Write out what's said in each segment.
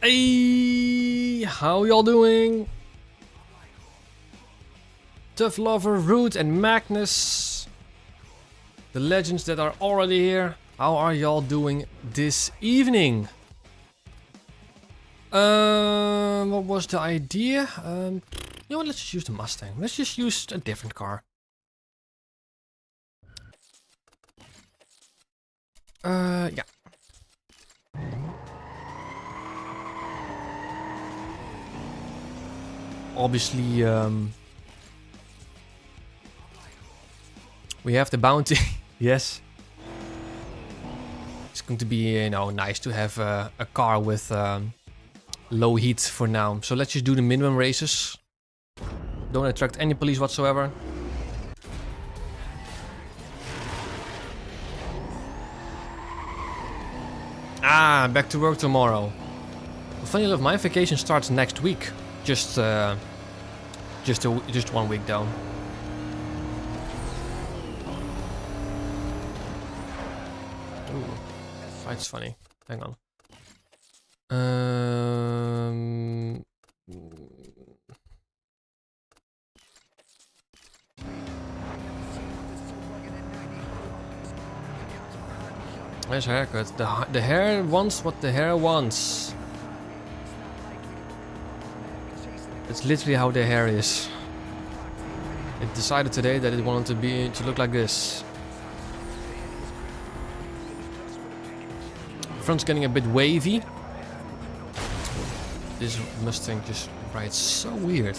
Hey, how y'all doing? Tough Lover, Root and Magnus. The legends that are already here. How are y'all doing this evening? What was the idea? You know what, let's just use the Mustang. Let's just use a different car. Yeah. Obviously, we have the bounty. Yes. It's going to be, you know, nice to have a car with low heat for now. So let's just do the minimum races. Don't attract any police whatsoever. Ah, back to work tomorrow. Well, funny enough, my vacation starts next week. Just 1 week down. Ooh, fight's funny. Hang on. Nice haircut. The hair wants what the hair wants. It's literally how the hair is. It decided today that it wanted to look like this. The front's getting a bit wavy. This Mustang just rides so weird.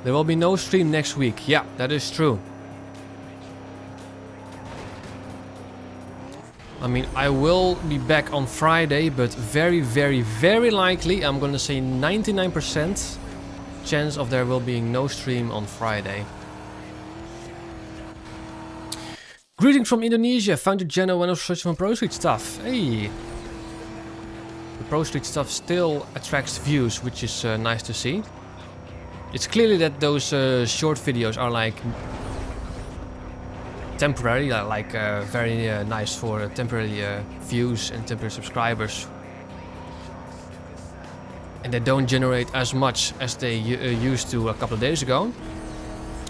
There will be no stream next week. Yeah, that is true. I mean, I will be back on Friday, but very, very, very likely, I'm gonna say 99% chance of there will be no stream on Friday. Greetings from Indonesia. Found your channel when I was searching for Pro Street stuff. Hey! The Pro Street stuff still attracts views, which is nice to see. It's clearly that those short videos are like temporary, like very nice for temporary views and temporary subscribers. And they don't generate as much as they used to a couple of days ago.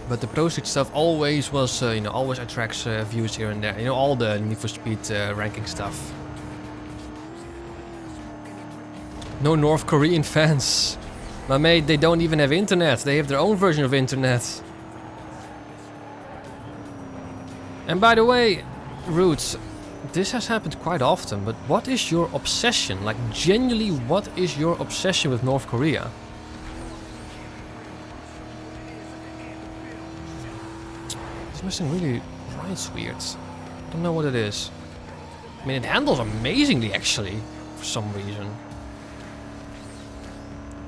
But the Pro Street stuff always was, you know, always attracts views here and there. You know, all the Need for Speed ranking stuff. No North Korean fans. My mate, they don't even have internet. They have their own version of internet. And by the way, Roots, this has happened quite often, but what is your obsession? Like, genuinely, what is your obsession with North Korea? This Mustang really rides weird. I don't know what it is. I mean, it handles amazingly, actually, for some reason.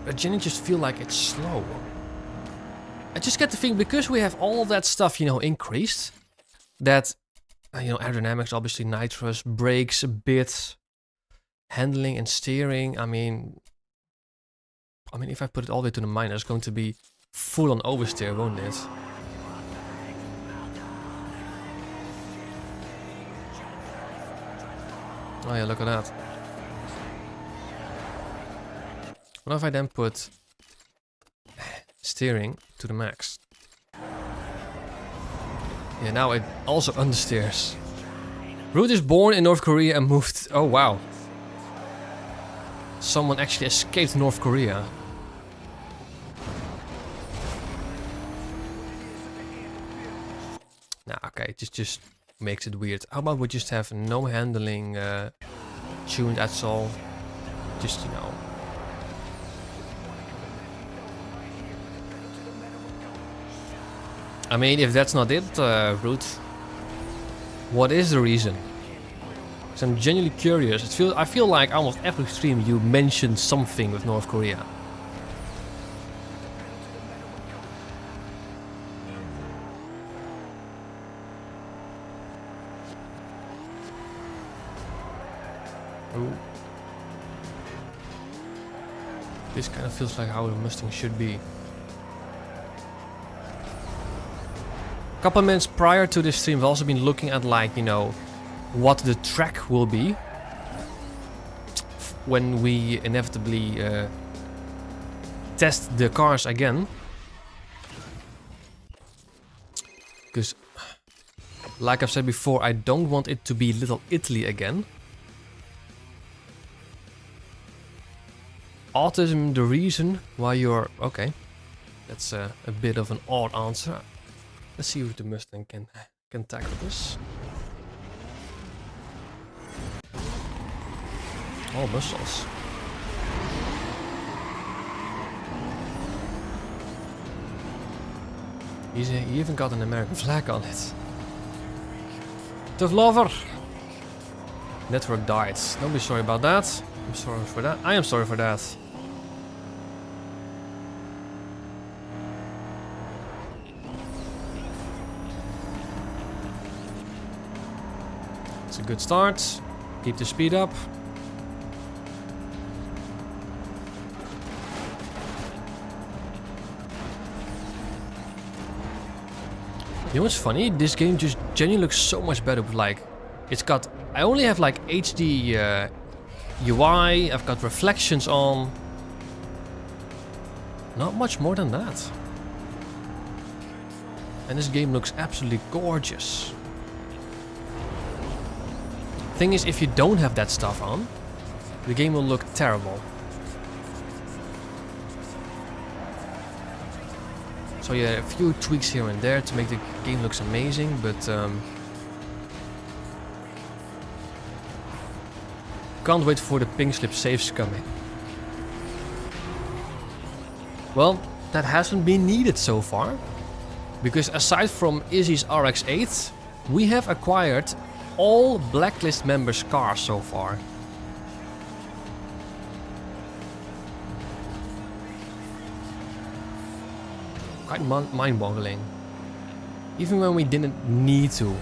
But I genuinely just feel like it's slow. I just get the feeling, because we have all of that stuff, you know, increased, that, you know, aerodynamics, obviously nitrous, brakes a bit, handling and steering. I mean, if I put it all the way to the minus, it's going to be full on oversteer, won't it? Oh yeah, look at that. What if I then put steering to the max? Yeah, now it also understeers. Root is born in North Korea and moved... Oh, wow. Someone actually escaped North Korea. Nah, okay, it just makes it weird. How about we just have no handling tuned at all? Just, you know... I mean, if that's not it, Root, what is the reason? Because I'm genuinely curious. I feel like almost every stream you mentioned something with North Korea. Ooh. This kind of feels like how the Mustang should be. couple minutes prior to this stream, I've also been looking at, like, you know, what the track will be when we inevitably test the cars again. Because, like I've said before, I don't want it to be Little Italy again. Autism, the reason why you're... Okay, that's a bit of an odd answer. Let's see if the Mustang can tackle this. All muscles. He even got an American flag on it. Tough lover. Network died. Don't be sorry about that. I'm sorry for that. I am sorry for that. It's a good start. Keep the speed up. You know what's funny? This game just genuinely looks so much better with, like, it's got, I only have like HD UI, I've got reflections on. Not much more than that. And this game looks absolutely gorgeous. Thing is, if you don't have that stuff on, the game will look terrible. So yeah, a few tweaks here and there to make the game looks amazing, but can't wait for the pink slip saves coming. Well, that hasn't been needed so far, because aside from Izzy's RX-8, we have acquired all Blacklist members' cars so far. Quite mind-boggling. Even when we didn't need to.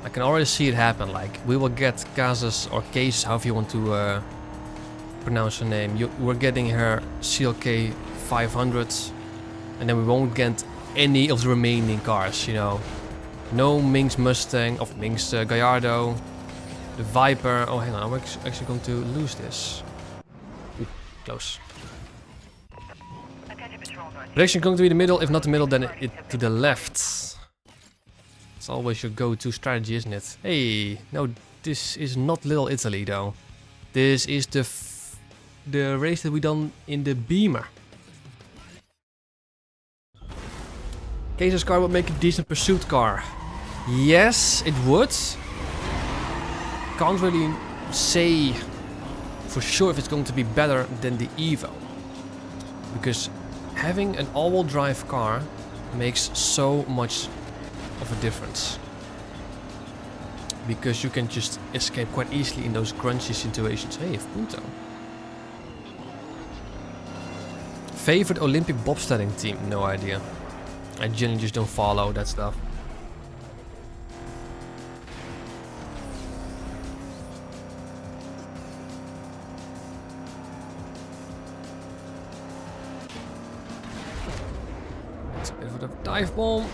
I can already see it happen. Like, we will get Casas or Case, however you want to pronounce her name. We're getting her CLK 500, and then we won't get any of the remaining cars, you know. No Minx Mustang, of Minx Gallardo, the Viper. Oh, hang on, I'm actually going to lose this. Ooh, close. Prediction going to be the middle, if not the middle, then it to the left. It's always your go-to strategy, isn't it? Hey, no, this is not Little Italy though. This is the race that we done in the Beamer. Case's car would make a decent pursuit car. Yes, it would. Can't really say for sure if it's going to be better than the Evo. Because having an all-wheel drive car makes so much of a difference. Because you can just escape quite easily in those crunchy situations. Hey, Punto. Favorite Olympic bobsledding team? No idea. I generally just don't follow that stuff. It's a bit of a dive bomb.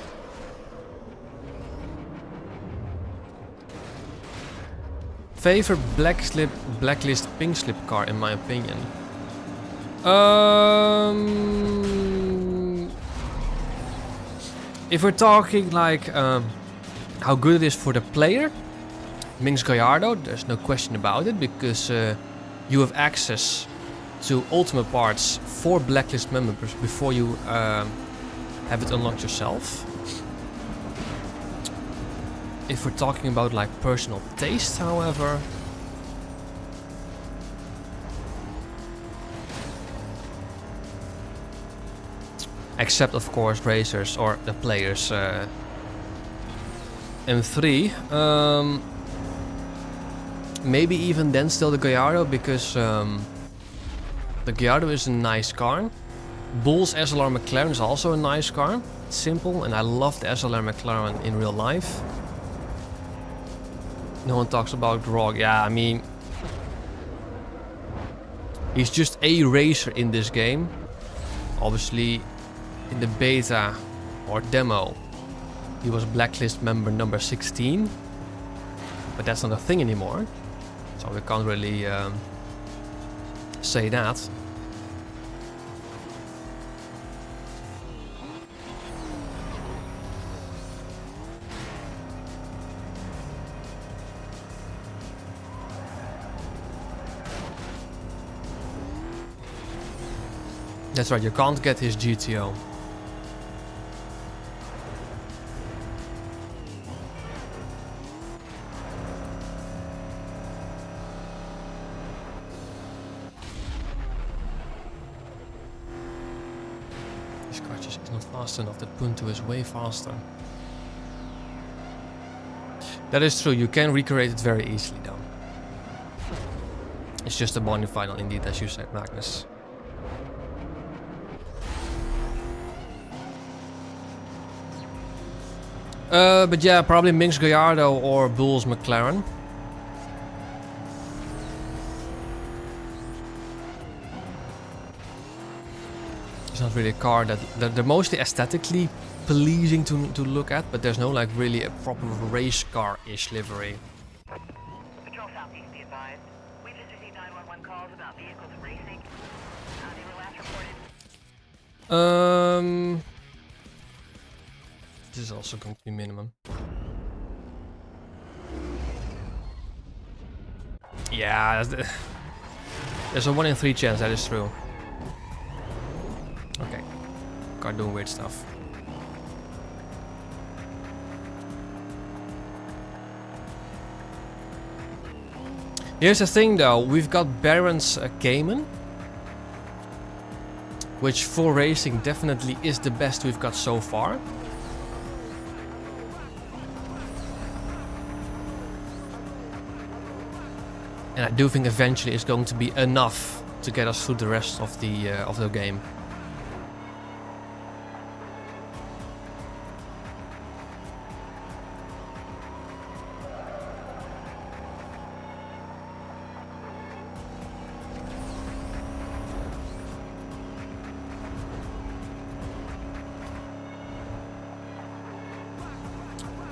Favorite blacklist pink slip car, in my opinion. If we're talking like how good it is for the player, Minx Gallardo, there's no question about it, because you have access to ultimate parts for Blacklist members before you have it unlocked yourself. If we're talking about like personal taste, however, except of course racers or the players. M3, maybe even then still the Gallardo, because the Gallardo is a nice car. Bull's SLR McLaren is also a nice car. It's simple, and I love the SLR McLaren in real life. No one talks about Grog. Yeah, I mean, he's just a racer in this game. Obviously, in the beta or demo, he was blacklist member number 16. But that's not a thing anymore. So we can't really say that. That's right, you can't get his GTO. This car just is not fast enough. That Punto is way faster. That is true, you can recreate it very easily though. It's just a body final indeed, as you said, Magnus. But yeah, probably Minx Gallardo or Bulls McLaren. It's not really a car that they're mostly aesthetically pleasing to look at, but there's no like really a proper race car-ish livery. Patrol Southeast, be advised. We've just received 911 calls about vehicles racing. They were last reported. This is also going to be minimum. Yeah, there's a 1 in 3 chance, that is true. Okay, car doing weird stuff. Here's the thing though, we've got Baron's Cayman, which for racing definitely is the best we've got so far. And I do think eventually it's going to be enough to get us through the rest of the game.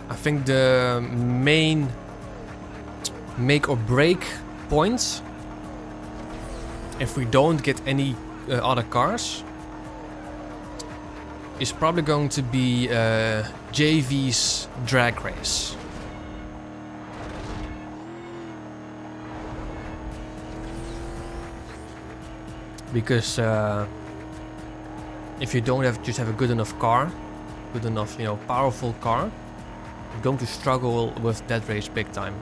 I think the main make or break points, if we don't get any other cars, is probably going to be JV's drag race. Because if you don't just have a good enough car, good enough, you know, powerful car, you're going to struggle with that race big time.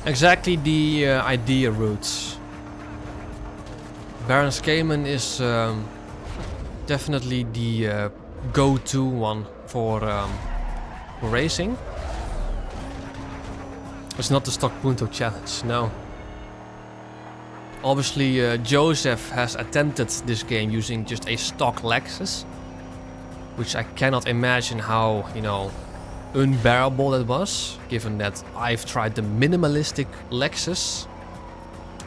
Exactly the idea routes. Baron's Cayman is definitely the go-to one for racing. It's not the stock Punto challenge, no. Obviously Joseph has attempted this game using just a stock Lexus, which I cannot imagine how, you know, unbearable that was, given that I've tried the minimalistic Lexus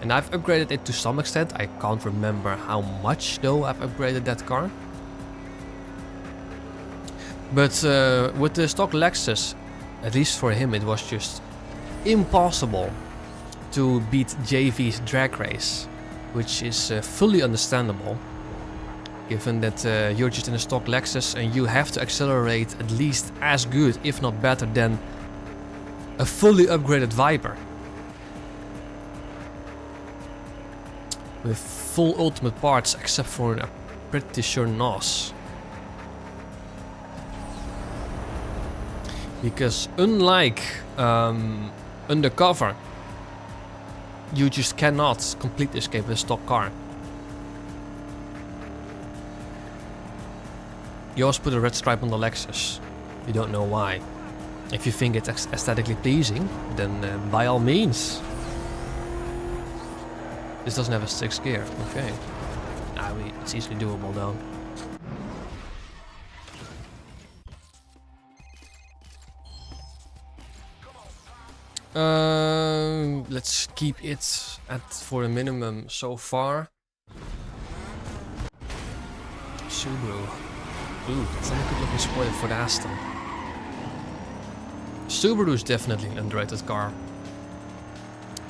and I've upgraded it to some extent. I can't remember how much though I've upgraded that car. But with the stock Lexus, at least for him, it was just impossible to beat JV's drag race, which is fully understandable, given that you're just in a stock Lexus and you have to accelerate at least as good, if not better, than a fully upgraded Viper. With full ultimate parts, except for a pretty sure NOS. Because unlike Undercover, you just cannot complete this game with a stock car. You also put a red stripe on the Lexus. You don't know why. If you think it's aesthetically pleasing, then by all means. This doesn't have a 6th gear. Okay. It's easily doable though. Let's keep it for a minimum so far. Subaru. Ooh, that's not a good looking spoiler for the Aston. Subaru is definitely an underrated car.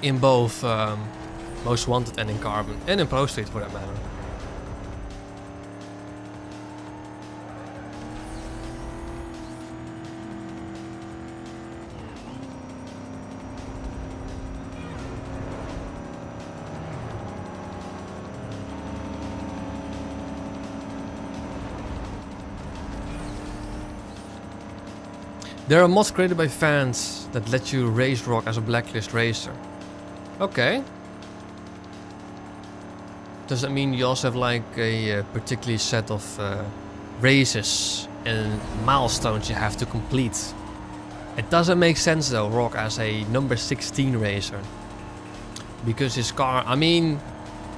In both Most Wanted and in Carbon. And in Pro Street for that matter. There are mods created by fans that let you race Rock as a blacklist racer. Okay. Does that mean you also have like a particular set of races and milestones you have to complete? It doesn't make sense though, Rock as a number 16 racer. Because his car, I mean,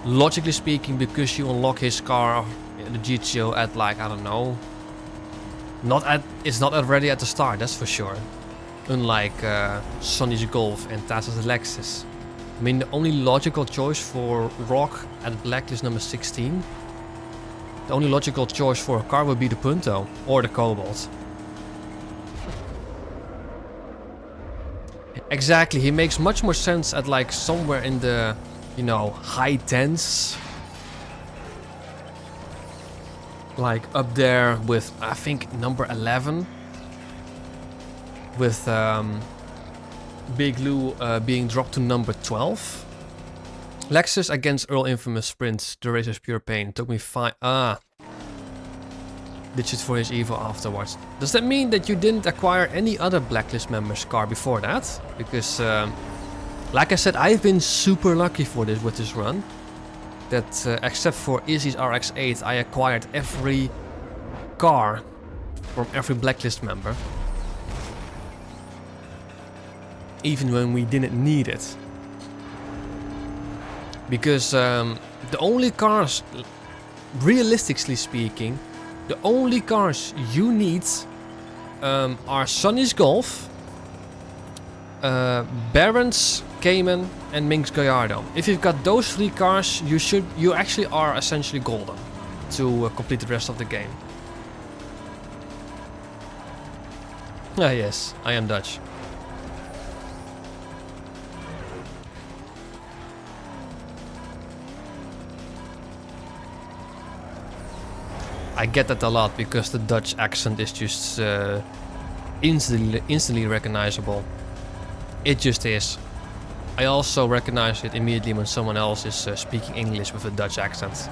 logically speaking, because you unlock his car, the GTO at like, I don't know. It's not already at the start, that's for sure. Unlike Sonny's Golf and Taz's Lexus. I mean, the only logical choice for Rock at blacklist number 16, the only logical choice for a car would be the Punto or the Cobalt. Exactly, he makes much more sense at like somewhere in the, you know, high 10s. Like up there with, I think, number 11. With Big Lou being dropped to number 12. Lexus against Earl Infamous Sprint. The race is pure pain. It took me 5... digits for his Evo afterwards. Does that mean that you didn't acquire any other Blacklist member's car before that? Because, like I said, I've been super lucky for this with this run. That except for Izzy's RX-8, I acquired every car from every Blacklist member. Even when we didn't need it. Because the only cars, realistically speaking, the only cars you need are Sonny's Golf, Baron's Cayman and Minx Gallardo. If you've got those 3 cars, you actually are essentially golden to complete the rest of the game. Ah yes, I am Dutch. I get that a lot because the Dutch accent is just instantly recognizable. It just is. I also recognize it immediately when someone else is speaking English with a Dutch accent.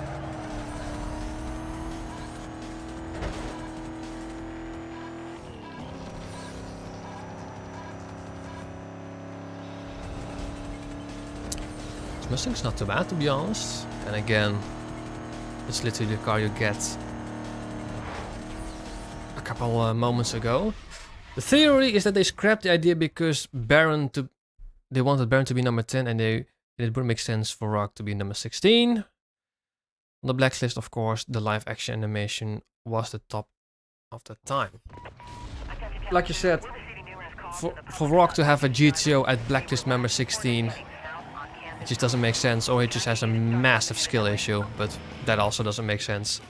This Mustang's not too bad, to be honest. And again, it's literally the car you get a couple moments ago. The theory is that they scrapped the idea because they wanted Baron to be number 10 and it wouldn't make sense for Rock to be number 16. On the blacklist, of course, the live action animation was the top of the time. Like you said, for Rock to have a GTO at blacklist member 16, it just doesn't make sense, or it just has a massive skill issue, but that also doesn't make sense.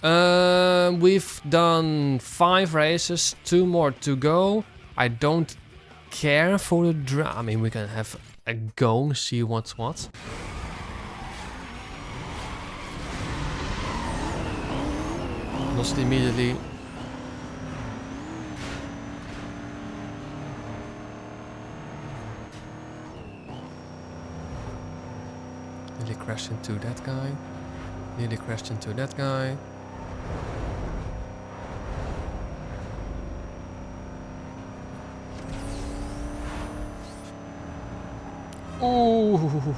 We've done 5 races, 2 more to go. I don't care for the draft. I mean, we can have a go, see what's what. Lost immediately. Nearly crashed into that guy. Nearly crashed into that guy. Oh.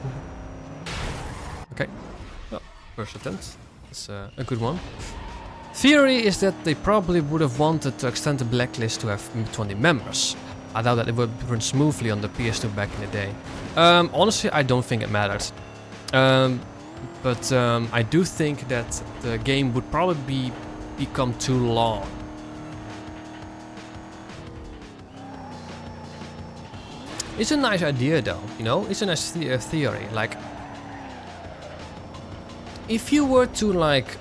Okay. Well, first attempt. It's a good one. Theory is that they probably would have wanted to extend the blacklist to have 20 members. I doubt that it would run smoothly on the PS2 back in the day. Honestly, I don't think it mattered. But I do think that the game would probably become too long. It's a nice idea though, you know? It's a nice theory. Like, if you were to like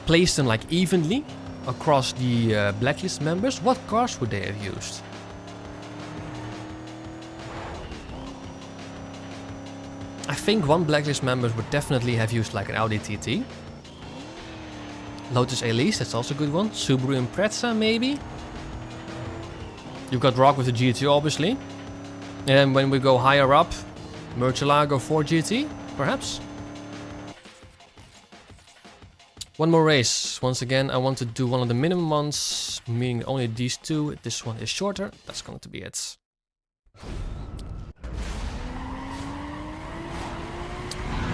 place them like evenly across the blacklist members, what cars would they have used? I think one blacklist member would definitely have used like an Audi TT. Lotus Elise, that's also a good one. Subaru Impreza, maybe. You've got Rock with the GT, obviously. And when we go higher up, Murcielago 4 GT, perhaps. One more race. Once again, I want to do one of the minimum ones, meaning only these two. This one is shorter. That's going to be it.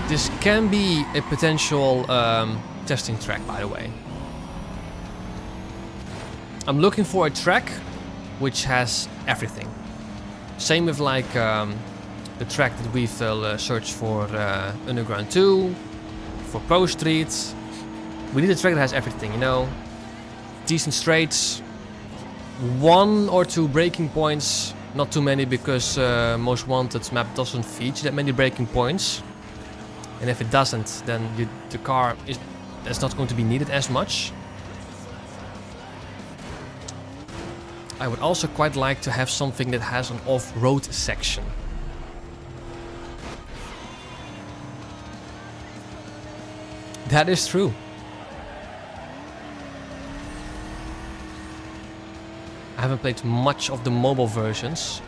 This can be a potential testing track, by the way. I'm looking for a track which has everything. Same with like the track that we've searched for Underground 2, for Pro Street. We need a track that has everything, you know. Decent straights, 1 or 2 braking points, not too many because Most Wanted map doesn't feature that many braking points. And if it doesn't, then the car is not going to be needed as much. I would also quite like to have something that has an off-road section. That is true. I haven't played much of the mobile versions,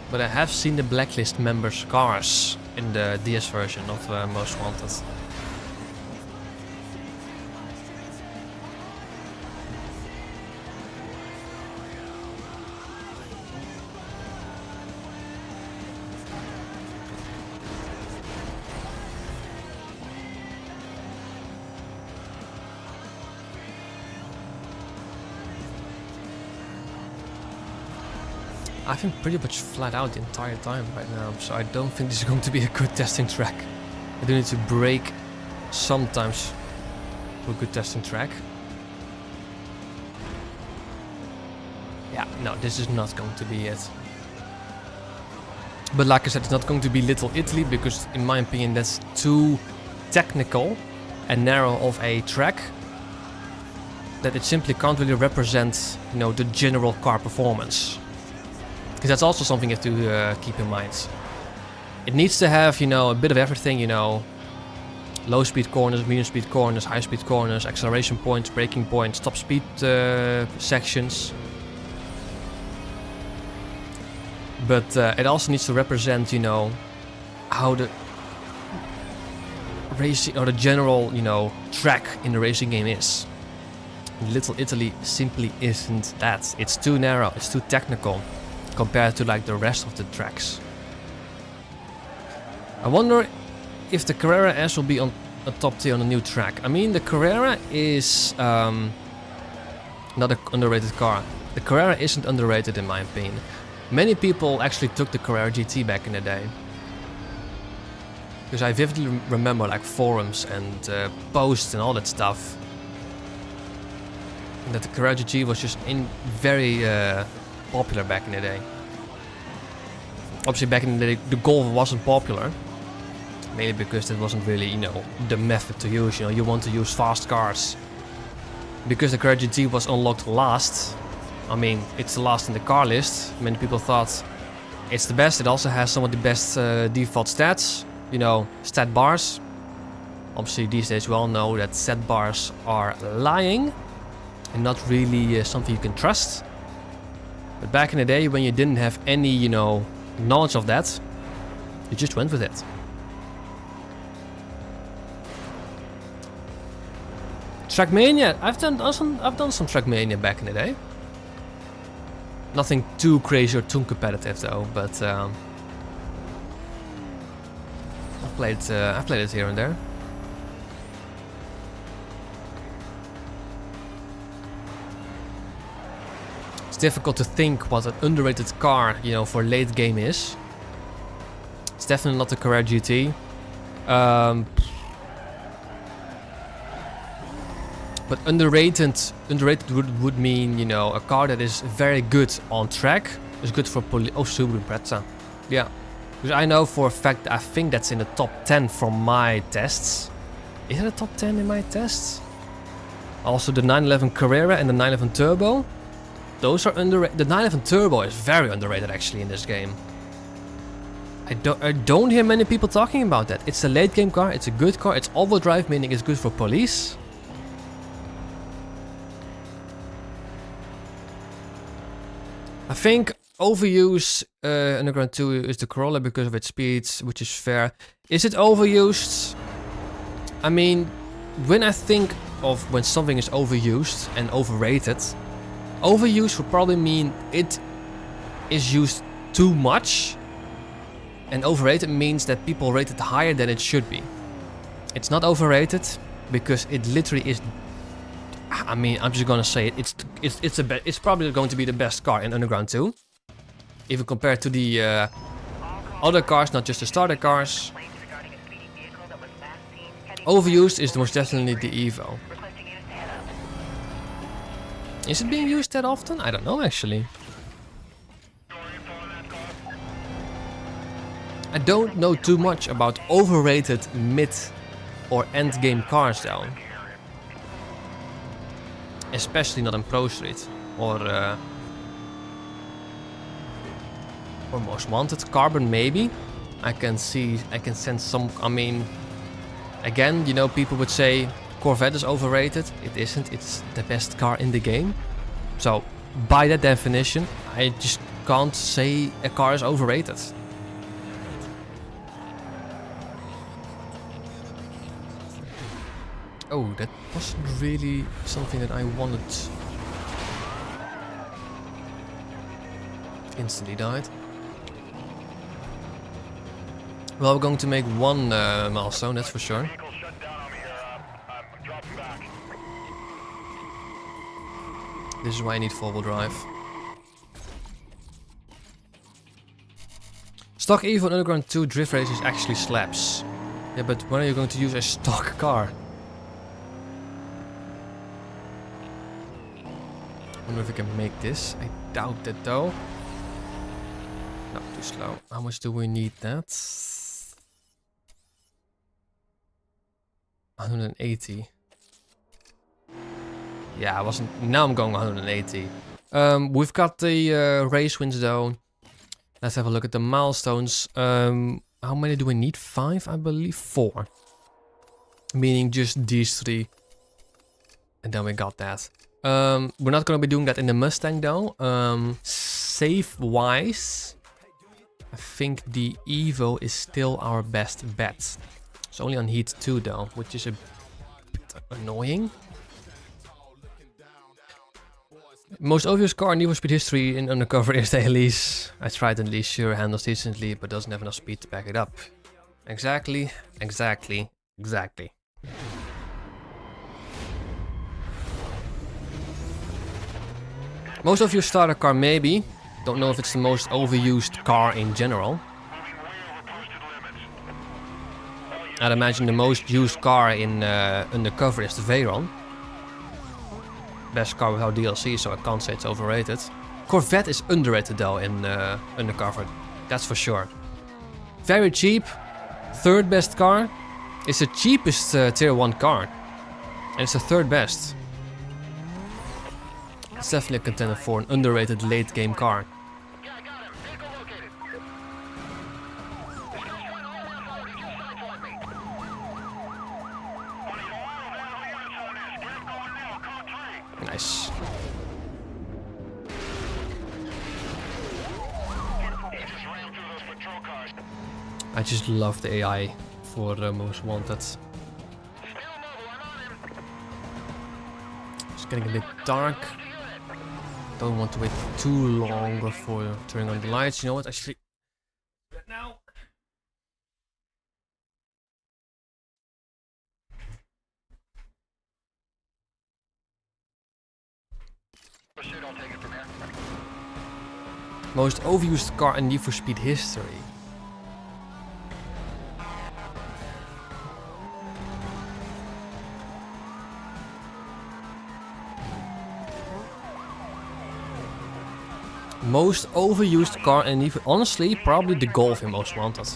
but I have seen the Blacklist members' cars in the DS version of Most Wanted. I've been pretty much flat out the entire time right now, so I don't think this is going to be a good testing track. I do need to brake sometimes for a good testing track. Yeah, no, this is not going to be it. But like I said, it's not going to be Little Italy because in my opinion that's too technical and narrow of a track that it simply can't really represent, you know, the general car performance. Because that's also something you have to keep in mind. It needs to have, you know, a bit of everything, you know. Low speed corners, medium speed corners, high speed corners, acceleration points, braking points, top speed sections. But it also needs to represent, you know, how the racing or the general, you know, track in the racing game is. Little Italy simply isn't that. It's too narrow, it's too technical compared to like the rest of the tracks. I wonder if the Carrera S will be on a top tier on a new track. I mean, the Carrera is not an underrated car. The Carrera isn't underrated in my opinion. Many people actually took the Carrera GT back in the day. Because I vividly remember like forums and posts and all that stuff. And that the Carrera GT was just very popular back in the day. Obviously back in the day the Golf wasn't popular. Mainly because that wasn't really, you know, the method to use. You know, you want to use fast cars. Because the Carrera GT was unlocked last. I mean, it's the last in the car list. Many people thought it's the best. It also has some of the best default stats. You know, stat bars. Obviously these days we all know that stat bars are lying. And not really something you can trust. But back in the day when you didn't have any, you know, knowledge of that, you just went with it. Trackmania, I've done some Trackmania back in the day. Nothing too crazy or too competitive though, but I've played it here and there. difficult to think what an underrated car, you know, for late game is. It's definitely not the Carrera GT. But underrated would mean, you know, a car that is very good on track. Is good for Subaru Impreza. Yeah. Because I know for a fact, I think that's in the top 10 from my tests. Is it a top 10 in my tests? Also the 911 Carrera and the 911 Turbo. Those are underrated. The 911 Turbo is very underrated actually in this game. I don't hear many people talking about that. It's a late game car, it's a good car, it's all-wheel drive, meaning it's good for police. I think overuse Underground 2 is the Corolla because of its speeds, which is fair. Is it overused? I mean, when I think of when something is overused and overrated, overuse would probably mean it is used too much. And overrated means that people rate it higher than it should be. It's not overrated because it literally is. I mean, I'm just gonna say it. It's probably going to be the best car in Underground 2, even compared to the other cars, not just the starter cars. Overused is most definitely the Evo. Is it being used that often? I don't know actually. I don't know too much about overrated mid or end game cars though. Especially not in Pro Street or Most Wanted. Carbon maybe. I can sense some, I mean, again, you know, people would say Corvette is overrated. It isn't, it's the best car in the game. So by that definition, I just can't say a car is overrated. Oh, that wasn't really something that I wanted. Instantly died. Well, we're going to make one milestone, that's for sure. This is why I need four-wheel drive. Stock Evo and Underground 2 drift races actually slaps. Yeah, but when are you going to use a stock car? I wonder if we can make this. I doubt it though. No, too slow. How much do we need that? 180. Yeah, I wasn't. Now I'm going 180. We've got the race wins though. Let's have a look at the milestones. How many do we need? 5, I believe. 4. Meaning just these 3. And then we got that. We're not gonna be doing that in the Mustang though. Save wise, I think the Evo is still our best bet. It's only on heat 2 though, which is a bit annoying. Most obvious car in Need for Speed history in Undercover is the Elise. I tried and Elise sure handles decently, but doesn't have enough speed to back it up. Exactly. Most of you starter car maybe. Don't know if it's the most overused car in general. I'd imagine the most used car in Undercover is the Veyron. Best car without DLC, so I can't say it's overrated. Corvette is underrated though in Undercover. That's for sure. Very cheap. Third best car. It's the cheapest tier 1 car. And it's the third best. It's definitely a contender for an underrated late game car. Nice. I just love the AI for Most Wanted. It's getting a bit dark. Don't want to wait too long before turning on the lights. You know what? Actually, now. I'll take it from here. Most overused car in Need for Speed history. Most overused car in Need for... Honestly, probably the Golf in Most Wanted.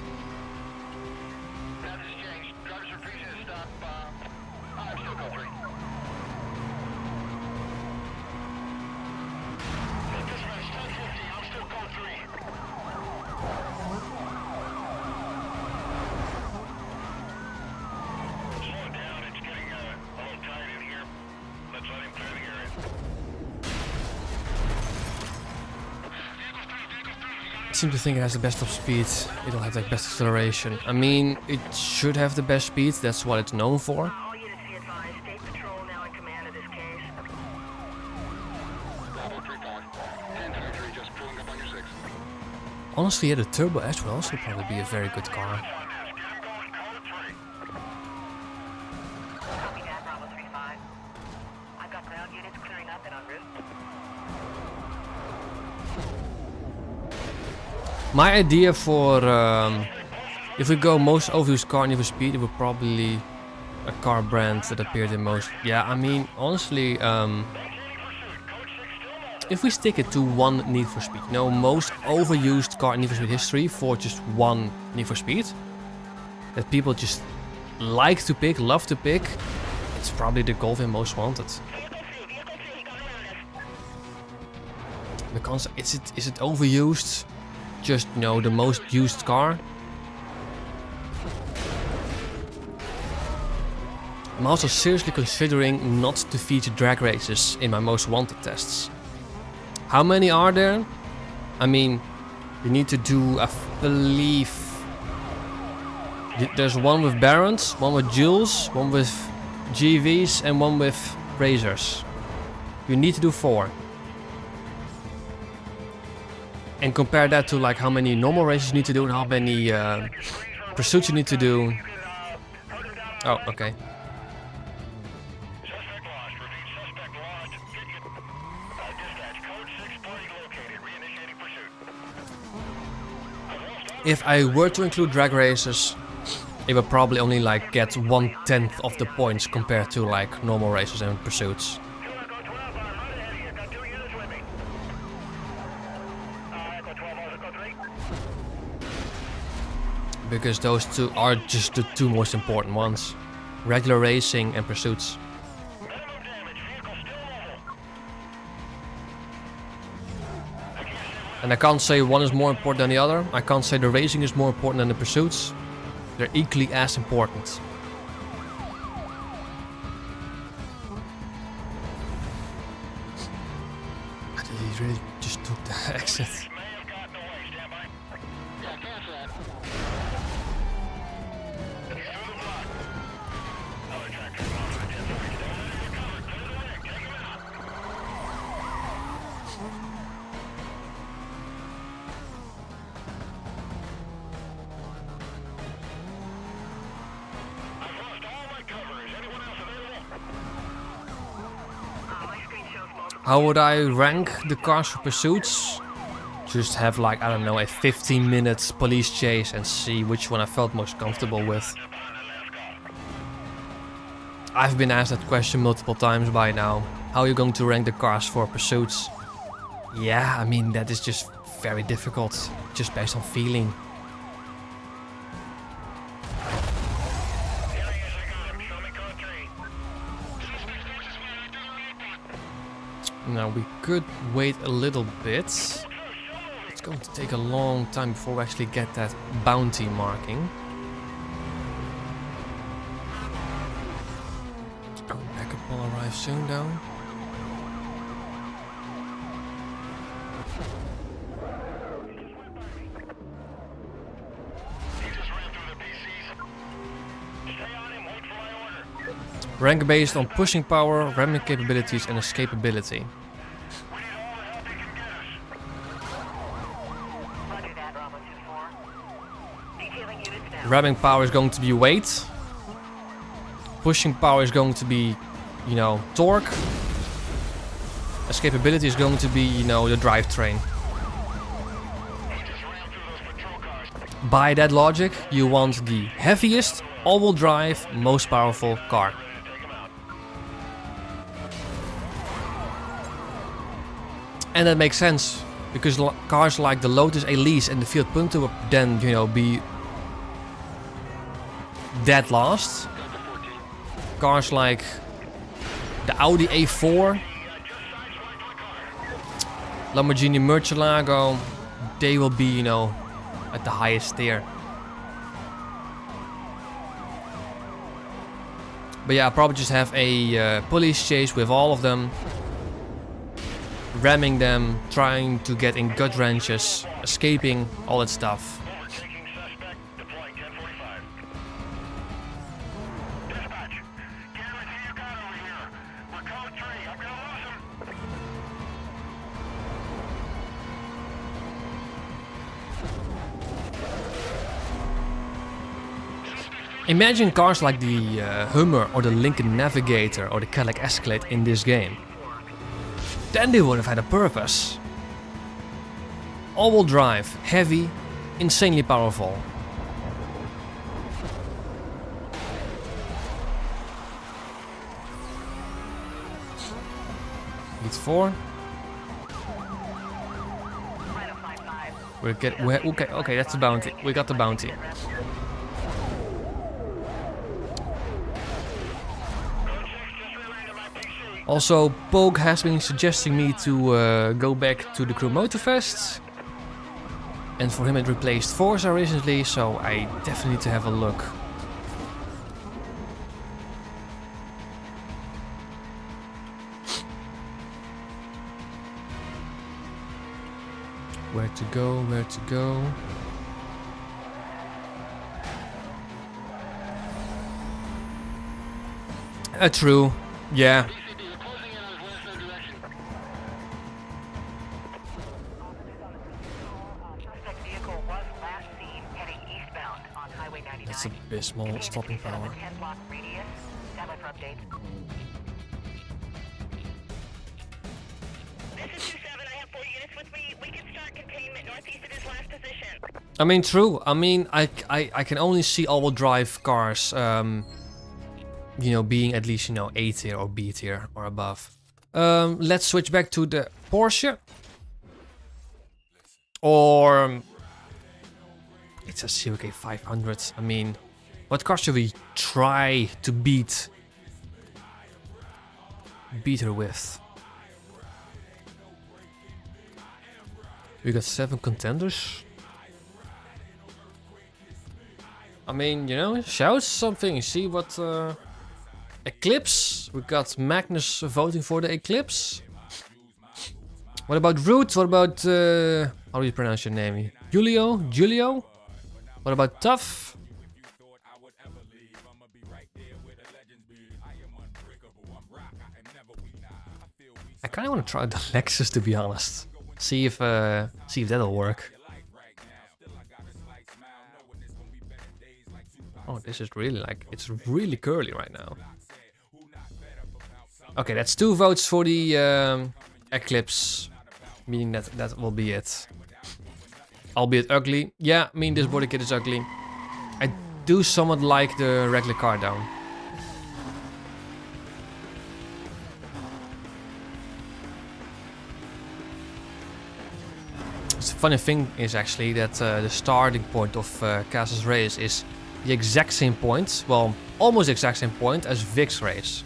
I seem to think it has the best top speed. It'll have the best acceleration. I mean, it should have the best speed. That's what it's known for. All units be advised. State Patrol now in command of this case. Honestly, yeah, the Turbo S will also probably be a very good car. Copy that, Bravo 3-5. I've got ground units clearing up and en route. My idea for if we go most overused car in Need for Speed, it would probably a car brand that appeared in most. Yeah, I mean, honestly, if we stick it to one Need for Speed, no, most overused car in Need for Speed history for just one Need for Speed that people just like to pick, love to pick, it's probably the Golf in Most Wanted. The concept, is it overused? Just, you know, the most used car. I'm also seriously considering not to feature drag races in my Most Wanted tests. How many are there? I mean, you need to do, I believe, there's one with Barons, one with Jules, one with GVs and one with Razors. You need to do 4. And compare that to like how many normal races you need to do and how many pursuits you need to do. Oh, okay. If I were to include drag races, it would probably only like get 1/10 of the points compared to like normal races and pursuits. Because those two are just the two most important ones. Regular racing and pursuits. And I can't say one is more important than the other. I can't say the racing is more important than the pursuits. They're equally as important. He really just took the exit. How would I rank the cars for pursuits? Just have like, I don't know, a 15-minute police chase and see which one I felt most comfortable with. I've been asked that question multiple times by now. How are you going to rank the cars for pursuits? Yeah, I mean, that is just very difficult, just based on feeling. Now we could wait a little bit. It's going to take a long time before we actually get that bounty marking. Oh, backup will arrive soon though. Rank based on pushing power, ramming capabilities and escapability. Ramming power is going to be weight. Pushing power is going to be, you know, torque. Escapability is going to be, you know, the drivetrain. by that logic, you want the heaviest, all-wheel drive, most powerful car. And that makes sense, because cars like the Lotus Elise and the Fiat Punto would then, you know, be dead last. Cars like the Audi A4, Lamborghini Murcielago, they will be, you know, at the highest tier. But yeah, I'll probably just have a police chase with all of them, ramming them, trying to get in gut wrenches, escaping, all that stuff. Imagine cars like the Hummer or the Lincoln Navigator or the Cadillac Escalade in this game. Then they would have had a purpose. All-wheel drive, heavy, insanely powerful. Need 4. Okay, that's the bounty. We got the bounty. Also, Pogue has been suggesting me to go back to the Crew Motorfest. And for him it replaced Forza recently, so I definitely need to have a look. Where to go, where to go. True, yeah. That's abysmal stopping power. I mean, true. I mean, I can only see all-wheel drive cars, you know, being at least, you know, A tier or B tier or above. Let's switch back to the Porsche. Or it's a CLK 500. I mean, what car should we try to beat her with? We got 7 contenders. I mean, you know, shout something. See what Eclipse. We got Magnus voting for the Eclipse. What about Root? What about how do you pronounce your name? Julio? What about Tough? I kind of want to try the Lexus, to be honest. See if that'll work. Oh, this is really it's really curly right now. Okay, that's 2 votes for the Eclipse, meaning that will be it. Albeit ugly. Yeah, I mean, this body kit is ugly. I do somewhat like the regular car down. The funny thing is actually that the starting point of Casa's race is the exact same point, well, almost exact same point as Vic's race.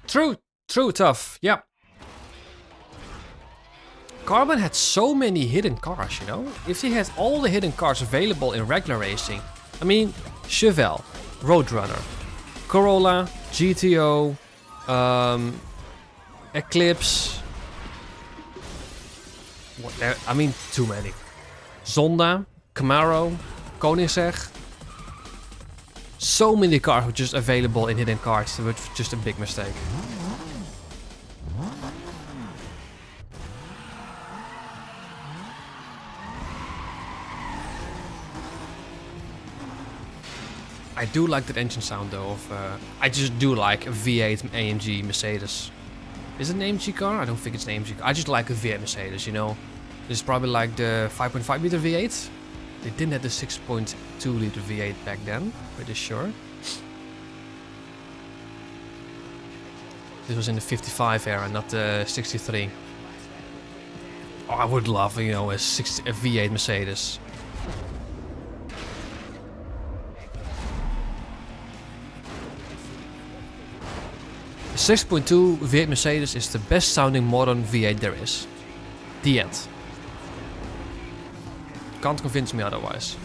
True, Tough, yeah. Carbon had so many hidden cars, you know? If he had all the hidden cars available in regular racing, I mean, Chevelle, Roadrunner, Corolla, GTO, Eclipse. I mean, too many. Zonda, Camaro, Koenigsegg. So many cars were just available in hidden cards. It was just a big mistake. I do like that engine sound though. I just do like a V8 AMG Mercedes. Is it an AMG car? I don't think it's an AMG car. I just like a V8 Mercedes, you know. This is probably like the 5.5 liter V8. They didn't have the 6.2 liter V8 back then, pretty sure. This was in the 55 era, not the 63. Oh, I would love, you know, a V8 Mercedes. The 6.2 V8 Mercedes is the best sounding modern V8 there is. The end. Can't convince me otherwise.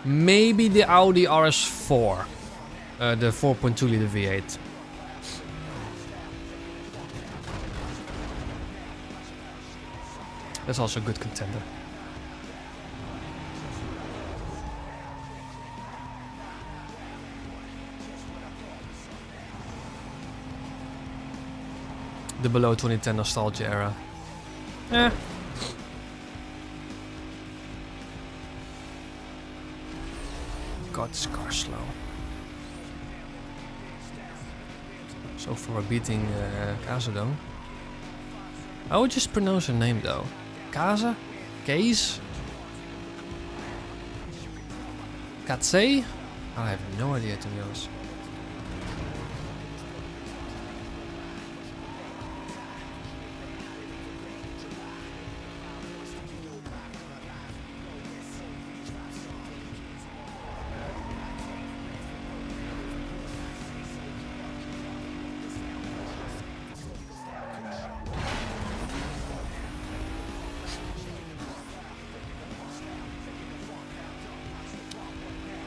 Maybe the Audi RS4, the 4.2 liter V8. That's also a good contender. The below 2010 nostalgia era. Eh. God, this car's slow. So far beating Kaza though. I would just pronounce her name though. Kaza? Case? Katse? I have no idea to be honest.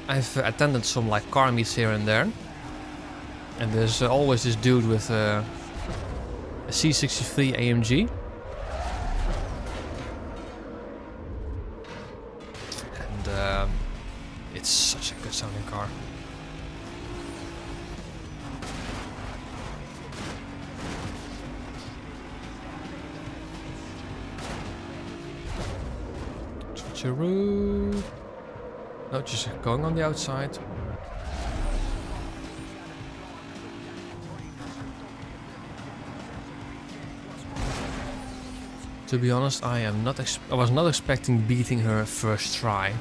I've attended some like car meets here and there, and there's always this dude with a C63 AMG, and it's such a good sounding car. Switcheroo. No, just going on the outside. To be honest, I was not expecting beating her first try.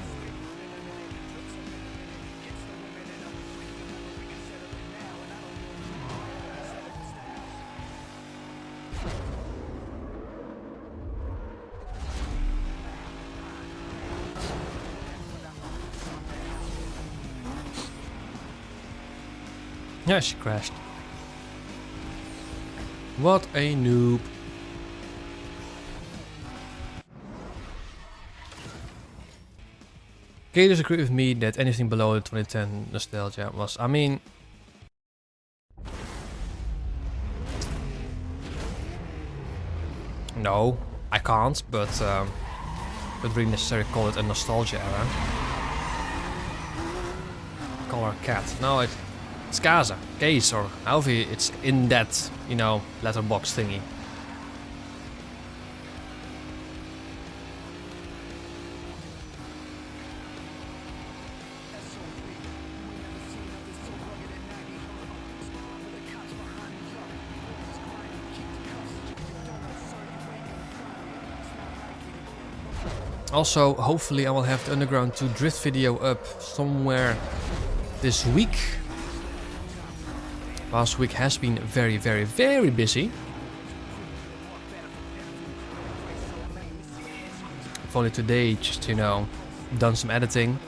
Yeah, she crashed. What a noob. Can you disagree with me that anything below the 2010 nostalgia was... I mean... No, I can't, but... Not really necessarily call it a nostalgia era. Call her cat. No, it's Kaza, Case, or however it's in that, you know, letterbox thingy. Also, hopefully I will have the Underground 2 drift video up somewhere this week. Last week has been very, very, very busy. I've only today just, you know, done some editing.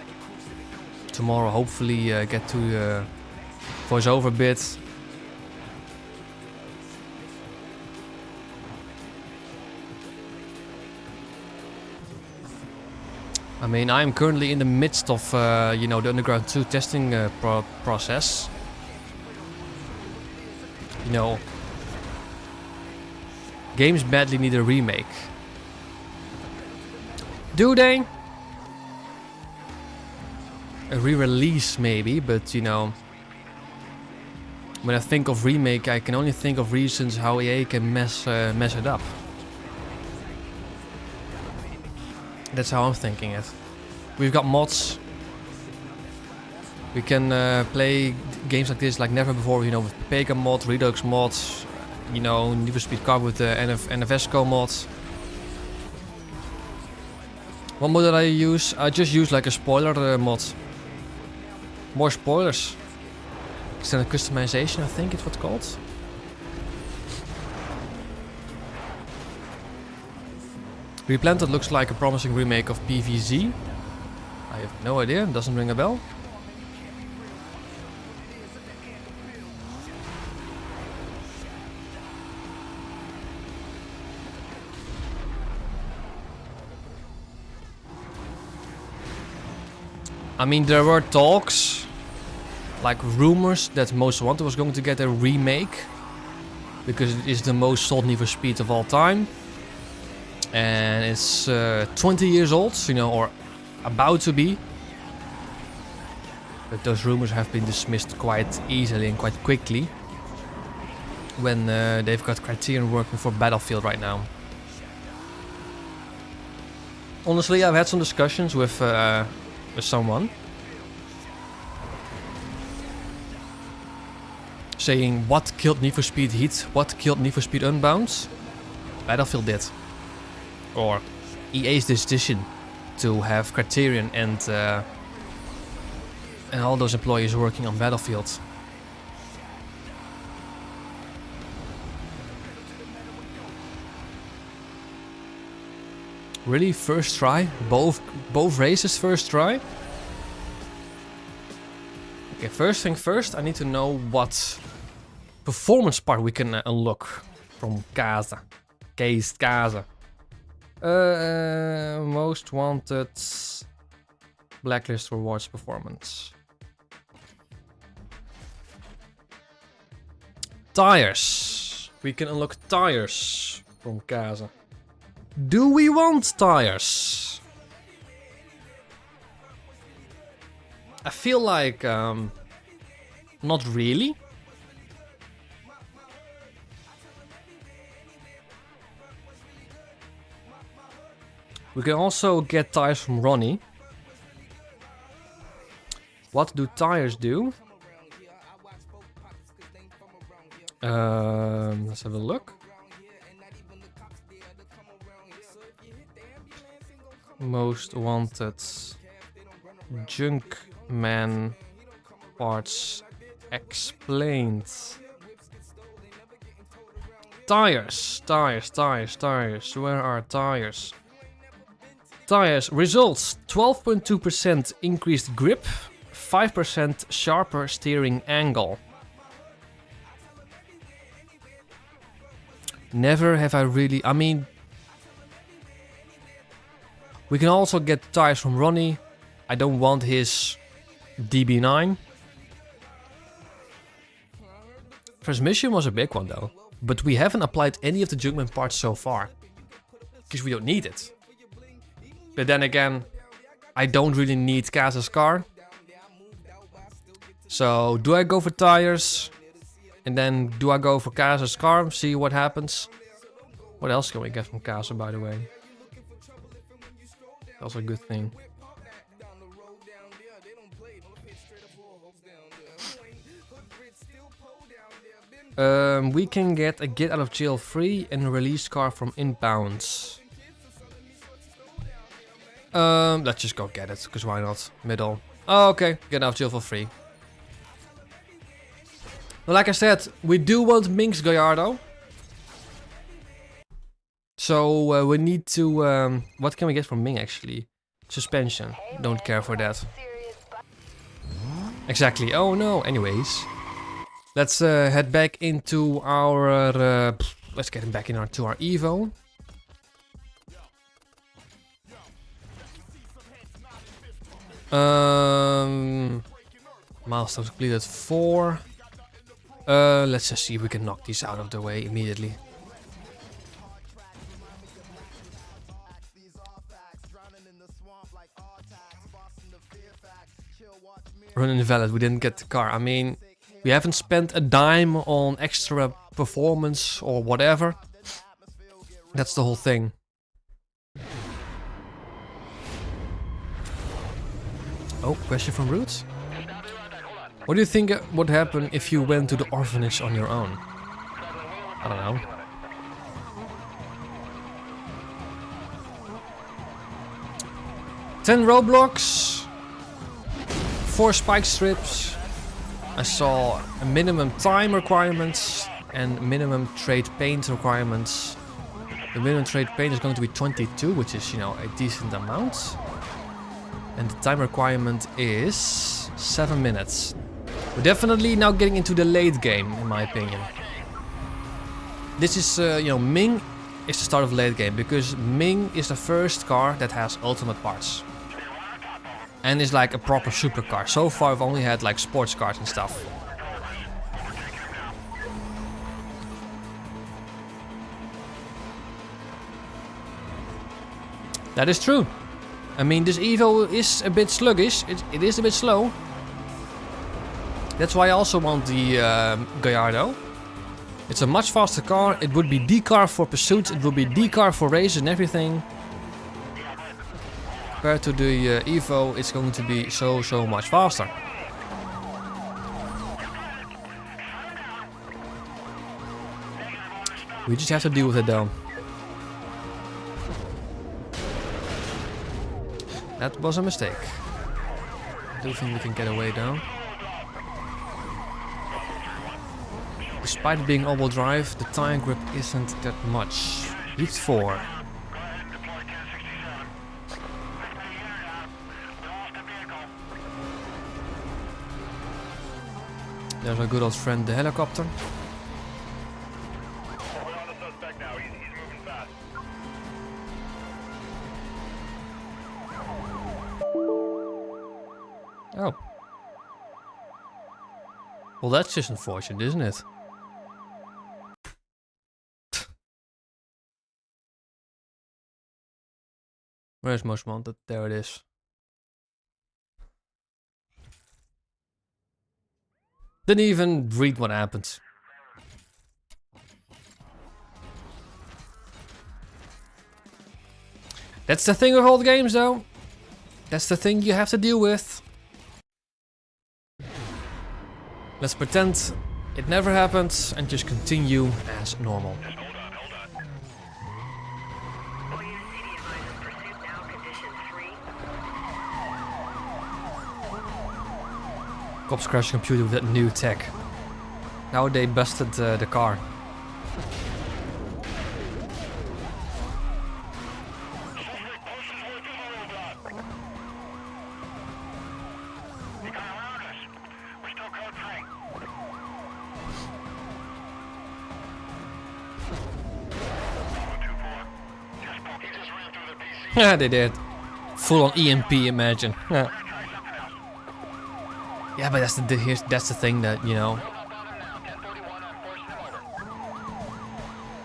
Tomorrow hopefully get to voice over a bit. I mean, I'm currently in the midst of, you know, the Underground 2 testing process. You know, games badly need a remake. Do they? A re-release maybe, but you know, when I think of remake, I can only think of reasons how EA can mess it up. That's how I'm thinking it. We've got mods. We can play games like this like never before, you know, with Pega mod, Redux mod, you know, Need for Speed Car with the NFS mod. What mod did I use? I just used like a spoiler mod. More spoilers. Extended customization, I think it's what's called. Replanted looks like a promising remake of PVZ. I have no idea, doesn't ring a bell. I mean, there were talks, like rumors, that Most Wanted was going to get a remake. Because it is the most sold Need for Speed of all time. And it's 20 years old, you know, or about to be. But those rumors have been dismissed quite easily and quite quickly. When they've got Criterion working for Battlefield right now. Honestly, I've had some discussions with someone. Saying what killed Need for Speed Heat, what killed Need for Speed Unbound? Battlefield did. Or EA's decision to have Criterion and all those employees working on Battlefield. Really? First try? Both races first try? Okay, first thing first, I need to know what performance part we can unlock from Casa. Most Wanted Blacklist rewards performance. Tires. We can unlock tires from Casa. Do we want tires? I feel like not really. We can also get tires from Ronnie. What do tires do? Let's have a look. Most Wanted Junkman parts explained. Tires. Where are tires? Tires results: 12.2% increased grip, 5% sharper steering angle. Never have I really... I mean... We can also get tires from Ronnie. I don't want his DB9. Transmission was a big one though. But we haven't applied any of the Junkman parts so far. Because we don't need it. But then again, I don't really need Casa's car. So, do I go for tires? And then, do I go for Casa's car? See what happens. What else can we get from Casa, by the way? That's a good thing. We can get a get out of jail free and release car from inbounds. Let's just go get it, because why not? Middle. Oh, okay, get out of jail for free. Well, like I said, we do want Minx Gallardo. So we need to... what can we get from Ming actually? Suspension. Don't care for that. Exactly. Oh no. Anyways. Let's head back into our... let's get him back into our Evo. Milestones completed 4. Let's just see if we can knock these out of the way immediately. Run invalid, we didn't get the car. I mean, we haven't spent a dime on extra performance or whatever. That's the whole thing. Oh, question from Roots. What do you think would happen if you went to the orphanage on your own? I don't know. Ten roadblocks, 4 spike strips. I saw a minimum time requirements and minimum trade paint requirements. The minimum trade paint is going to be 22, which is, you know, a decent amount. And the time requirement is 7 minutes. We're definitely now getting into the late game, in my opinion. This is, you know, Ming is the start of late game, because Ming is the first car that has ultimate parts. And is like a proper supercar. So far I've only had like sports cars and stuff. That is true. I mean, this Evo is a bit sluggish. It is a bit slow. That's why I also want the Gallardo. It's a much faster car. It would be the car for pursuits. It would be the car for races and everything. Compared to the Evo, it's going to be so much faster. We just have to deal with it though. That was a mistake. I do think we can get away though. Despite it being all-wheel drive, the tire grip isn't that much. Heat 4. There's our good old friend, the helicopter. Oh. Well, that's just unfortunate, isn't it? Where's Most Wanted? There it is. Didn't even read what happened. That's the thing with old games though. That's the thing you have to deal with. Let's pretend it never happened and just continue as normal. Cops crashed computer with that new tech. Now they busted the car. Yeah, they did. Full on EMP, imagine. Yeah, but that's the thing that, you know.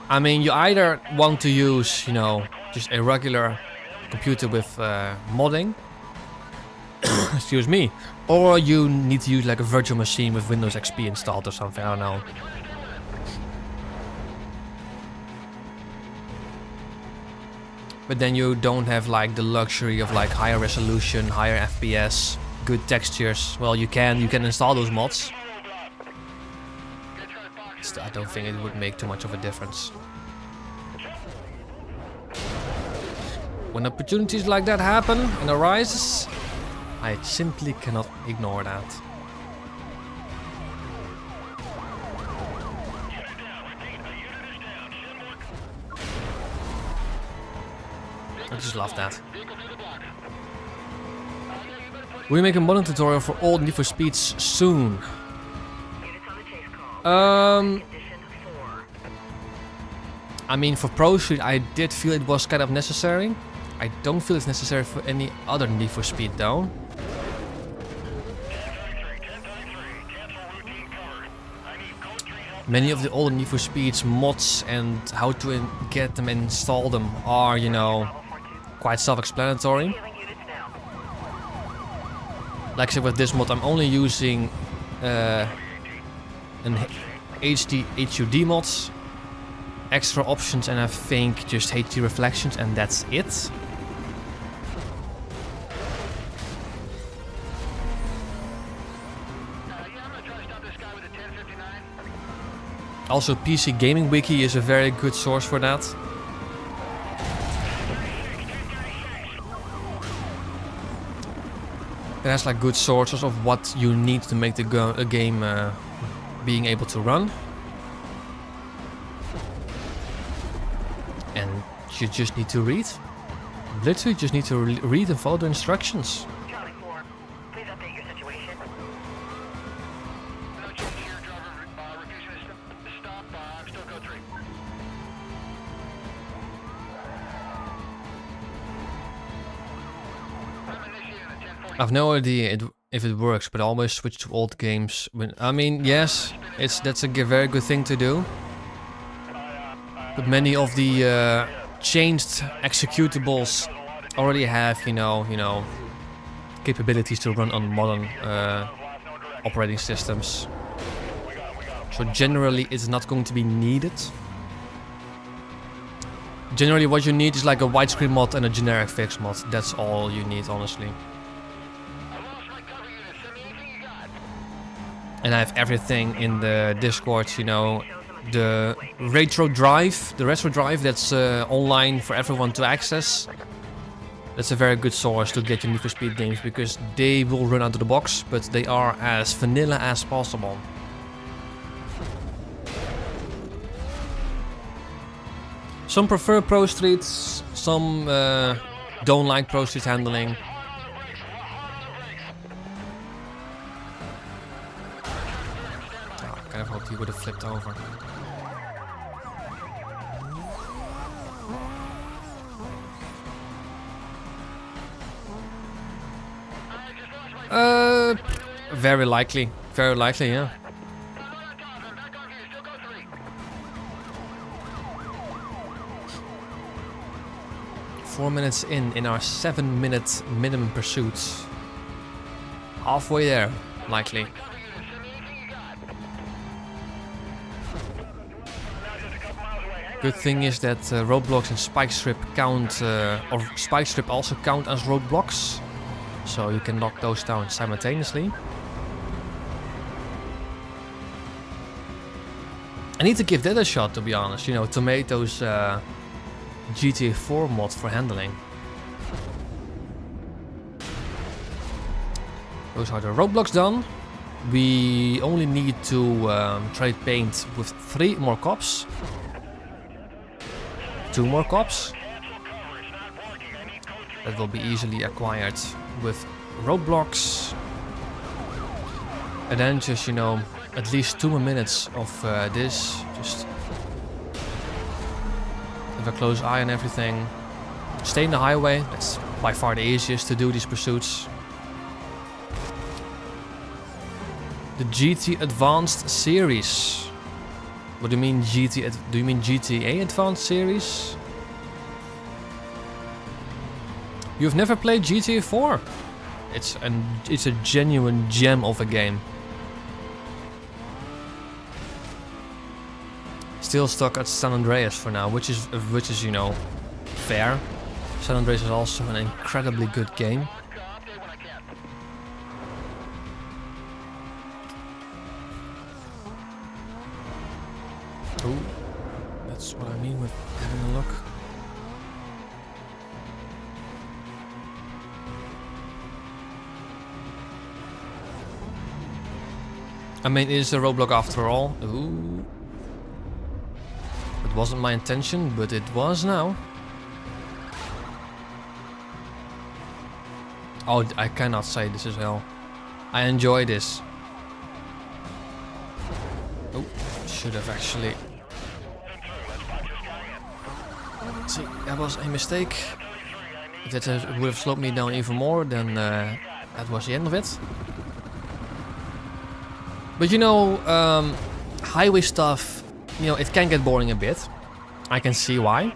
I mean, you either want to use, you know, just a regular computer with modding. Excuse me. Or you need to use like a virtual machine with Windows XP installed or something, I don't know. But then you don't have like the luxury of like higher resolution, higher FPS, good textures. Well, you can install those mods. I don't think it would make too much of a difference. When opportunities like that happen and arises, I simply cannot ignore that. I just love that. We make a modding tutorial for all Need for Speeds soon. I mean, for Pro Street, I did feel it was kind of necessary. I don't feel it's necessary for any other Need for Speed though. Many of the older Need for Speeds mods and how to get them and install them are, you know, quite self-explanatory. Like I said, with this mod, I'm only using an HD HUD mod, extra options, and I think just HD reflections, and that's it. Also, PC Gaming Wiki is a very good source for that. It has like good sources of what you need to make the game being able to run. And you just need to read. Literally just need to read and follow the instructions. Charlie 4, please update your situation. No change here, driver. Refusing to stop. Still go 3. I'm initiating a 1040. I've no idea if it works, but I always switch to old games. I mean, yes, that's a very good thing to do. But many of the changed executables already have, you know, capabilities to run on modern operating systems. So generally, it's not going to be needed. Generally, what you need is like a widescreen mod and a generic fix mod. That's all you need, honestly. And I have everything in the Discord, you know, the retro drive that's online for everyone to access. That's a very good source to get your Need for Speed games, because they will run out of the box, but they are as vanilla as possible. Some prefer Pro Streets, some don't like Pro Street handling. I kind of hoped he would have flipped over. Very likely, yeah. Four minutes in our 7-minute minimum pursuit. Halfway there, likely. Good thing is that roadblocks and spike strip count, or spike strip also count as roadblocks, so you can knock those down simultaneously. I need to give that a shot, to be honest. You know, Tomato's GTA 4 mod for handling. Those are the roadblocks done. We only need to trade paint with 3 more cops. 2 more cops. That will be easily acquired with roadblocks. And then just, you know, at least 2 more minutes of this. Just have a close eye on everything. Stay in the highway. That's by far the easiest to do these pursuits. The GT Advanced Series. What do you mean GT? Do you mean GTA Advanced Series? You've never played GTA 4? It's a genuine gem of a game. Still stuck at San Andreas for now, which is you know, fair. San Andreas is also an incredibly good game. Ooh, that's what I mean with having a look. I mean, it is a roadblock after all. Ooh. It wasn't my intention, but it was now. Oh, I cannot say this as hell. I enjoy this. Oh, should have actually... See, that was a mistake. If that would have slowed me down even more, then that was the end of it. But you know, highway stuff, you know, it can get boring a bit. I can see why.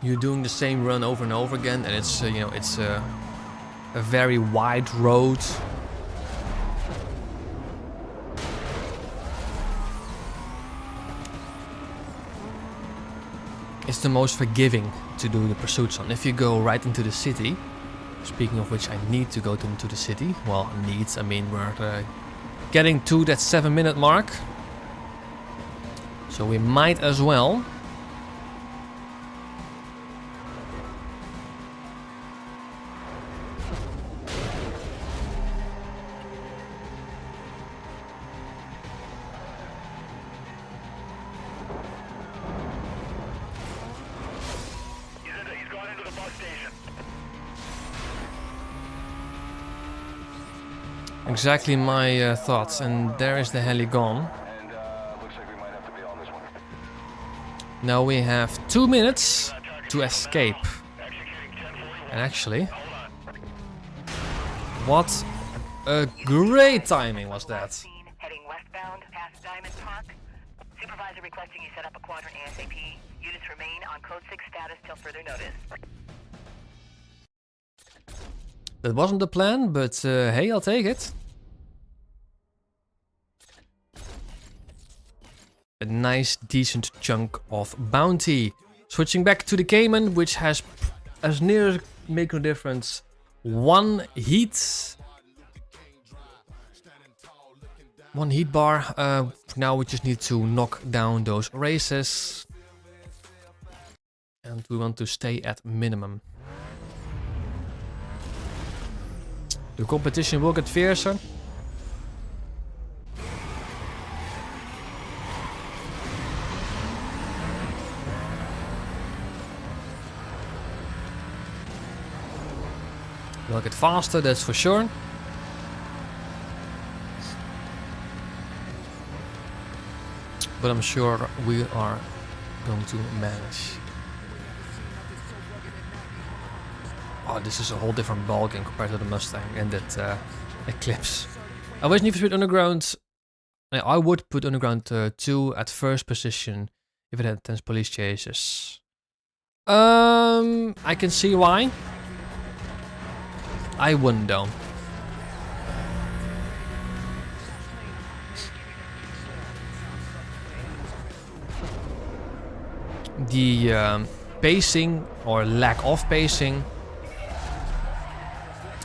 You're doing the same run over and over again, and it's you know, it's a very wide road. It's the most forgiving to do the pursuits on. If you go right into the city, speaking of which, I need to go into the city. Well, I mean, we're getting to that 7-minute mark. So we might as well. He's gone into the bus station. Exactly my thoughts, and there is the heli gone. And looks like we might have to bail on this one. Now we have 2 minutes to escape. And actually, what a great timing was that. Scene heading westbound past Diamond Park. Supervisor requesting you set up a quadrant ASAP. Units remain on code 6 status till further notice. That wasn't the plan, but hey, I'll take it. A nice, decent chunk of bounty. Switching back to the Cayman, which has, as near make no difference, 1 heat. 1 heat bar. Now we just need to knock down those races. And we want to stay at minimum. The competition will get fiercer. We'll get faster, that's for sure. But I'm sure we are going to manage. Oh, this is a whole different ballgame compared to the Mustang and that Eclipse. I wish Need for Speed Underground... I would put Underground 2 at first position if it had intense police chases. I can see why. I wouldn't though. The pacing or lack of pacing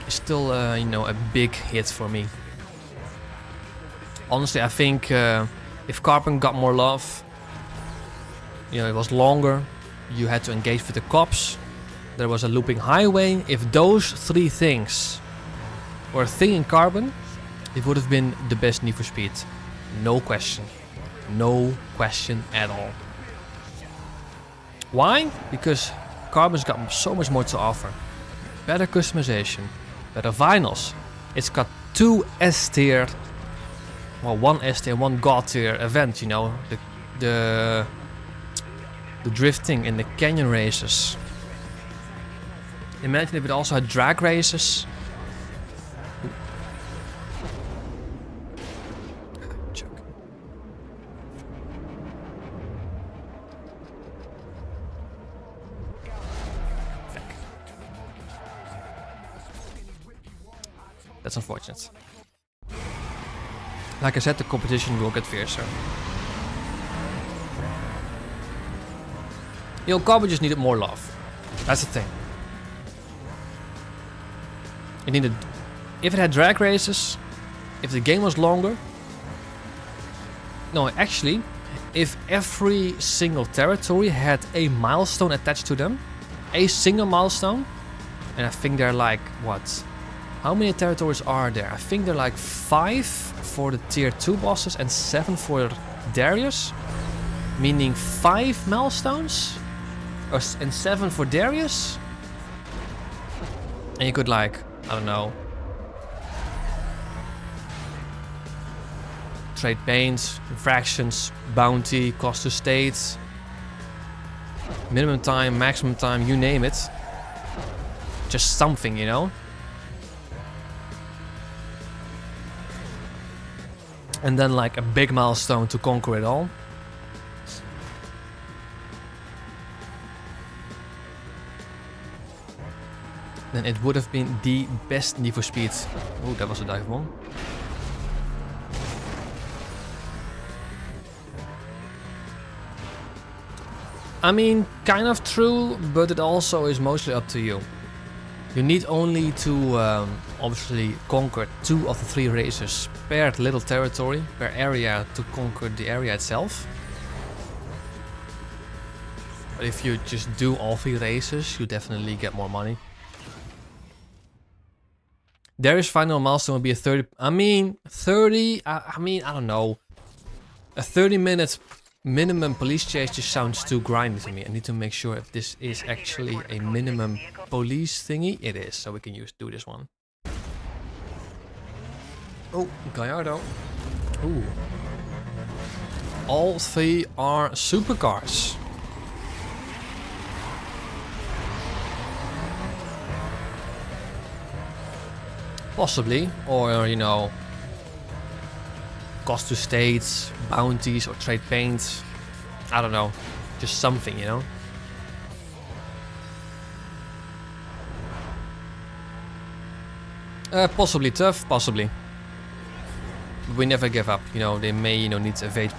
is still, you know, a big hit for me. Honestly, I think if Carbon got more love, you know, it was longer. You had to engage with the cops. There was a looping highway. If those 3 things were a thing in Carbon, it would have been the best Need for Speed. No question. No question at all. Why? Because Carbon's got so much more to offer. Better customization, better vinyls. It's got 2 S tier, well, 1 S tier, 1 God tier event. You know, the drifting in the canyon races. Imagine if it also had drag races. Joke. That's unfortunate. Like I said, the competition will get fiercer. You know, Carbon just needed more love. That's the thing. It needed, if it had drag races, if the game was longer. No, actually, if every single territory had a milestone attached to them, a single milestone, and I think they're like, what? How many territories are there? I think they're like 5 for the tier 2 bosses and 7 for Darius, meaning 5 milestones, and 7 for Darius. And you could like, I don't know, trade paints, infractions, bounty, cost to state, minimum time, maximum time, you name it. Just something, you know? And then like a big milestone to conquer it all. Then it would have been the best Need for Speed. Oh, that was a dive bomb. I mean, kind of true, but it also is mostly up to you. You need only to obviously conquer 2 of the 3 races per little territory, per area, to conquer the area itself. But if you just do all 3 races, you definitely get more money. Darius' final milestone will be a 30... I mean, 30... I mean, I don't know. A 30-minute minimum police chase just sounds too grindy to me. I need to make sure if this is actually a minimum police thingy. It is, so we can do this one. Oh, Gallardo. Ooh. All 3 are supercars. Possibly, or you know, cost to states, bounties, or trade paint. I don't know, just something, you know. Possibly tough, possibly. But we never give up, you know. They may, you know, need to evade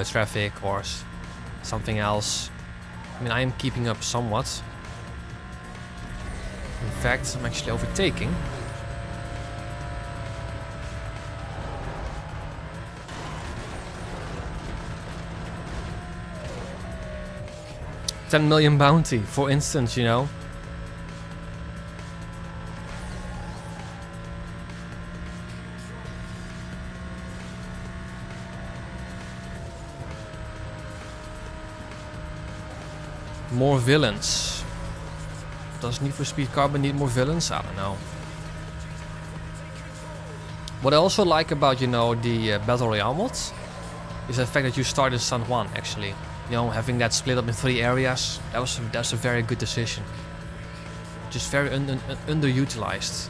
traffic or something else. I mean, I am keeping up somewhat. In fact, I'm actually overtaking. $10 million bounty, for instance, you know. More villains. Does Need for Speed Carbon need more villains? I don't know. What I also like about, you know, the Battle Royale mods is the fact that you start in San Juan, actually. You know, having that split up in 3 areas, that's a very good decision. Just very underutilized.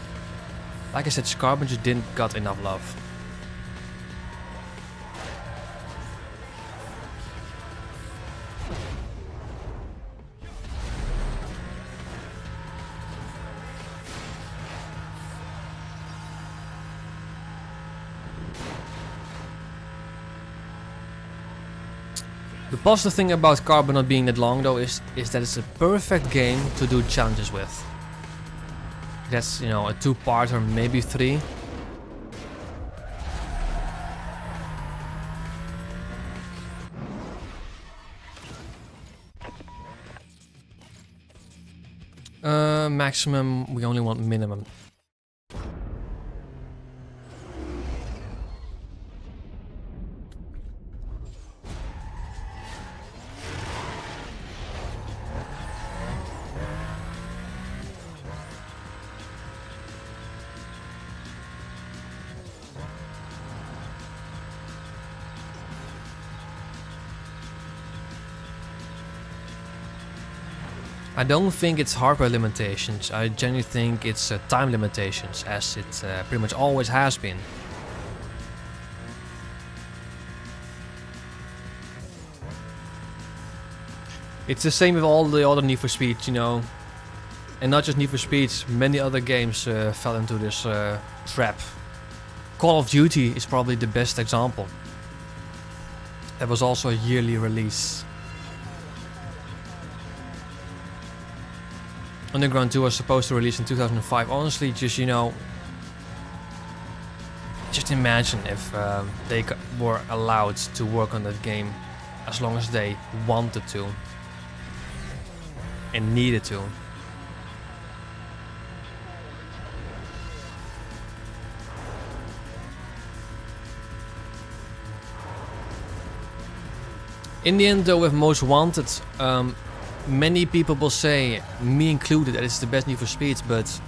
Like I said, Carbon just didn't got enough love. The positive thing about Carbon not being that long though is that it's a perfect game to do challenges with. That's, you know, a 2-part or maybe 3. Maximum, we only want minimum. I don't think it's hardware limitations, I genuinely think it's time limitations, as it pretty much always has been. It's the same with all the other Need for Speed, you know. And not just Need for Speed, many other games fell into this trap. Call of Duty is probably the best example. That was also a yearly release. Underground 2 was supposed to release in 2005. Honestly, just, you know, just imagine if they were allowed to work on that game as long as they wanted to and needed to. In the end though, with Most Wanted, many people will say, me included, that it's the best Need for Speed, but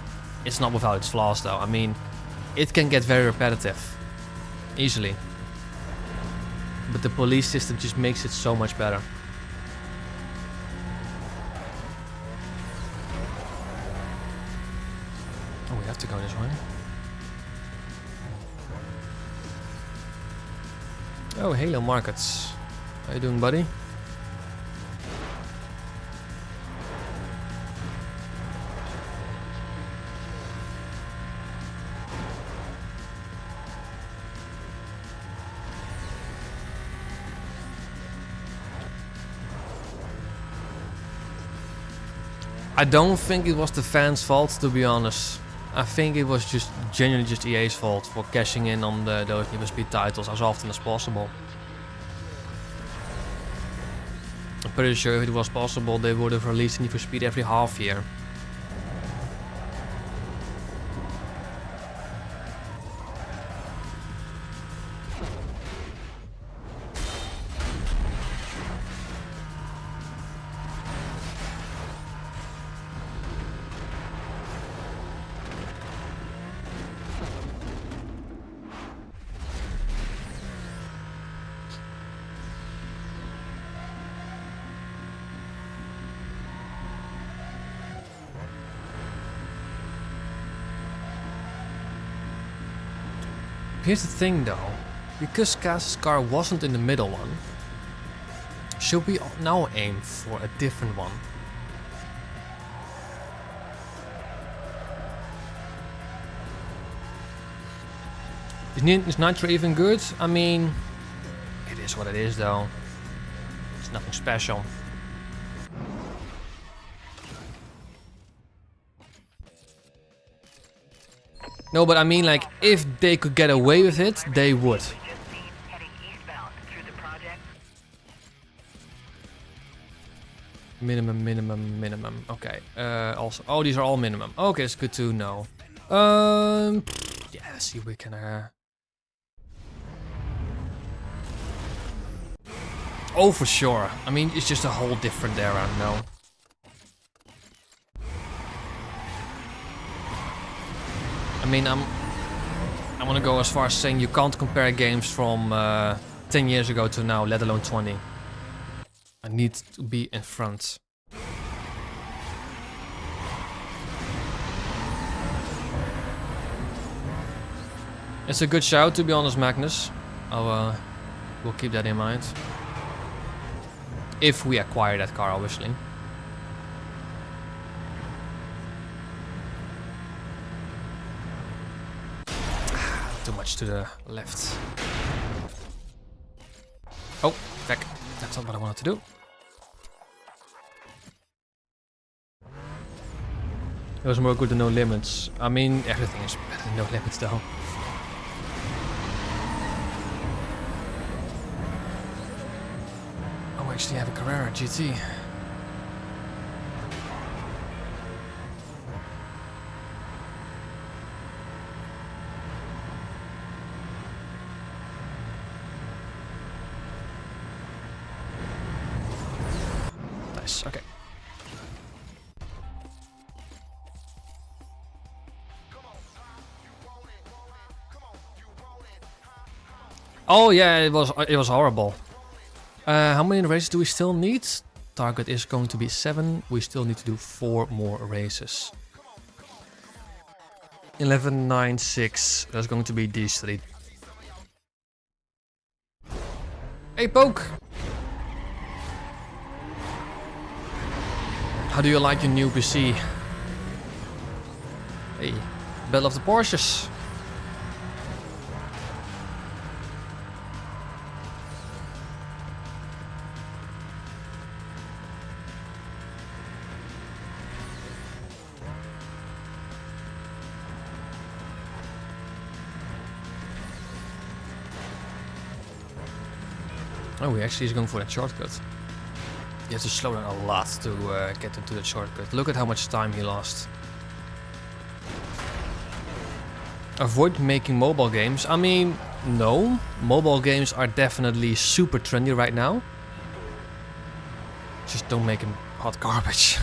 it's not without its flaws though. I mean, it can get very repetitive, easily. But the police system just makes it so much better. Oh, we have to go this way. Oh, Halo Markets. How you doing, buddy? I don't think it was the fans' fault, to be honest. I think it was just genuinely just EA's fault for cashing in on those Need for Speed titles as often as possible. I'm pretty sure if it was possible, they would have released Need for Speed every half year. Here's the thing though, because Kaz's car wasn't in the middle one, should we now aim for a different one? Is Nitro even good? I mean, it is what it is though. It's nothing special. No, but I mean, like, if they could get away with it, they would. Minimum. Okay. Also, oh, these are all minimum. Okay, it's good to know. Yeah, let's see if we can. Oh, for sure. I mean, it's just a whole different era. No. I mean, I want to go as far as saying you can't compare games from 10 years ago to now, let alone 20. I need to be in front. It's a good shout, to be honest, Magnus. We'll keep that in mind. If we acquire that car, obviously. Too much to the left. Oh, back. That's not what I wanted to do. It was more good than No Limits. I mean, everything is better than No Limits though. Oh, I actually have a Carrera GT. Okay. Oh yeah, it was horrible. How many races do we still need? Target is going to be 7. We still need to do 4 more races. 11, 9, 6. That's going to be these 3. Hey, Poke! How do you like your new PC? Hey, Battle of the Porsches. Oh, he actually is going for that shortcut. You have to slow down a lot to get into the shortcut. Look at how much time he lost. Avoid making mobile games. I mean, no. Mobile games are definitely super trendy right now. Just don't make them hot garbage.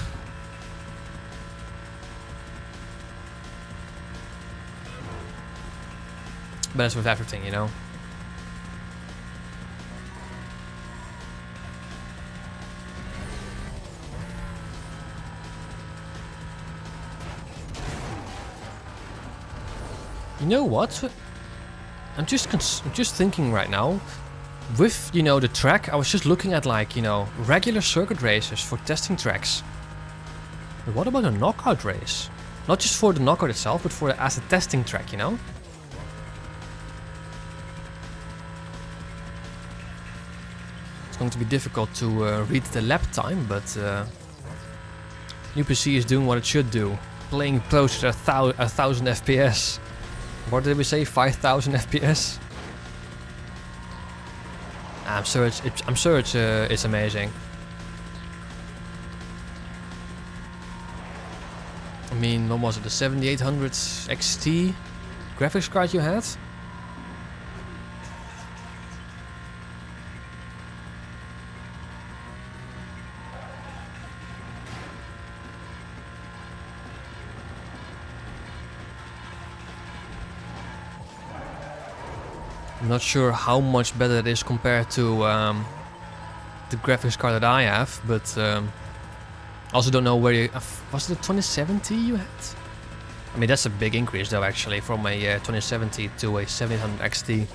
But as with everything, you know. You know what? I'm just thinking right now. With, you know, the track, I was just looking at, like, you know, regular circuit races for testing tracks. But what about a knockout race? Not just for the knockout itself, but as a testing track, you know? It's going to be difficult to read the lap time, but new PC is doing what it should do. Playing close to 1000 FPS. What did we say? 5000 FPS? I'm sure it's amazing. I mean, what was it? The 7800 XT graphics card you had? I'm not sure how much better it is compared to the graphics card that I have, but also don't know where you... was it a 2070 you had? I mean, that's a big increase though, actually, from a 2070 to a 7800 XT.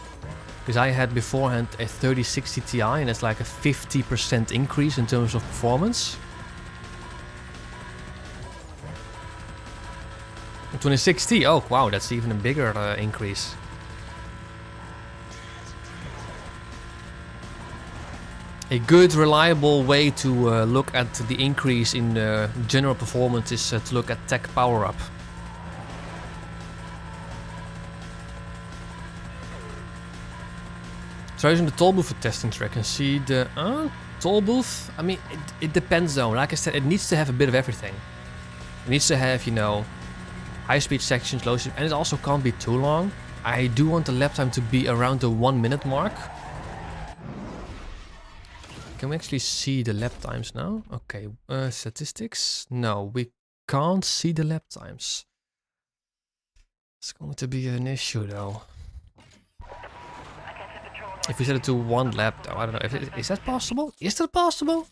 Because I had beforehand a 3060 Ti, and it's like a 50% increase in terms of performance. 2060, oh wow, that's even a bigger increase. A good, reliable way to look at the increase in general performance is to look at tech power up. So using the toll booth for testing track and see the toll booth. I mean, it depends though. Like I said, it needs to have a bit of everything. It needs to have, you know, high speed sections, low speed, and it also can't be too long. I do want the lap time to be around the 1 minute mark. Can we actually see the lap times now? Okay, statistics. No, we can't see the lap times. It's going to be an issue though. If we set it to 1 lap though, I don't know. Is that possible? Is that possible?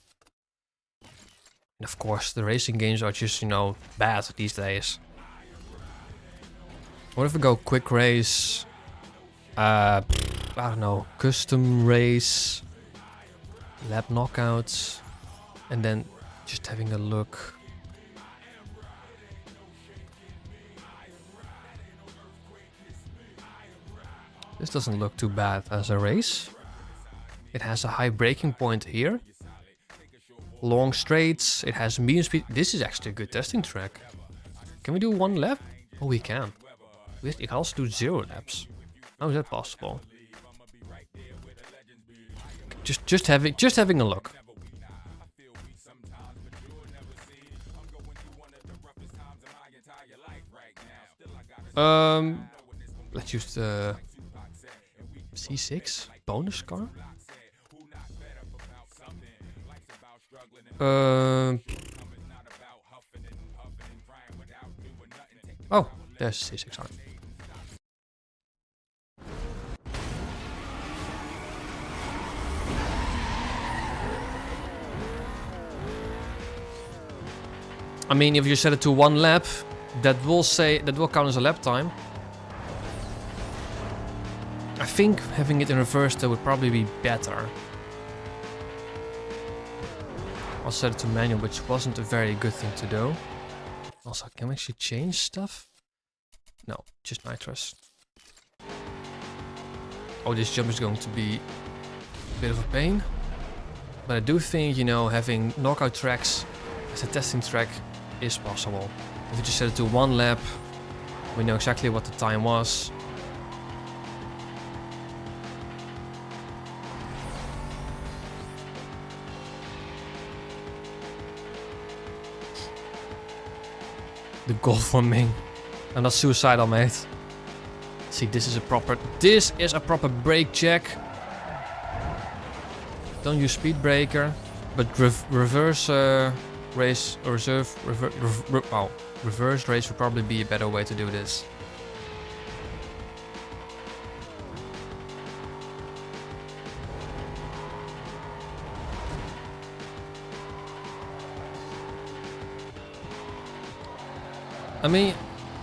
And of course, the racing games are just, you know, bad these days. What if we go quick race? I don't know, custom race, lap knockouts, and then just having a look. This doesn't look too bad as a race. It has a high braking point here. Long straights, it has medium speed. This is actually a good testing track. Can we do 1 lap? Oh, we can. We can also do 0 laps. How is that possible? Just having a look. Let's use the C6 bonus car. Oh, there's C6 car. I mean, if you set it to 1 lap, that will count as a lap time. I think having it in reverse though would probably be better. I'll set it to manual, which wasn't a very good thing to do. Also, can we actually change stuff? No, just nitrous. Oh, this jump is going to be a bit of a pain. But I do think, you know, having knockout tracks as a testing track is possible. If you just set it to 1 lap, we know exactly what the time was. The goal for me. I'm not suicidal, mate. See, this is a proper brake check. Don't use speed breaker, but reverse race or reverse race would probably be a better way to do this. I mean,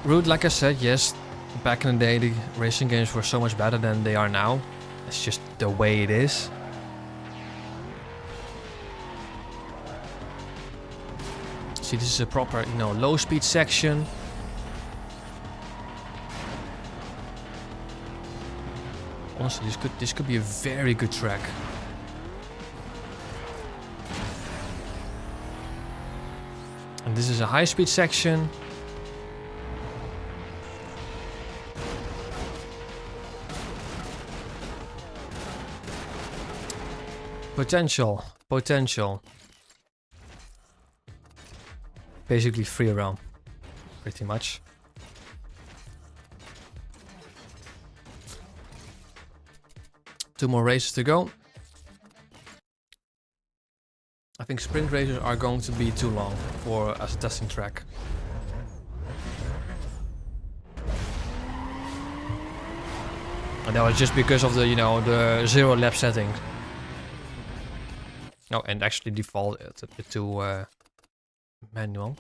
Rude, like I said, yes, back in the day the racing games were so much better than they are now. It's just the way it is. See, this is a proper, you know, low speed section. Honestly, this could be a very good track. And this is a high speed section. Potential. Basically free roam. pretty much. Two more races to go. I think sprint races are going to be too long for as a testing track. And that was just because of the, you know, the 0 lap setting. Oh, and actually default it to manual.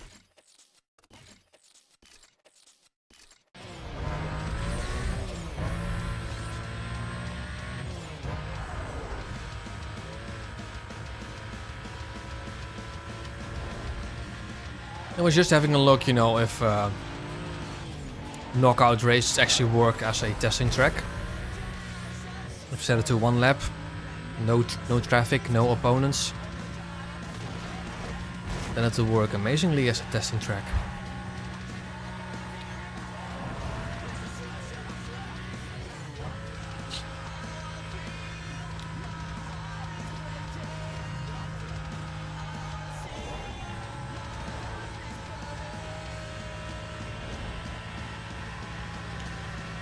I was just having a look, you know, if knockout races actually work as a testing track. I've set it to 1 lap, no traffic, no opponents. Then it will work amazingly as a testing track.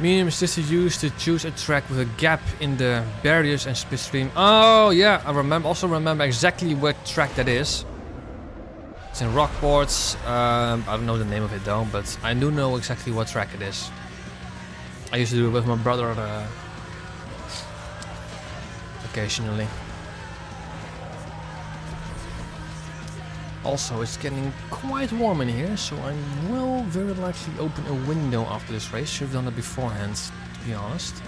Medium is just used to choose a track with a gap in the barriers and slipstream. Oh yeah, I remember exactly what track that is. It's in Rockport. I don't know the name of it though, but I do know exactly what track it is. I used to do it with my brother occasionally. Also, it's getting quite warm in here, so I will very likely open a window after this race. Should have done it beforehand, to be honest.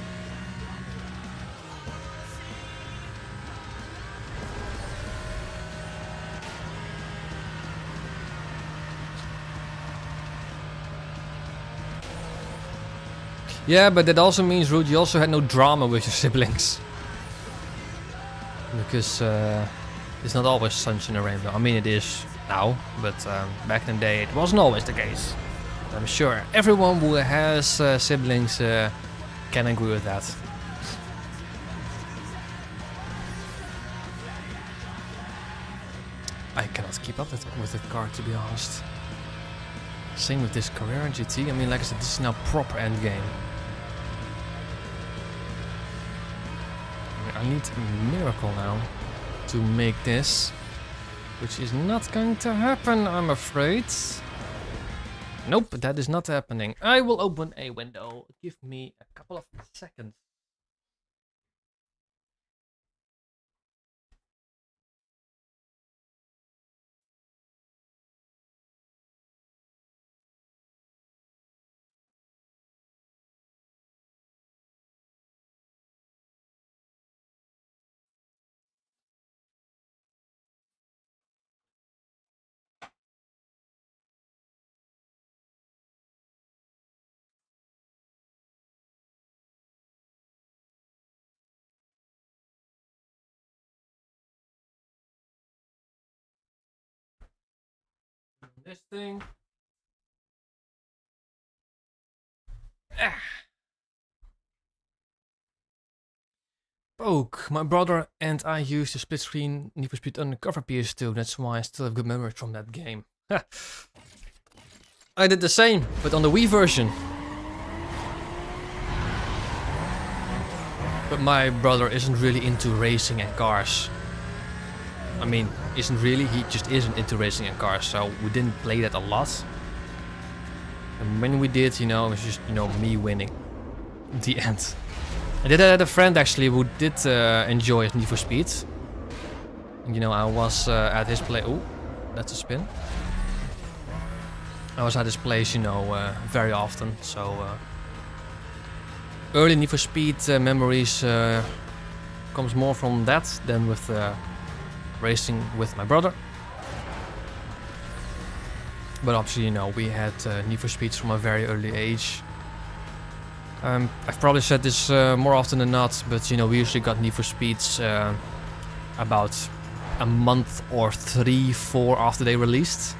Yeah, but that also means, Rude, you also had no drama with your siblings. Because it's not always sunshine and rainbow. I mean, it is now, but back in the day it wasn't always the case. I'm sure everyone who has siblings can agree with that. I cannot keep up with that car, to be honest. Same with this Carrera GT. I mean, like I said, this is now proper endgame. I need a miracle now to make this, which is not going to happen, I'm afraid. Nope, that is not happening. I will open a window. Give me a couple of seconds. This thing. Poke. My brother and I used the split screen Need for Speed Undercover PS2. That's why I still have good memories from that game. I did the same, but on the Wii version. But my brother isn't really into racing and cars. I mean, isn't really, he just isn't into racing and cars, so we didn't play that a lot. And when we did, you know, it was just, you know, me winning. At the end. I did have a friend actually who did enjoy Need for Speed. You know, I was at his place. Oh, that's a spin. I was at his place, you know, very often. So early Need for Speed memories comes more from that than with racing with my brother. But obviously, you know, we had Need for Speeds from a very early age. I've probably said this more often than not, but you know, we usually got Need for Speeds about a month or 3-4 after they released.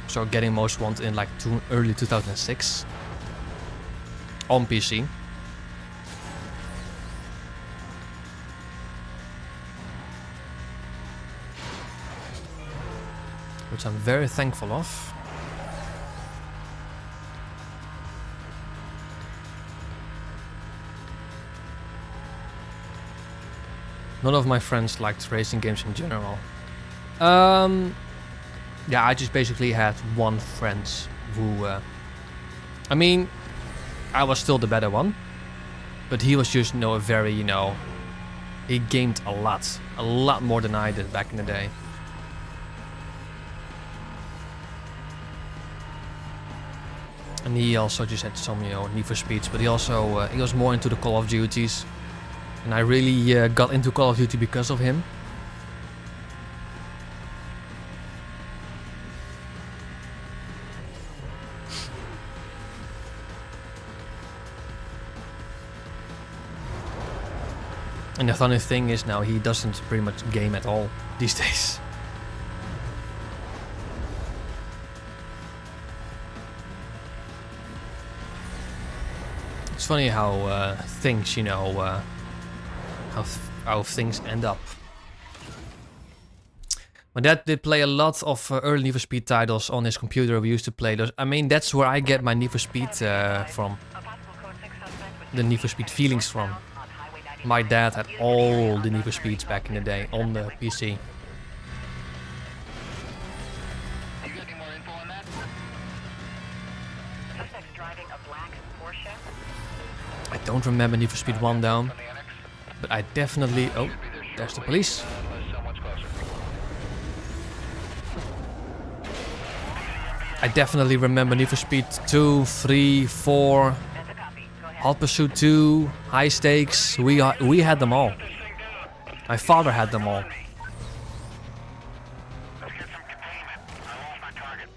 So getting Most Wanted in like early 2006 on PC. which I'm very thankful of. None of my friends liked racing games in general. Yeah, I just basically had one friend who... I mean, I was still the better one. But he was just, a very, he gamed a lot more than I did back in the day. And he also just had some, Need for Speeds, but he also, he was more into the Call of Duties. And I really got into Call of Duty because of him. And the funny thing is now he doesn't pretty much game at all these days. It's funny how things, how things end up. My dad did play a lot of early Need for Speed titles on his computer. We used to play those. I mean, that's where I get my Need for Speed from. The Need for Speed feelings from. My dad had all the Need for Speeds back in the day on the PC. You got any more info on that? Suspect's driving a black Porsche. I don't remember Need for Speed 1 down, From the annex? but I definitely... Oh, there's the police. Someone's closer. I definitely remember Need for Speed 2, 3, 4, That's a copy. Go ahead. Hot Pursuit 2, High Stakes. We had them all. My father had them all. Let's get some containment. I lost my target.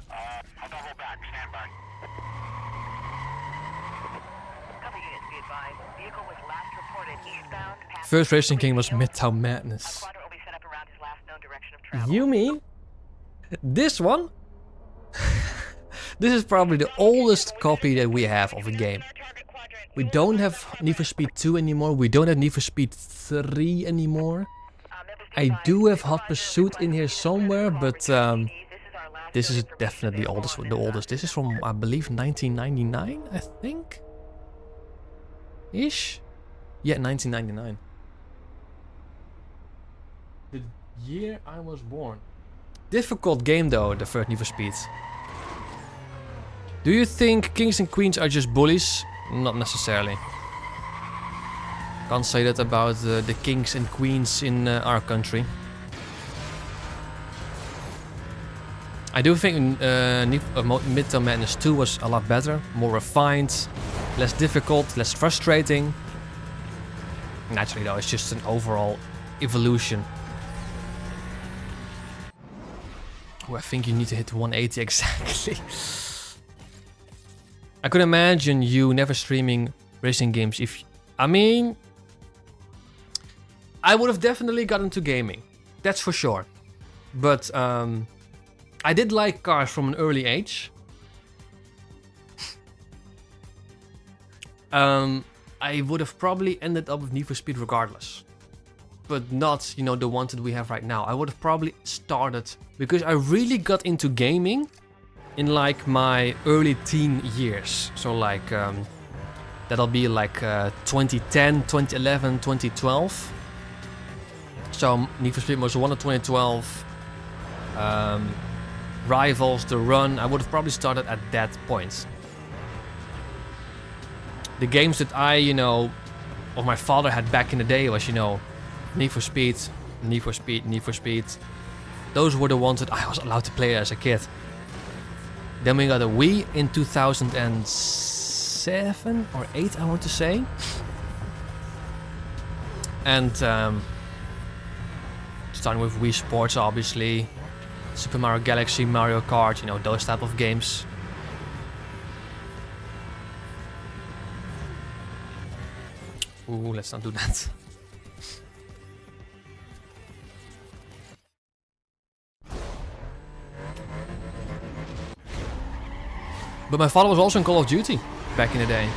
I'll double back. Stand by. Cover units be advised. Vehicle was last reported eastbound past... First racing game was Midtown Madness. Quadrant will be set up around his last known direction of travel. You mean this one? This is probably the oldest copy that we have of a game. We don't have Need for Speed 2 anymore. We don't have Need for Speed 3 anymore. I do have Hot Pursuit in here somewhere, but this is definitely the oldest. This is from, I believe, 1999, I think? Ish? Yeah, 1999. The year I was born. Difficult game though, the first Need for Speed. Do you think kings and queens are just bullies? Not necessarily. Can't say that about the kings and queens in our country. I do think Midtown Madness 2 was a lot better, more refined, less difficult, less frustrating. Naturally though, it's just an overall evolution. Oh, I think you need to hit 180 exactly. I could imagine you never streaming racing games if... I mean... I would have definitely got into gaming. That's for sure. But I did like cars from an early age. I would have probably ended up with Need for Speed regardless. But not, the ones that we have right now. I would have probably started... Because I really got into gaming in like my early teen years. So like, that'll be like 2010, 2011, 2012. So Need for Speed Most Wanted 2012. Rivals, The Run. I would have probably started at that point. The games that or my father had back in the day was, Need for Speed, Need for Speed, Need for Speed. Those were the ones that I was allowed to play as a kid. Then we got a Wii in 2007 or 8, I want to say. And starting with Wii Sports, obviously. Super Mario Galaxy, Mario Kart, those type of games. Ooh, let's not do that. But my father was also in Call of Duty back in the day.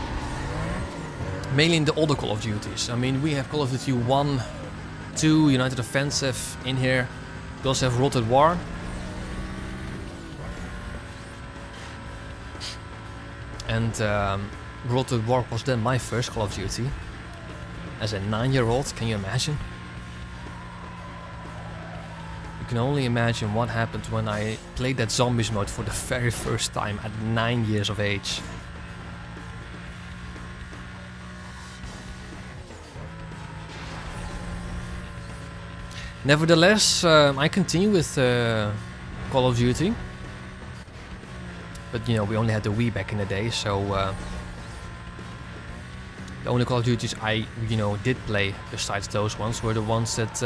Mainly in the older Call of Duties. I mean, we have Call of Duty 1, 2, United Offensive in here. We also have World at War. And World at War was then my first Call of Duty. As a 9-year-old, can you imagine? You can only imagine what happened when I played that zombies mode for the very first time at 9 years of age. Nevertheless, I continue with Call of Duty. But you know, we only had the Wii back in the day, so the only Call of Duties I, you know, did play besides those ones were the ones that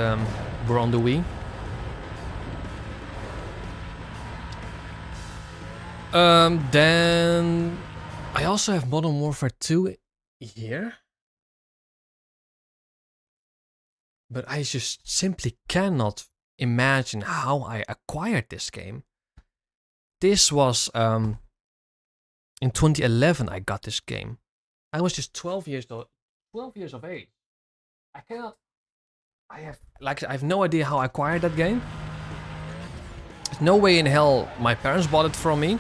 were on the Wii. Then I also have Modern Warfare 2 here. But I just simply cannot imagine how I acquired this game. This was in 2011 I got this game. I was just 12 years of age. I have no idea how I acquired that game. There's no way in hell my parents bought it for me.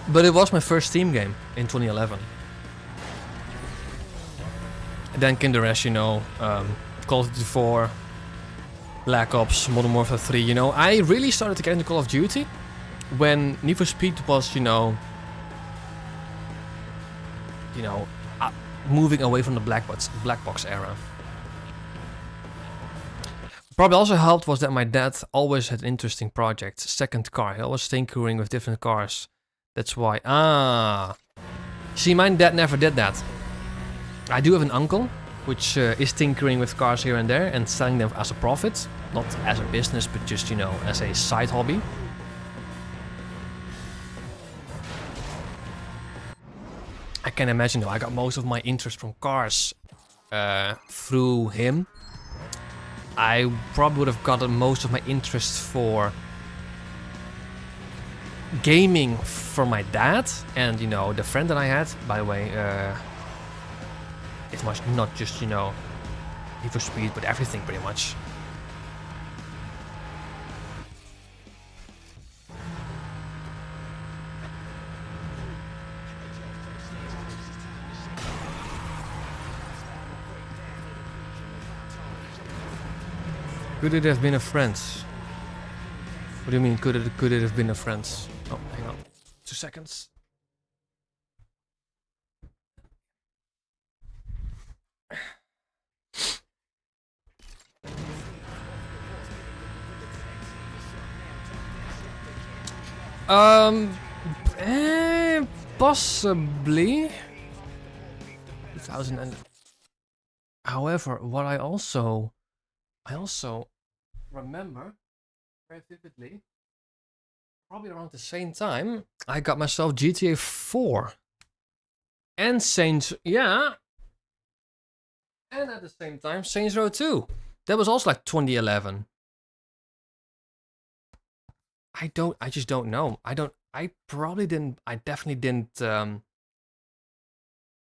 But it was my first Steam game in 2011. And then came the rest, you know, Call of Duty 4, Black Ops, Modern Warfare 3, you know. I really started to get into Call of Duty when Need for Speed was, you know, moving away from the black box era. Probably also helped was that my dad always had interesting projects. Second car, he always tinkering with different cars. That's why. See, my dad never did that. I do have an uncle, which is tinkering with cars here and there and selling them as a profit. Not as a business, but just, you know, as a side hobby. I can imagine, though, I got most of my interest from cars through him. I probably would have gotten most of my interest for gaming from my dad and, you know, the friend that I had. By the way, it was not just, you know, Need for Speed, but everything pretty much. Could it have been a friend? What do you mean, could it have been a friend? Oh, hang on. 2 seconds. Possibly. 2000 and... However, what I also remember very vividly, probably around the same time, I got myself GTA 4 and Saints, yeah, and at the same time Saints Row 2. That was also like 2011. I just don't know. I definitely didn't, did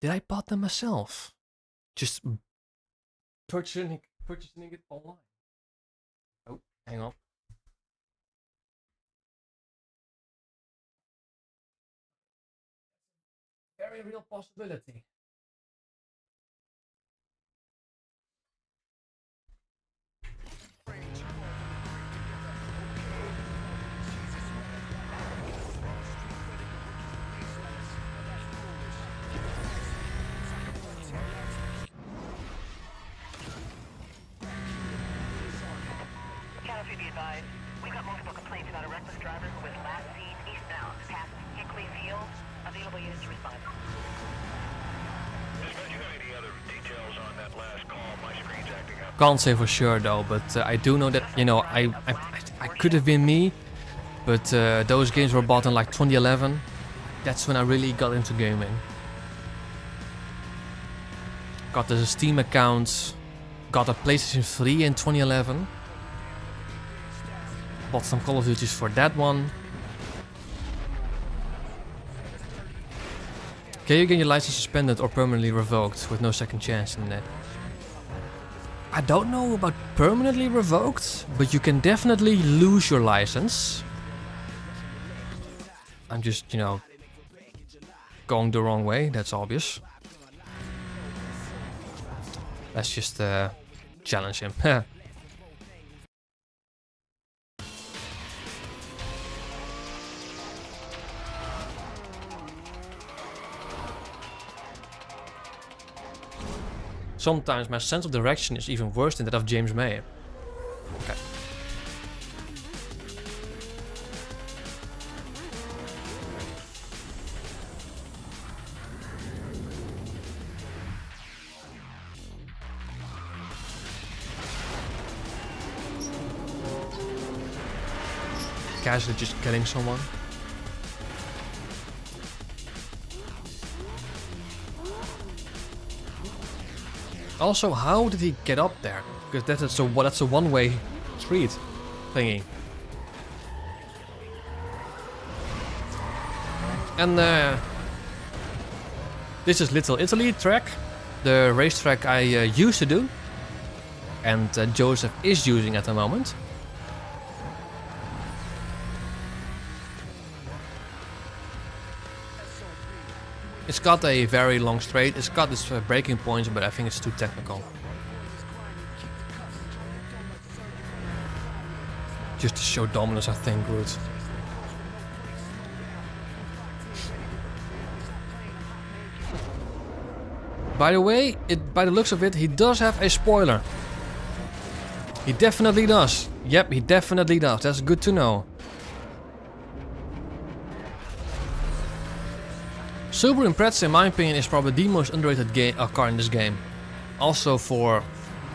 I bought them myself? Just purchasing it online. Oh, hang on. Very real possibility. Be advised, we've got multiple complaints about a reckless driver who was last seen eastbound past Hickley Field. Available units to respond. Dispatch, you got any other details on that last call? My screen's acting up. Can't say for sure though, but I do know that, you know, I could have been me, but those games were bought in like 2011. That's when I really got into gaming. Got a Steam account, got a PlayStation 3 in 2011. Bought some Call of Duties for that one. Can you get your license suspended or permanently revoked with no second chance in that? I don't know about permanently revoked, but you can definitely lose your license. I'm just, you know, going the wrong way. That's obvious. Let's just challenge him. Sometimes my sense of direction is even worse than that of James May. Okay. Casually just killing someone. Also, how did he get up there? Because that's a one-way street thingy. And this is Little Italy track, the racetrack I used to do, and Joseph is using at the moment. It's got a very long straight, it's got its braking points, but I think it's too technical. Just to show dominance, I think, Groot. By the way, by the looks of it, he does have a spoiler. He definitely does. Yep, he definitely does. That's good to know. Subaru Impreza, in my opinion, is probably the most underrated car in this game. Also for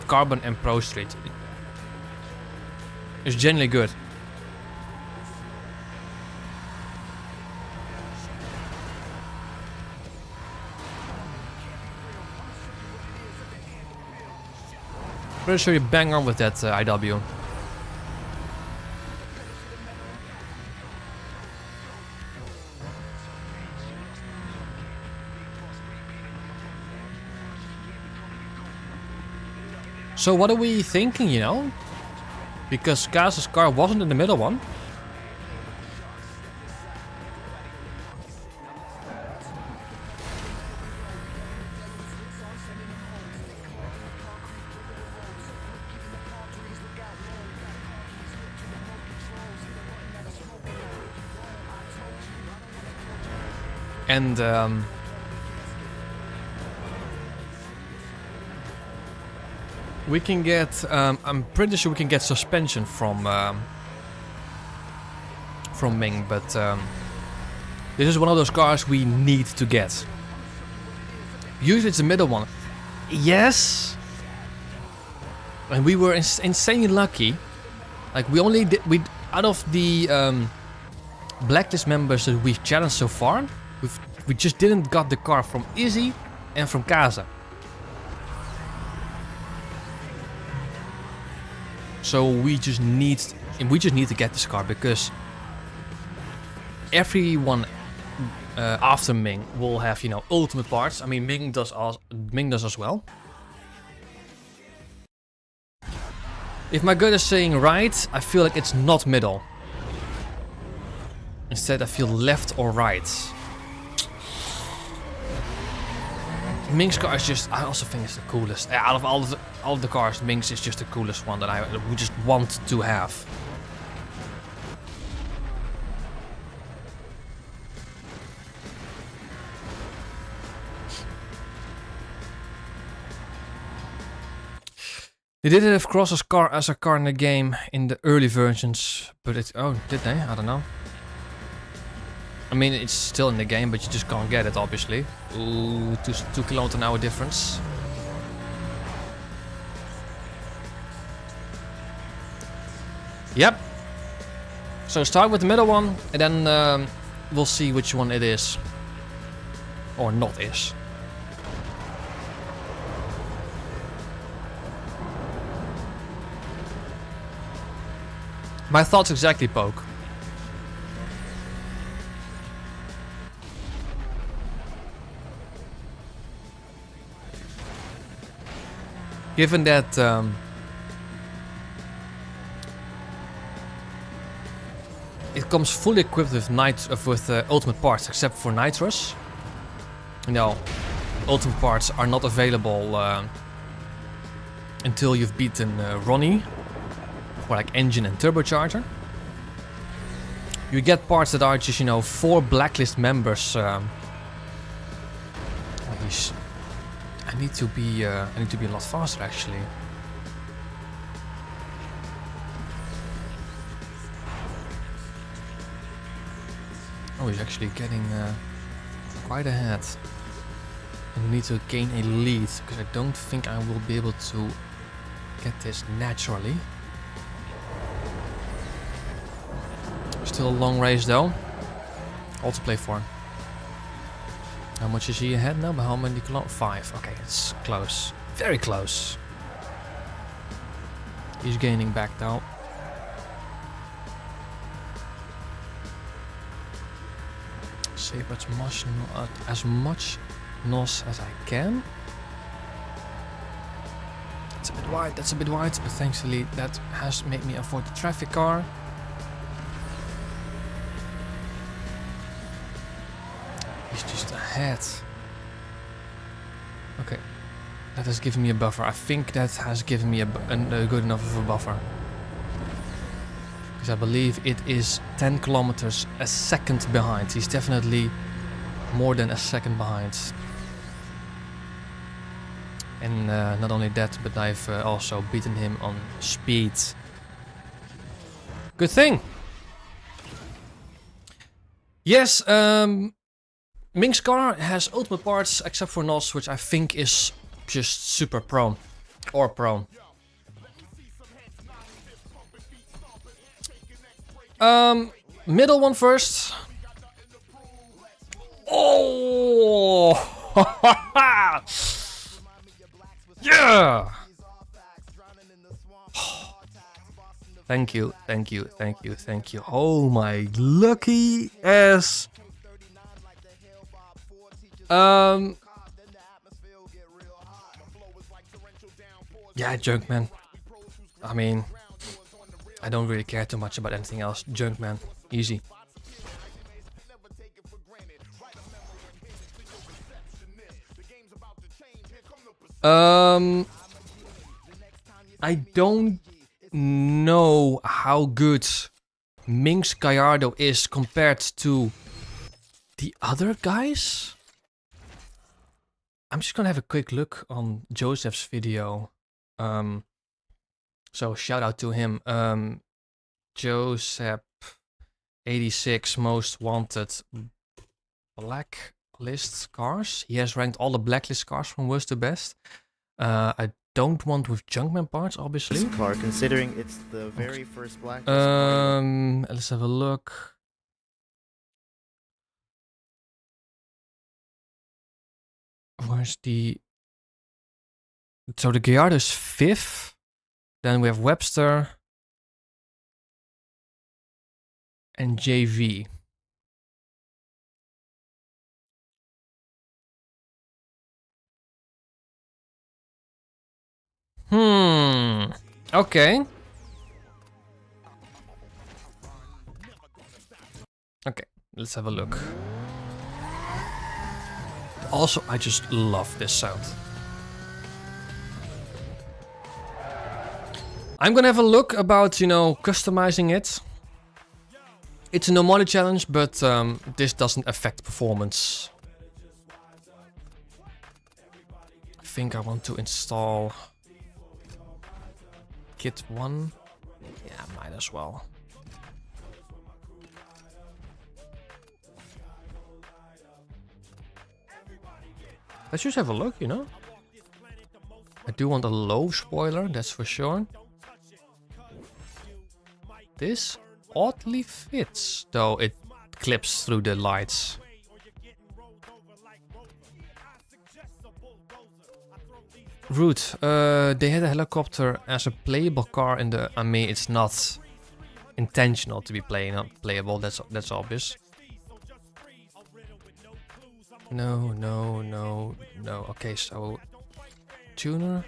Carbon and Pro Street. It's genuinely good. Pretty sure you bang on with that IW. So what are we thinking, you know? Because Kaz's car wasn't in the middle one. And we can get, I'm pretty sure we can get suspension from Ming, but this is one of those cars we need to get. Usually it's the middle one. Yes! And we were insanely lucky. Like we only did, out of the blacklist members that we've challenged so far, we just didn't got the car from Izzy and from Kaza. So we just need to get this car because everyone after Ming will have, you know, ultimate parts. I mean, Ming does as well. If my gut is saying right, I feel like it's not middle. Instead, I feel left or right. Ming's car is just, I also think it's the coolest. Out of all of the cars, Ming's is just the coolest one that we just want to have. They did have Cross's car as a car in the game in the early versions, but it, oh, did they? I don't know. I mean, it's still in the game, but you just can't get it, obviously. Ooh, 2 km/h difference. Yep. So start with the middle one, and then we'll see which one it is. Or not is. My thoughts exactly, Poke. Given that it comes fully equipped with ultimate parts, except for nitrous. You know, ultimate parts are not available until you've beaten Ronnie, for like engine and turbocharger. You get parts that are just, you know, for blacklist members. I need to be a lot faster actually. Oh, he's actually getting quite ahead. I need to gain a lead because I don't think I will be able to get this naturally. Still a long race though. All to play for. How much is he ahead now? By how many kilometers? 5. Okay, it's close. Very close. He's gaining back though. Save as much NOS as I can. It's a bit wide, that's a bit wide, but thankfully that has made me avoid the traffic car. He's just ahead. Okay, that has given me a buffer. I think that has given me a good enough of a buffer. Because I believe it is 10 kilometers a second behind. He's definitely more than a second behind. And not only that, but I've also beaten him on speed. Good thing. Yes, Mink's car has ultimate parts except for NOS, which I think is just super prone. Or prone. Middle one first. Oh! Yeah! Thank you, thank you, thank you, thank you. Oh my lucky ass. Yeah, Junkman. I mean, I don't really care too much about anything else. Junkman, easy. I don't know how good Minx Gallardo is compared to the other guys. I'm just gonna have a quick look on Joseph's video. So shout out to him. Joseph 86 Most Wanted Blacklist cars. He has ranked all the blacklist cars from worst to best. I don't want with Junkman parts, obviously. This car, considering it's the very first blacklist car. Let's have a look. Where's the... So the Gallardo is 5th. Then we have Webster. And JV. Okay. Okay, let's have a look. Also, I just love this sound. I'm gonna have a look about, you know, customizing it. It's a no modded challenge, but this doesn't affect performance. I think I want to install Kit 1. Yeah, might as well. Let's just have a look, you know. I do want a low spoiler, that's for sure. This oddly fits, though it clips through the lights. Root, they had a helicopter as a playable car in the... I mean, it's not intentional to be playable, that's obvious. No, no, no, no. Okay, so... Tuner?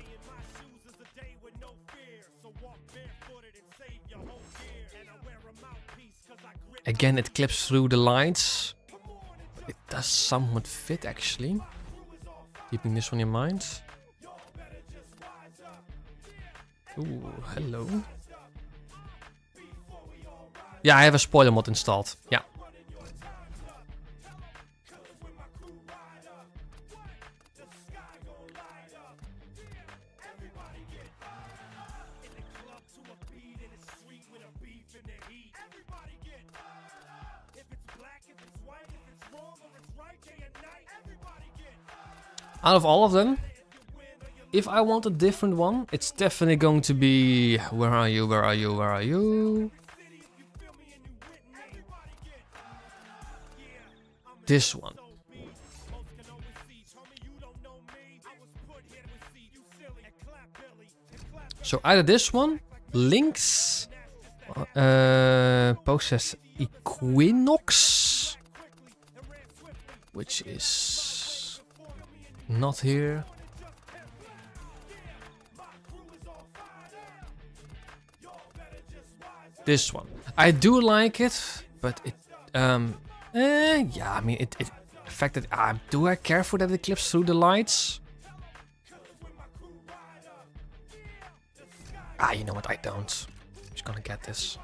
Again, it clips through the lights. It does somewhat fit, actually. Keeping this on your mind. Ooh, hello. Yeah, I have a spoiler mod installed. Yeah. Out of all of them, if I want a different one, it's definitely going to be... Where are you? Where are you? Where are you? This one. So either this one, Lynx, Process Equinox, which is not here. This one. I do like it, but it, yeah, I mean, the fact that, do I care for that it clips through the lights? You know what, I don't. I'm just gonna get this.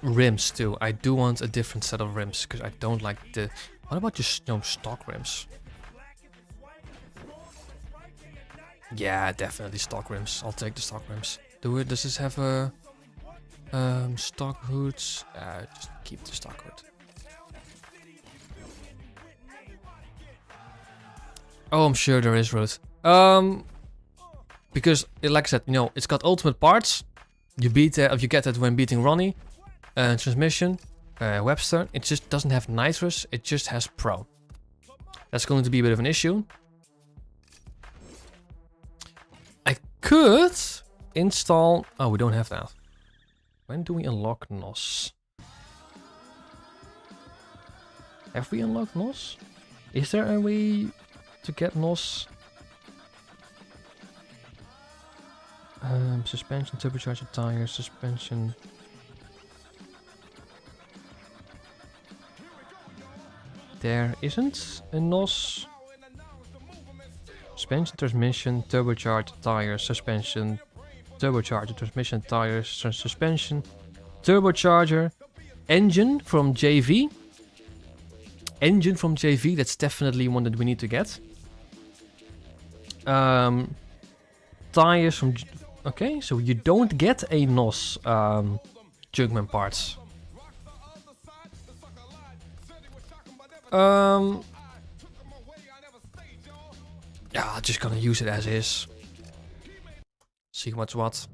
Rims too. I do want a different set of rims, because I don't like the... What about just, stock rims? Yeah, definitely stock rims. I'll take the stock rims. Does this have a... stock hoods? Just keep the stock hood. Oh, I'm sure there is, Ruth. Because, like I said, it's got ultimate parts. You get that when beating Ronnie. Transmission, Webster. It just doesn't have nitrous. It just has pro. That's going to be a bit of an issue. I could install... Oh, we don't have that. When do we unlock NOS? Have we unlocked NOS? Is there a way to get NOS? Suspension, turbocharger, tires, suspension. There isn't a NOS. Suspension, transmission, turbocharger, tires, suspension, turbocharger, transmission, tires, suspension, turbocharger, engine from JV. Engine from JV, that's definitely one that we need to get. Tires from... Okay, so you don't get a NOS Junkman parts. Yeah, I'm just gonna use it as is. See what's what.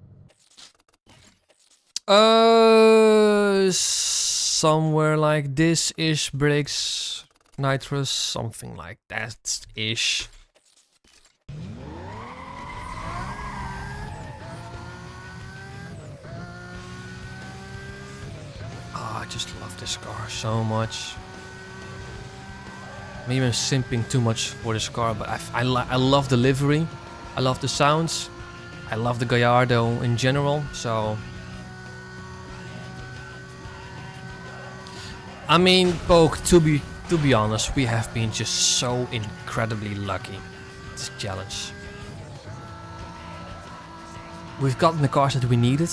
Somewhere like this ish brakes, nitrous, something like that ish. I just love this car so much. Maybe I'm simping too much for this car, but I love the livery. I love the sounds. I love the Gallardo in general, so... I mean, Poke, to be honest, we have been just so incredibly lucky. This challenge. We've gotten the cars that we needed.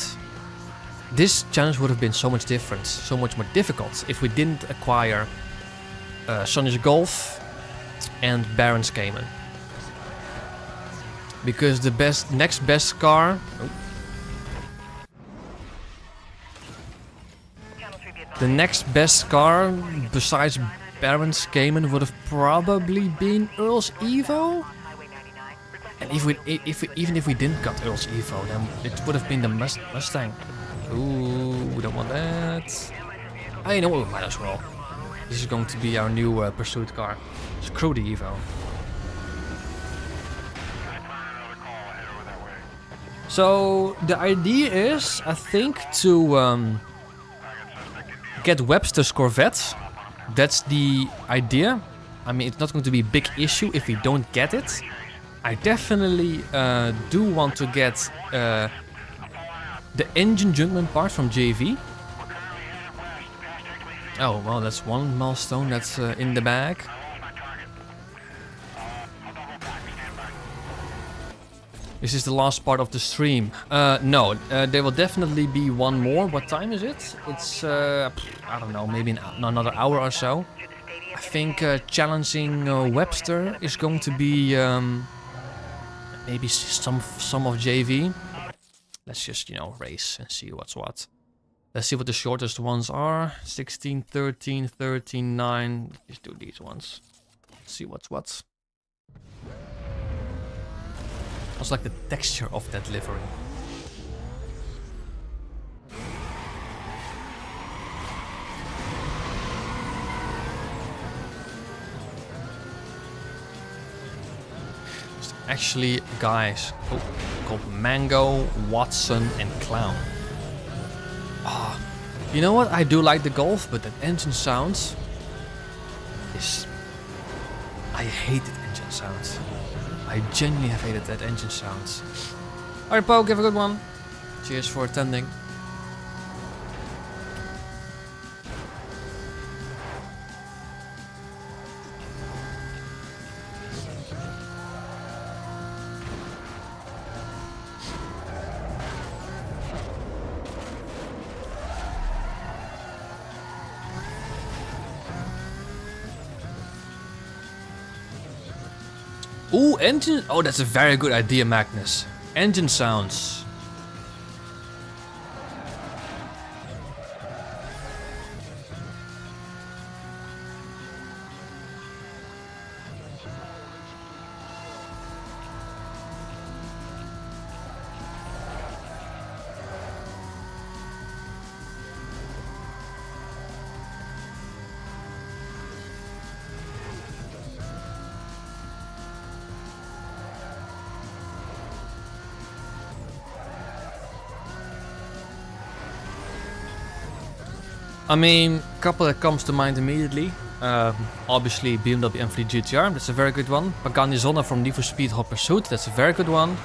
This challenge would have been so much different, so much more difficult if we didn't acquire Sonny's Golf and Baron's Cayman. Because the next best car... The next best car besides Baron's Cayman would have probably been Earl's Evo. And even if we didn't got Earl's Evo, then it would have been the Mustang. Ooh, we don't want that. You know what, we might as well. This is going to be our new pursuit car. Screw the Evo. So the idea is, I think, to get Webster's Corvette. That's the idea. I mean, it's not going to be a big issue if we don't get it. I definitely do want to get the engine Junkman part from JV. Oh, well, that's one milestone that's in the bag. I lost my target. I'll double back. Stand by. This is the last part of the stream. No, there will definitely be one more. What time is it? It's, I don't know, maybe another hour or so. I think challenging Webster is going to be maybe some of JV. Let's just, you know, race and see what's what. Let's see what the shortest ones are. 16, 13, 13, 9. Let's do these ones. See what's what. I also like the texture of that livery. There's actually guys called Mango, Watson, and Clown. Ah, you know what? I do like the Golf, but that engine sound is... I hate that engine sound. I genuinely have hated that engine sound. Alright, Poke, have a good one. Cheers for attending. Ooh, engine... Oh, that's a very good idea, Magnus. Engine sounds. I mean, a couple that comes to mind immediately. Obviously, BMW M3 GTR, that's a very good one. Pagani Zona from Need for Speed Hot Pursuit, that's a very good one.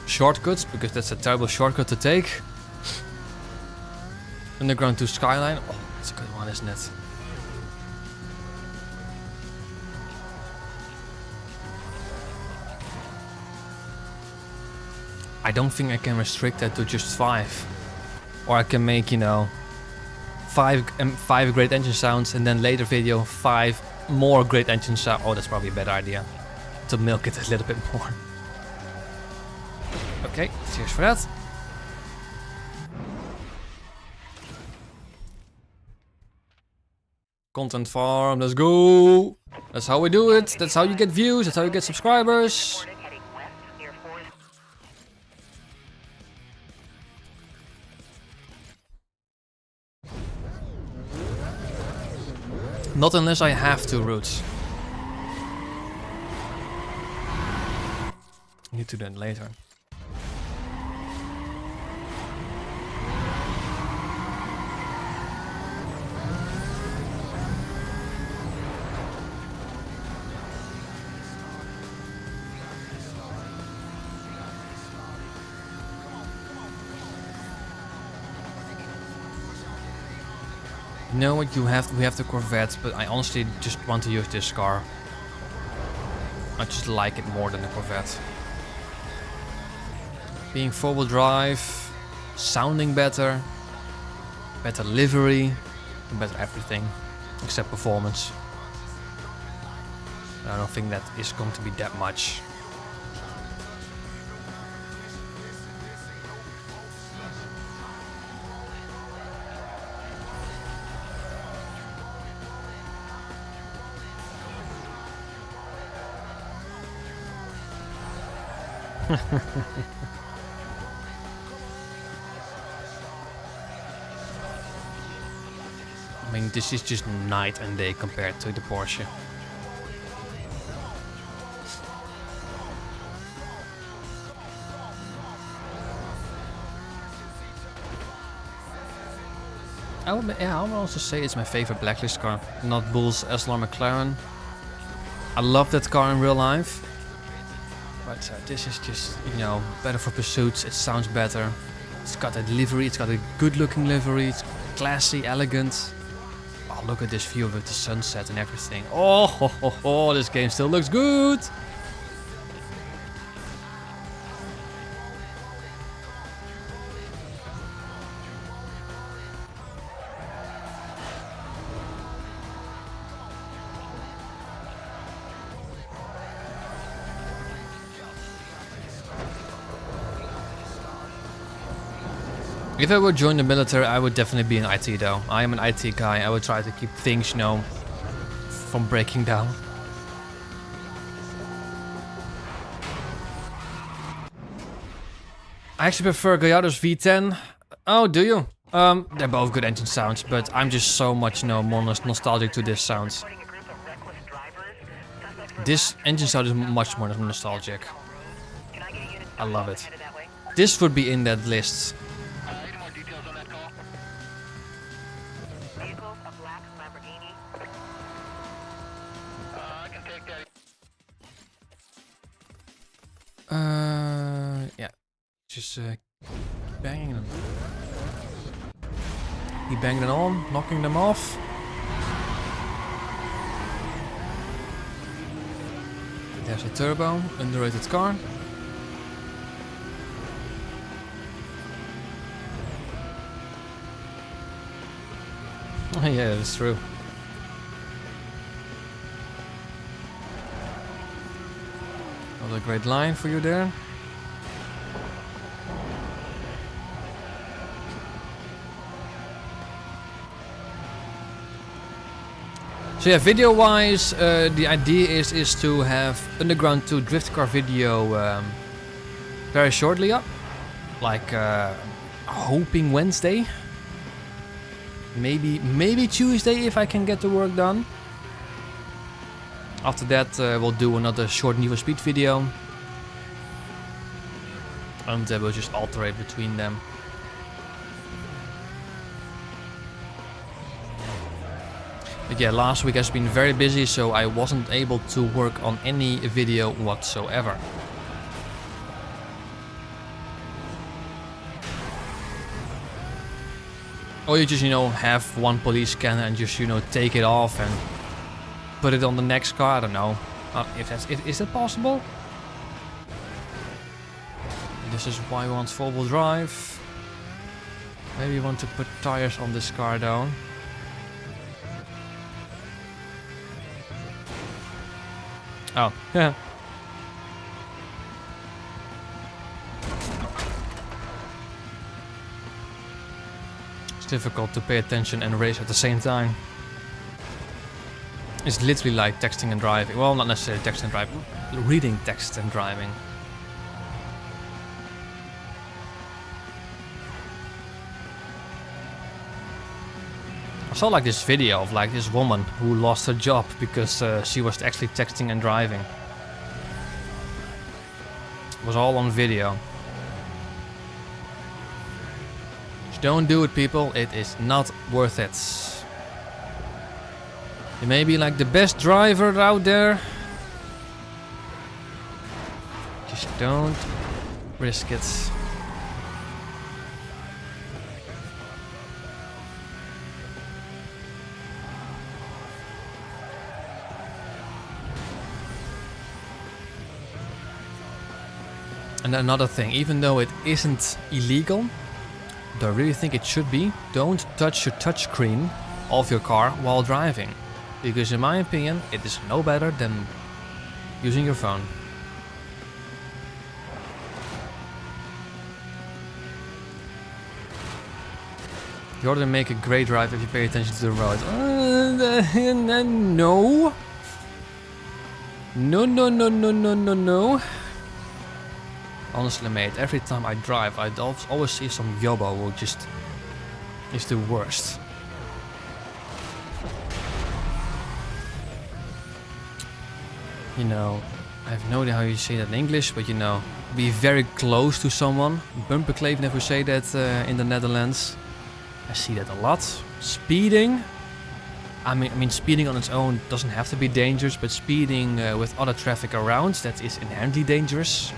Shortcuts, because that's a terrible shortcut to take. Underground to Skyline. Oh, that's a good one, isn't it? I don't think I can restrict that to just 5. Or I can make, you know, 5 great engine sounds and then later video 5 more great engine sounds. Oh, that's probably a better idea. To milk it a little bit more. Okay, cheers for that. Content farm, let's go! That's how we do it, that's how you get views, that's how you get subscribers. Heading west near Forest. Not unless I have to, Roots. Need to do that later. You know what, we have the Corvette, but I honestly just want to use this car. I just like it more than the Corvette. Being four-wheel drive, sounding better, better livery, better everything, except performance. I don't think that is going to be that much. I mean, this is just night and day compared to the Porsche. I would also say it's my favorite Blacklist car, not Bull's SLR McLaren. I love that car in real life, but this is just, you know, better for pursuits. It sounds better. It's got a livery. It's got a good-looking livery. It's classy, elegant. Oh, look at this view with the sunset and everything. Oh, this game still looks good. If I would join the military, I would definitely be in IT though. I am an IT guy. I would try to keep things, you know, from breaking down. I actually prefer Gallardo's V10. Oh, do you? They're both good engine sounds, but I'm just so much, you know, more nostalgic to this sound. Reporting a group of reckless drivers. Suspects were This engine sound is much more nostalgic. Can I get a unit I love it. headed that way? This would be in that list. Any more details on that call? Vehicles, a black Lamborghini. I can take that. Yeah. Just banging them. He banged them on, knocking them off. There's a turbo, underrated car. Oh, yeah, that's true. Another great line for you there. So yeah, video-wise, the idea is to have Underground 2 drift car video very shortly up, like hoping Wednesday, maybe Tuesday if I can get the work done. After that, we'll do another short Need for Speed video, and we'll just alternate between them. But yeah, last week has been very busy, so I wasn't able to work on any video whatsoever. Or you just, you know, have one police scanner and just, you know, take it off and put it on the next car. I don't know. Is that possible? This is why we want 4-wheel drive. Maybe you want to put tires on this car though. Oh, yeah. It's difficult to pay attention and race at the same time. It's literally like texting and driving. Well, not necessarily texting and driving. Reading text and driving. I saw like this video of like this woman who lost her job because she was actually texting and driving. It was all on video. Just don't do it, people. It is not worth it. You may be like the best driver out there. Just don't risk it. And another thing, even though it isn't illegal, though I really think it should be, don't touch your touchscreen of your car while driving. Because in my opinion, it is no better than using your phone. You ought to make a great drive if you pay attention to the road. No. No. Honestly, mate, every time I drive, I always see some yobbo who just is the worst. You know, I have no idea how you say that in English, but you know, be very close to someone. Bumperkleven, if we say that in the Netherlands. I see that a lot. Speeding. I mean, speeding on its own doesn't have to be dangerous, but speeding with other traffic around, that is inherently dangerous.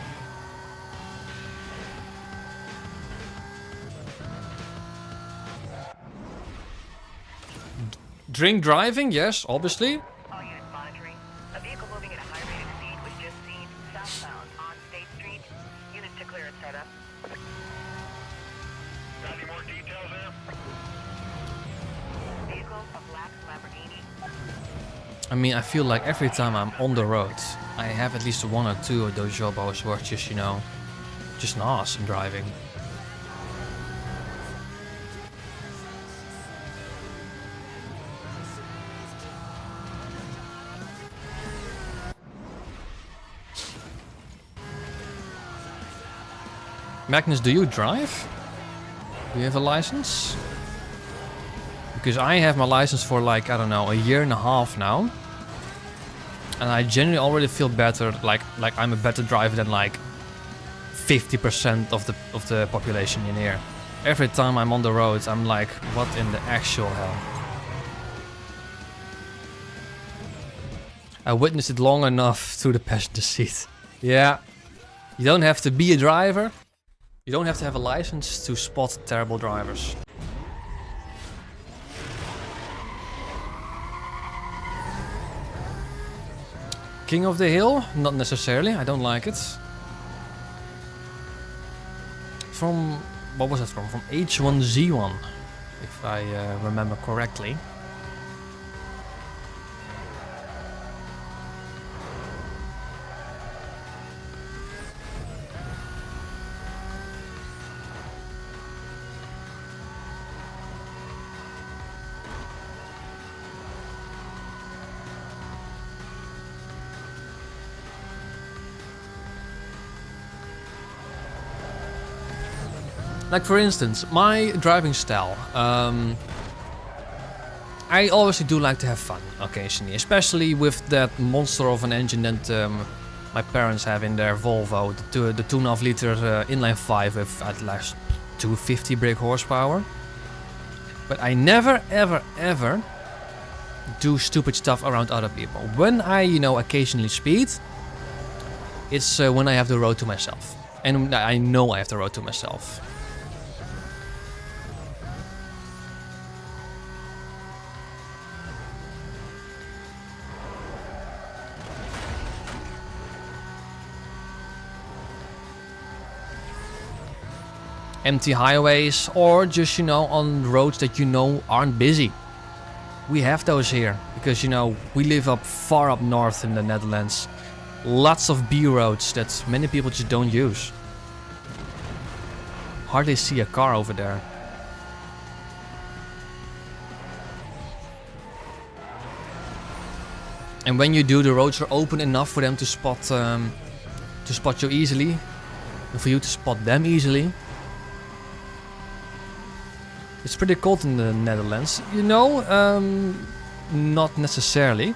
Drink driving, yes, obviously. All units monitoring. A vehicle moving at a high rate of speed was just seen southbound on State Street. Units to clear and start up. Got any more details there? Vehicle, a black Lamborghini. I mean, I feel like every time I'm on the road, I have at least one or two of those jobos who are just, you know, just an ass in driving. Magnus, do you drive? Do you have a license? Because I have my license for like, I don't know, a year and a half now. And I genuinely already feel better, like I'm a better driver than like 50% of the population in here. Every time I'm on the road, I'm like, what in the actual hell? I witnessed it long enough through the passenger seat. Yeah, you don't have to be a driver. You don't have to have a license to spot terrible drivers. King of the Hill? Not necessarily, I don't like it. From... what was that from? From H1Z1, if I remember correctly. Like for instance, my driving style. I obviously do like to have fun occasionally, especially with that monster of an engine that my parents have in their Volvo, the 2.5 liter inline 5 with at least 250 brake horsepower. But I never ever do stupid stuff around other people. When I, you know, occasionally speed, it's when I have the road to myself. And I know I have the road to myself. Empty highways, or just, you know, on roads that you know aren't busy. We have those here because, you know, we live far up north in the Netherlands. Lots of B roads that many people just don't use. Hardly see a car over there. And when you do, the roads are open enough for them to spot you easily, and for you to spot them easily. It's pretty cold in the Netherlands, you know, not necessarily.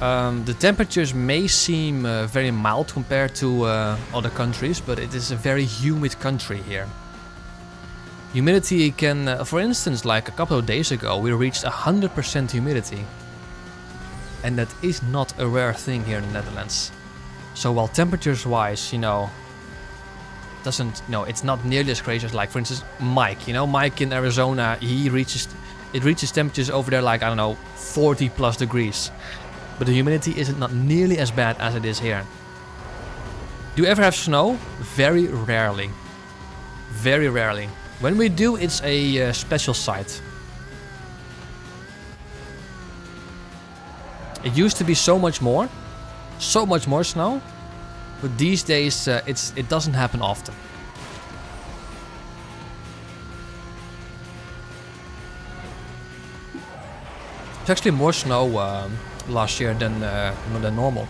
The temperatures may seem very mild compared to other countries, but it is a very humid country here. Humidity can, for instance, like a couple of days ago, we reached 100% humidity. And that is not a rare thing here in the Netherlands. So while temperatures wise, you know, it's not nearly as crazy as, like, for instance, Mike. You know, Mike in Arizona, it reaches temperatures over there like, I don't know, 40 plus degrees. But the humidity isn't not nearly as bad as it is here. Do you ever have snow? Very rarely. Very rarely. When we do, it's a special sight. It used to be so much more snow. But these days, it doesn't happen often. It's actually more snow last year than normal.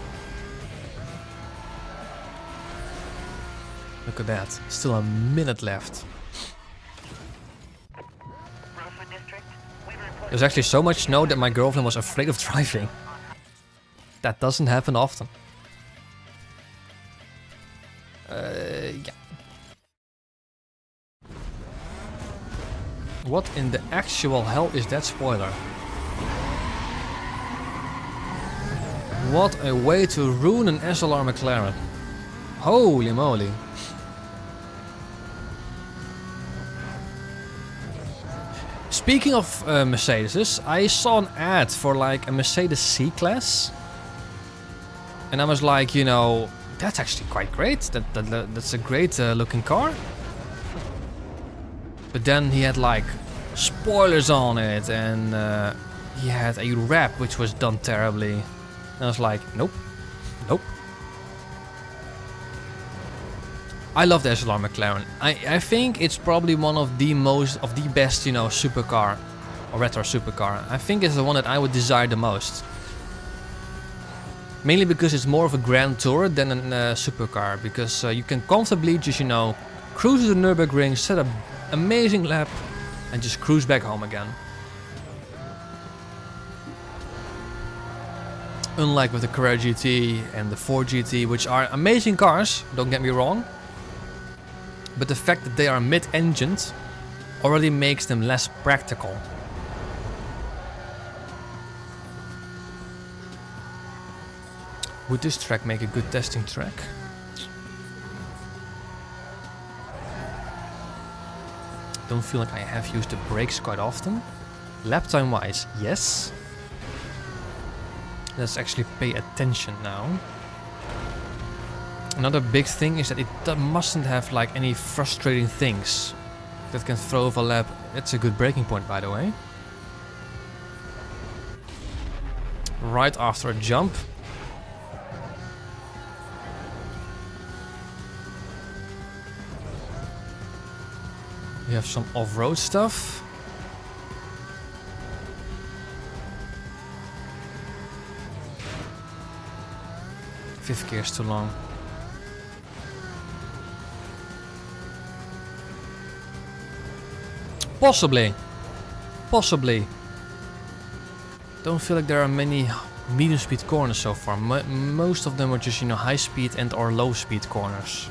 Look at that. Still a minute left. There's actually so much snow that my girlfriend was afraid of driving. That doesn't happen often. Yeah. What in the actual hell is that spoiler? What a way to ruin an SLR McLaren. Holy moly. Speaking of Mercedes, I saw an ad for like a Mercedes C-Class. And I was like, you know, that's actually quite great. That's a great looking car. But then he had like spoilers on it, and he had a wrap which was done terribly. And I was like, nope, nope. I love the SLR McLaren. I think it's probably one of the best, you know, supercar or retro supercar. I think it's the one that I would desire the most. Mainly because it's more of a grand tour than a supercar. Because you can comfortably just, you know, cruise to the Nürburgring, set an amazing lap, and just cruise back home again. Unlike with the Carrera GT and the Ford GT, which are amazing cars, don't get me wrong. But the fact that they are mid-engined already makes them less practical. Would this track make a good testing track? Don't feel like I have used the brakes quite often. Lap time wise, yes. Let's actually pay attention now. Another big thing is that it mustn't have like any frustrating things that can throw off a lap. It's a good braking point, by the way. Right after a jump. We have some off-road stuff. Fifth gear is too long. Possibly. Possibly. Don't feel like there are many medium speed corners so far. Most of them are just, you know, high speed and or low speed corners.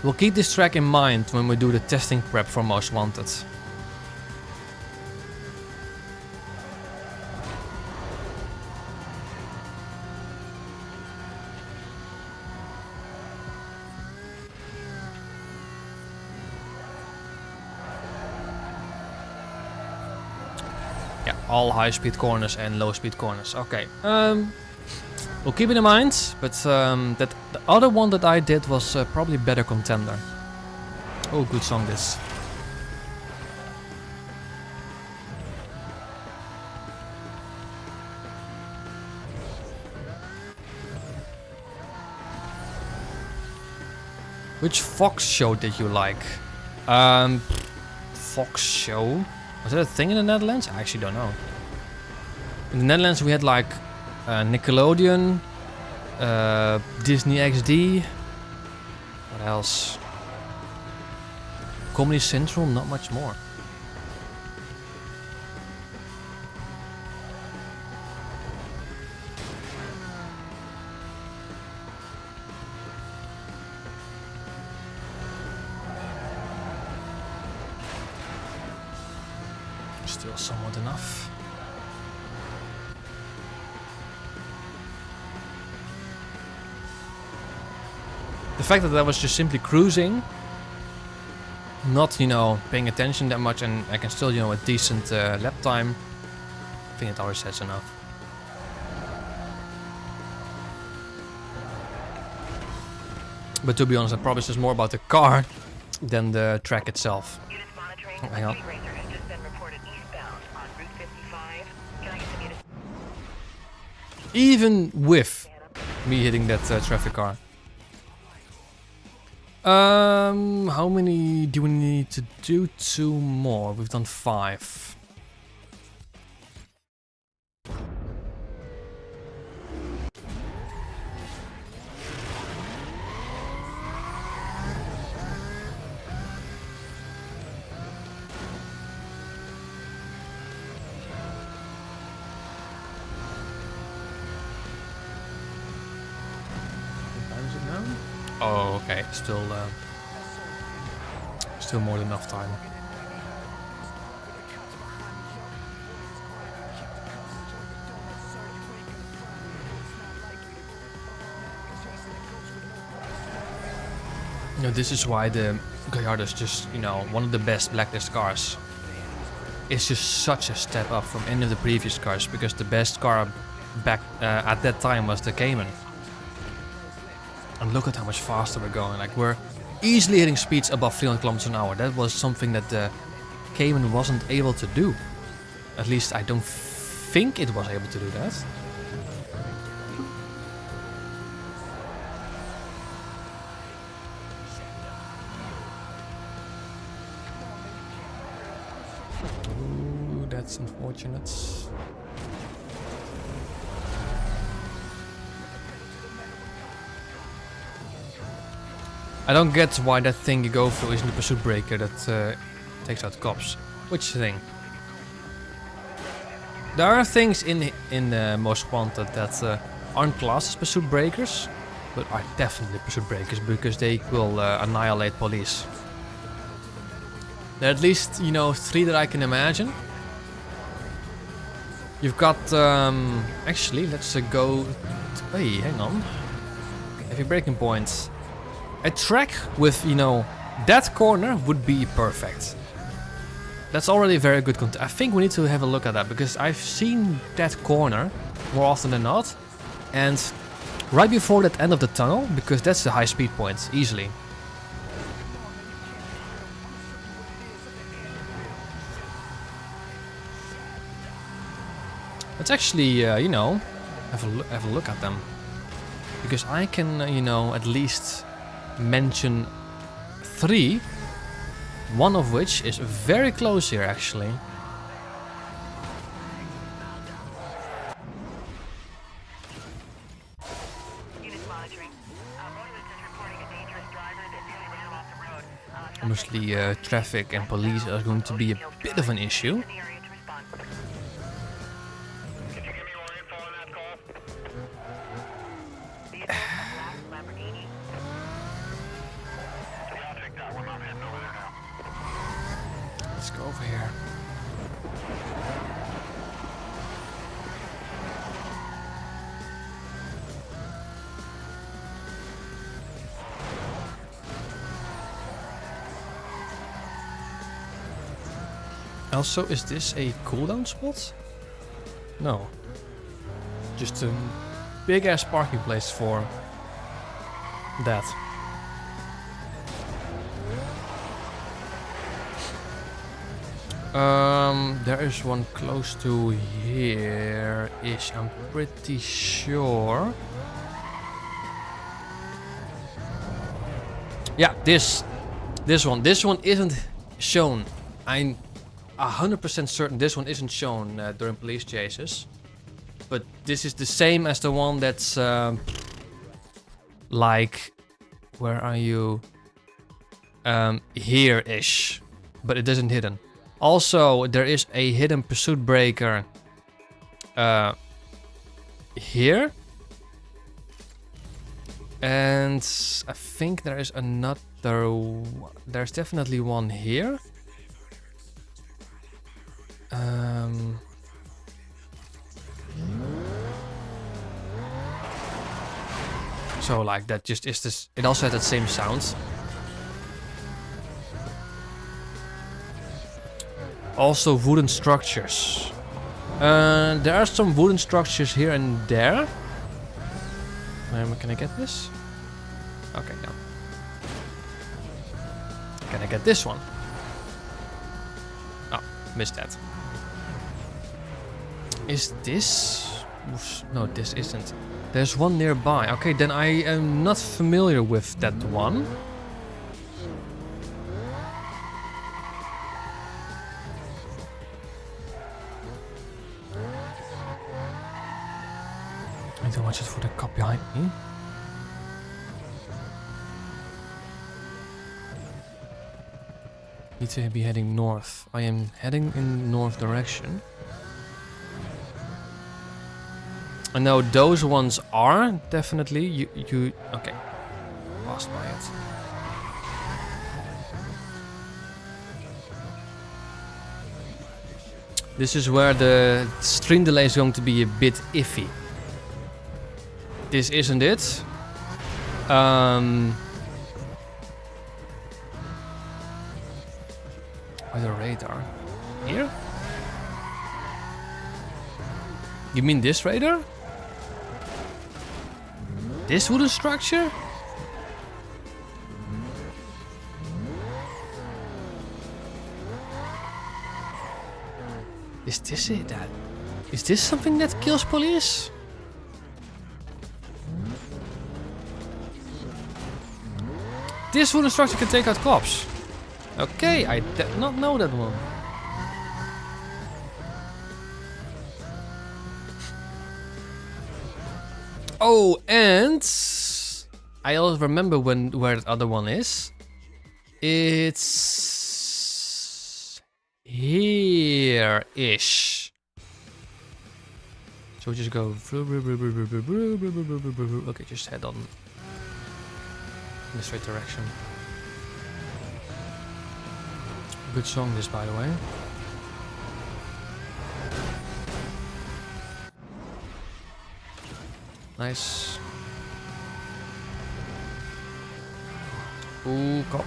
We'll keep this track in mind when we do the testing prep for Most Wanted. Yeah, all high speed corners and low speed corners. Okay. We'll keep it in mind, but the other one that I did was probably better contender. Oh, good song this. Which Fox show did you like? Fox show? Was that a thing in the Netherlands? I actually don't know. In the Netherlands we had like Nickelodeon, Disney XD, what else? Comedy Central, not much more. Still somewhat enough. The fact that I was just simply cruising, not, you know, paying attention that much, and I can still, you know, a decent lap time, I think it always says enough. But to be honest, I probably says more about the car than the track itself. Units monitoring. Oh, hang on. Speed Racer has just been reported eastbound on Route 55. Can I get some units? Even with me hitting that traffic car. How many do we need to do? 2 more. We've done 5. Oh, okay. Still more than enough time. You know, this is why the Gallardo is just, you know, one of the best blacklist cars. It's just such a step up from any of the previous cars, because the best car back at that time was the Cayman. And look at how much faster we're going. Like, we're easily hitting speeds above 300 kilometers an hour. That was something that the Cayman wasn't able to do. At least I don't think it was able to do that. Ooh, that's unfortunate. I don't get why that thing you go through isn't the pursuit breaker that takes out cops. Which thing? There are things in Most Wanted that aren't classed as pursuit breakers, but are definitely pursuit breakers because they will annihilate police. There are at least, you know, 3 that I can imagine. You've got, actually, let's go. Hey, hang on. Heavy braking points. A track with, you know, that corner would be perfect. That's already very good content. I think we need to have a look at that, because I've seen that corner more often than not. And right before that end of the tunnel, because that's the high speed point, easily. Let's actually, you know, have a look at them. Because I can, you know, at least mention 3, one of which is very close here actually. Units monitoring. Motorist is reporting a dangerous driver that nearly ran off the road. Honestly, traffic and police are going to be a bit of an issue. In the area to respond. Could you give me more info on that call? Vehicle, a black Lamborghini. Yeah, I'll take that one. I'm heading over there now. Let's go over here. Also, is this a cooldown spot? No. Just a big ass parking place for that. There is one close to here-ish, I'm pretty sure. Yeah, this one. This one isn't shown. I'm 100% certain this one isn't shown during police chases. But this is the same as the one that's like, where are you? Here-ish, but it isn't hidden. Also, there is a hidden pursuit breaker here. And I think there is another. There's definitely one here. So like that just is this. It also has that same sound. Also wooden structures. There are some wooden structures here and there. Can I get this? Okay, no. Can I get this one? Oh, missed that. Is this? No, this isn't. There's one nearby. Okay, then I am not familiar with that one. I don't watch it for the cop behind me. Need to be heading north. I am heading in north direction. I know those ones are definitely you. Okay. passed by it. This is where the stream delay is going to be a bit iffy. This isn't it. Where's the radar? Here? You mean this radar? This wooden structure? Is this it? Is this something that kills police? This wooden structure can take out cops. Okay, I did not know that one. Oh, and I also remember where the other one is. It's here-ish. So we just go. Okay, just head on in the straight direction. Good song, this, by the way. Nice. Ooh, cop.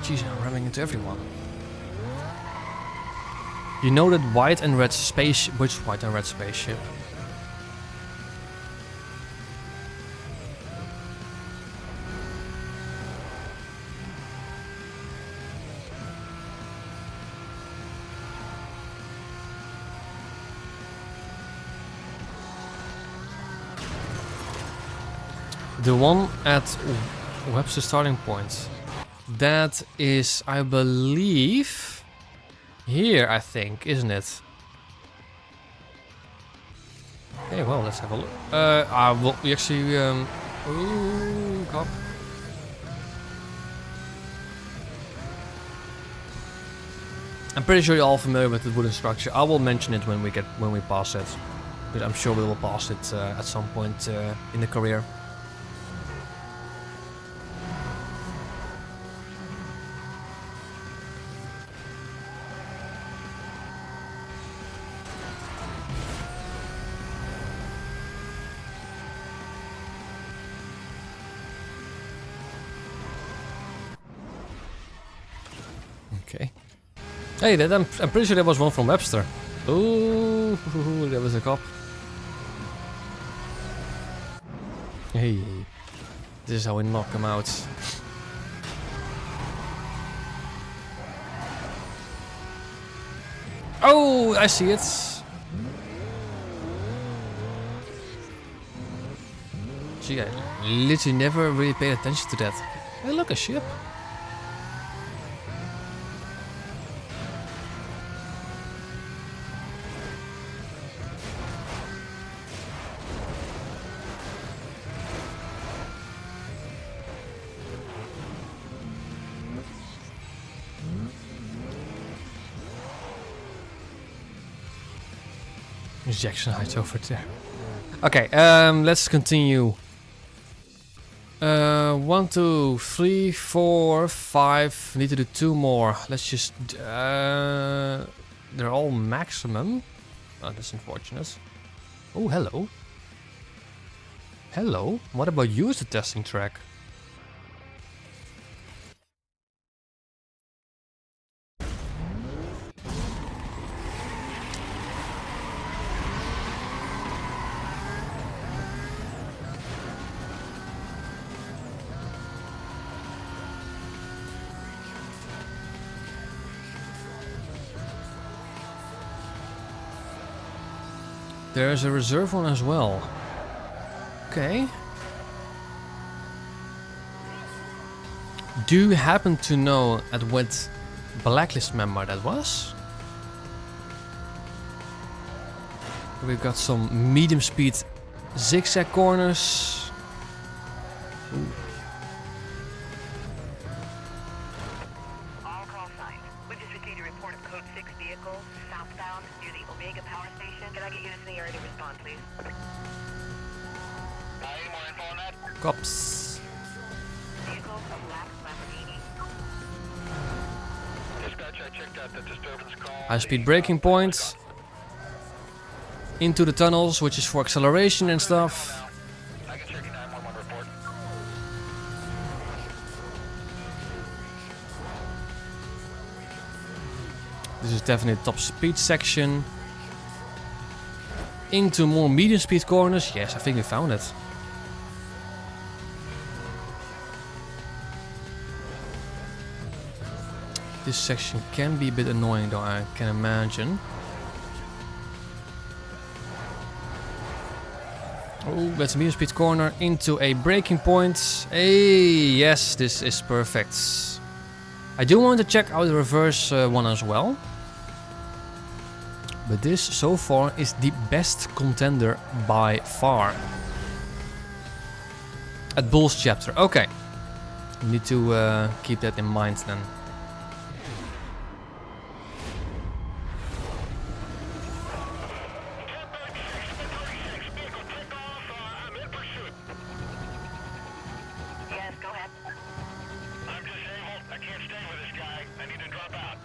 Jeez, I'm ramming into everyone. You know that white and red spaceship. Which white and red spaceship? The one at Webster starting point. That is, I believe, here, I think, isn't it? Okay, well, let's have a look. Well, we actually, ooh, cop. I'm pretty sure you're all familiar with the wooden structure. I will mention it when we pass it, but I'm sure we will pass it at some point in the career. Okay. Hey, I'm pretty sure there was one from Webster. Ooh, there was a cop. Hey, this is how we knock him out. Oh, I see it. Gee, I literally never really paid attention to that. Hey, look, a ship. Injection height over there. Okay, let's continue. 1, 2, 3, 4, 5. Need to do 2 more. Let's just. They're all maximum. Oh, that's unfortunate. Oh, hello. Hello. What about you as the testing track? There's a reserve one as well. Okay. Do you happen to know at what blacklist member that was? We've got some medium speed zigzag corners. Ooh. All call signs. We just received a report of code 6 vehicle southbound Beacon Power Station. Can I get units in the area to respond, please? Any more info on that? Cops. Vehicle, a black Lamborghini. Dispatch, I checked out the disturbance call. High speed braking points. Into the tunnels, which is for acceleration and stuff. I can check your 911 report. This is definitely the top speed section. Into more medium speed corners. Yes, I think we found it. This section can be a bit annoying though, I can imagine. Oh, that's a medium speed corner into a braking point. Hey, yes, this is perfect. I do want to check out the reverse one as well. But this so far is the best contender by far. At Bulls chapter, okay. Need to keep that in mind then. Yes, go ahead. I'm disabled. I can't stay with this guy. I need to drop out.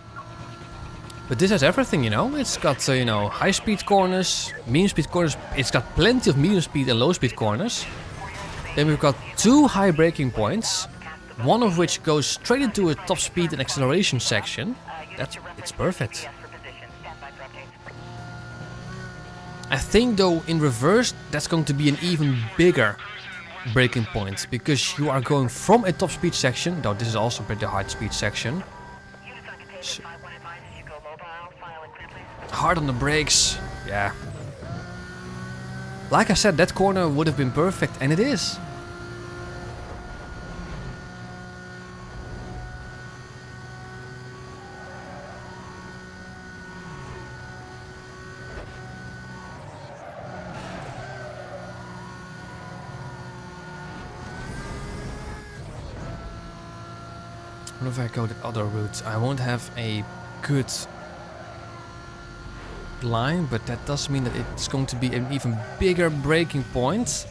But this has everything, you know. It's got, you know, high speed corners, medium speed corners. It's got plenty of medium speed and low speed corners. Then we've got 2 high braking points, one of which goes straight into a top speed and acceleration section. It's perfect. I think though in reverse that's going to be an even bigger braking point, because you are going from a top speed section, though this is also a pretty high speed section. Hard on the brakes, yeah. Like I said, that corner would have been perfect, and it is. What if I go the other route? I won't have a good line, but that does mean that it's going to be an even bigger braking point.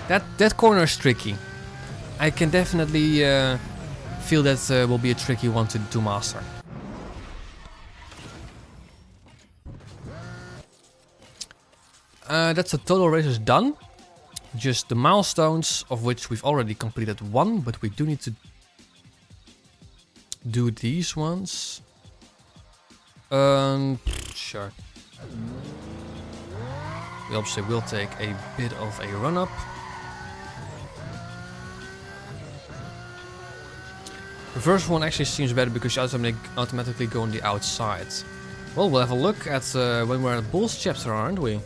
That corner is tricky. I can definitely feel that will be a tricky one to master. That's the total races done. Just the milestones, of which we've already completed 1, but we do need to do these ones. Sure. We obviously will take a bit of a run up. The first one actually seems better because you automatically go on the outside. Well, we'll have a look at when we're at Bulls chapter, aren't we?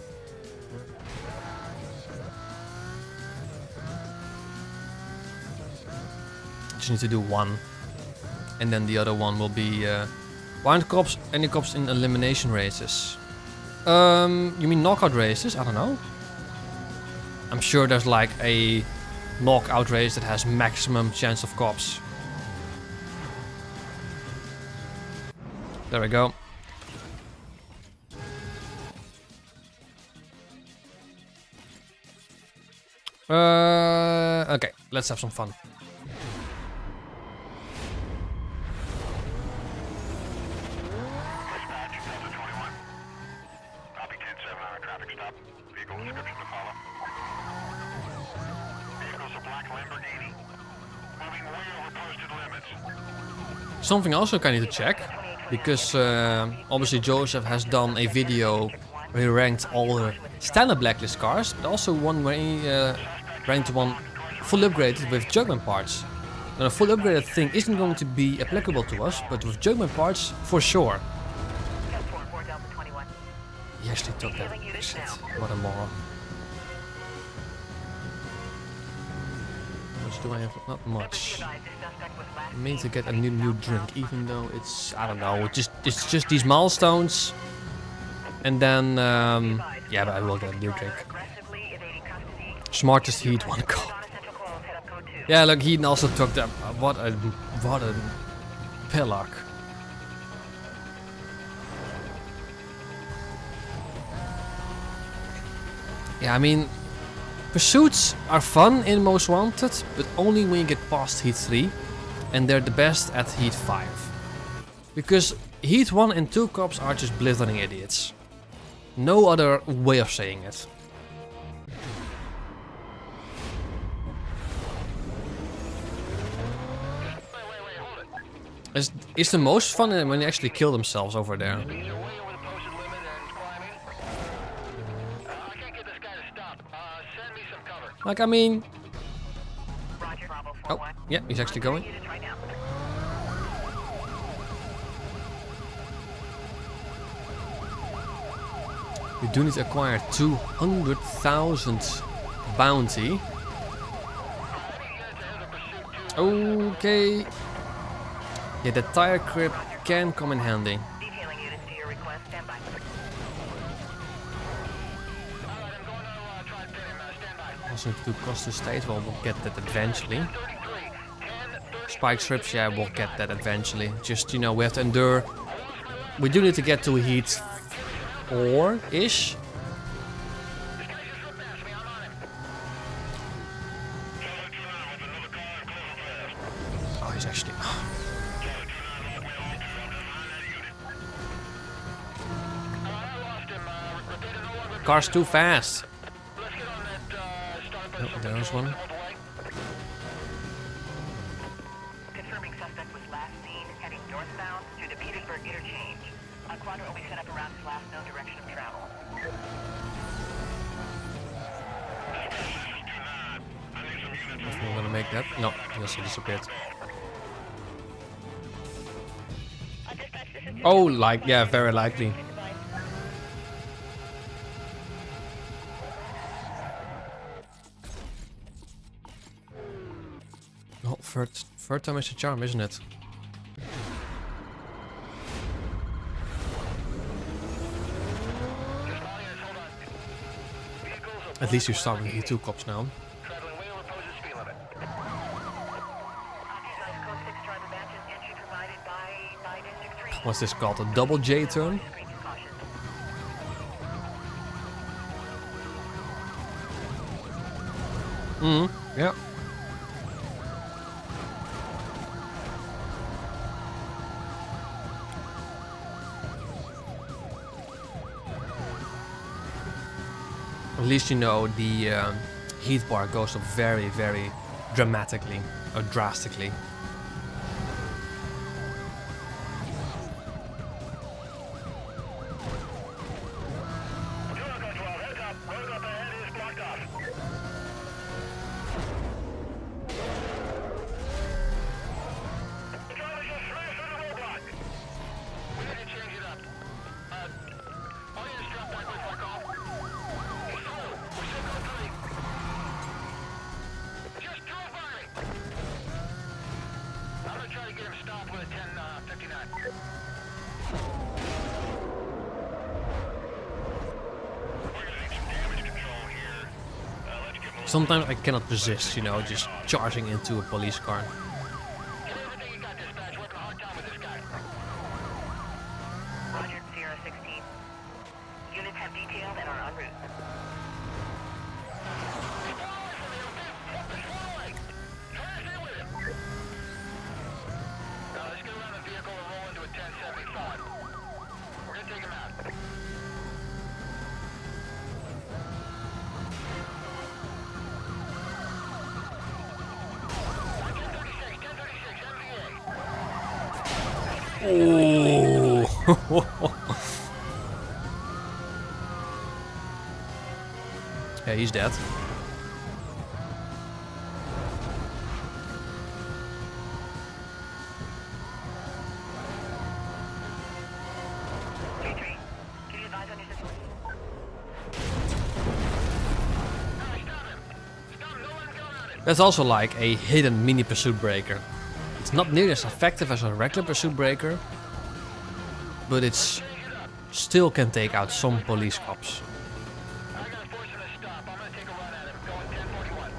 Just need to do 1, and then the other one will be blind cops, any cops in elimination races. You mean knockout races? I don't know. I'm sure there's like a knockout race that has maximum chance of cops. There we go. Okay, let's have some fun. Dispatch, Delta 21. Copy 10-7 on a traffic stop. Vehicle description to follow. Vehicle's a black Lamborghini. Moving way over posted limits. Something also I need to check, because obviously Joseph has done a video where he ranked all the standard blacklist cars, but also one where he ranked one fully upgraded with Jugman parts. Now a full upgraded thing isn't going to be applicable to us, but with Jugman parts, for sure. He actually took that. Shit, what a moron. How much do I have? Not much. I mean to get a new drink, even though it's, I don't know, it's just these milestones. And then, yeah, but I will get a new drink. Smartest heat, 1 cop. Yeah, look, he also took that. What a pillock. Yeah, I mean, pursuits are fun in Most Wanted, but only when you get past Heat 3, and they're the best at Heat 5. Because Heat 1 and 2 cops are just blithering idiots. No other way of saying it. It's the most fun when they actually kill themselves over there. You're way over the posted limit and climbing. I can't get this guy to stop. Send me some cover. Like, I mean... Roger, Bravo Oh, 4-1. yeah, he's actually going. Units right now. We do need to acquire 200,000 bounty. Okay. Yeah, the tire grip can come in handy. Detailing units to your request. Stand by. Also need to do cost to state, well, we'll get that eventually. Spike strips, yeah, we'll get that eventually. Just, you know, we have to endure. We do need to get to Heat 4-ish. Oh, he's actually... Car's too fast. Oh, there's one. Confirming suspect was last seen heading northbound through the Petersburg interchange. A quadrant will be set up around his last known direction of travel. If we're gonna make that. No, he also disappeared. Oh, like, yeah, very likely. Oh, third time is a charm, isn't it? At least you start with E2 cops now. Traveling way over posted speed limit. Exercise code 6 driver badges entry provided by District 3. What's this called? A double J turn? Screen to caution. Yeah. At least you know the heat bar goes up very, very dramatically or drastically. Heads up. Road up ahead is blocked off. The driver just smashed through the roadblock. We need to change it up. All units drop back with fuck off. He's slow. We're still going three. Just drove by me. I'm gonna try to get him stopped with a 1059. Sometimes I cannot resist, you know, just charging into a police car. Give everything you got, dispatch. We're having a hard time with this guy. Roger, Sierra 16. Units have detailed and are en route. Let's get around the vehicle and roll into a 1075. We're gonna take him out. Oh! Yeah, he's dead. Can you advise on your situation? That's also like a hidden mini pursuit breaker. It's not nearly as effective as a regular pursuit breaker, but it's still can take out some police cops. I gotta force him to stop. I'm gonna take a run at him. Going 1041.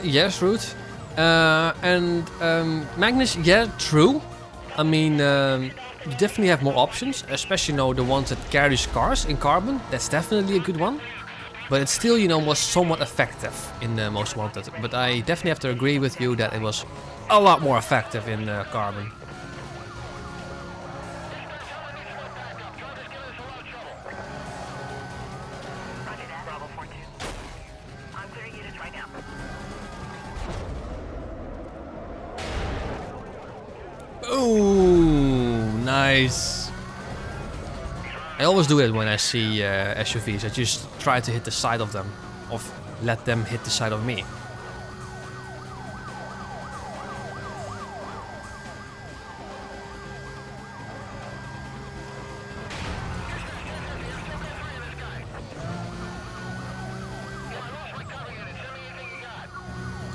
Yes, Root. And Magnus, yeah, true. I mean, you definitely have more options, especially the ones that carry cars in carbon. That's definitely a good one. But it still, was somewhat effective in Most Wanted. But I definitely have to agree with you that it was a lot more effective in carbon. Roger that. Bravo 4-2. I'm clearing units right now. Ooh, nice. I always do it when I see SUVs. I just try to hit the side of them, or let them hit the side of me.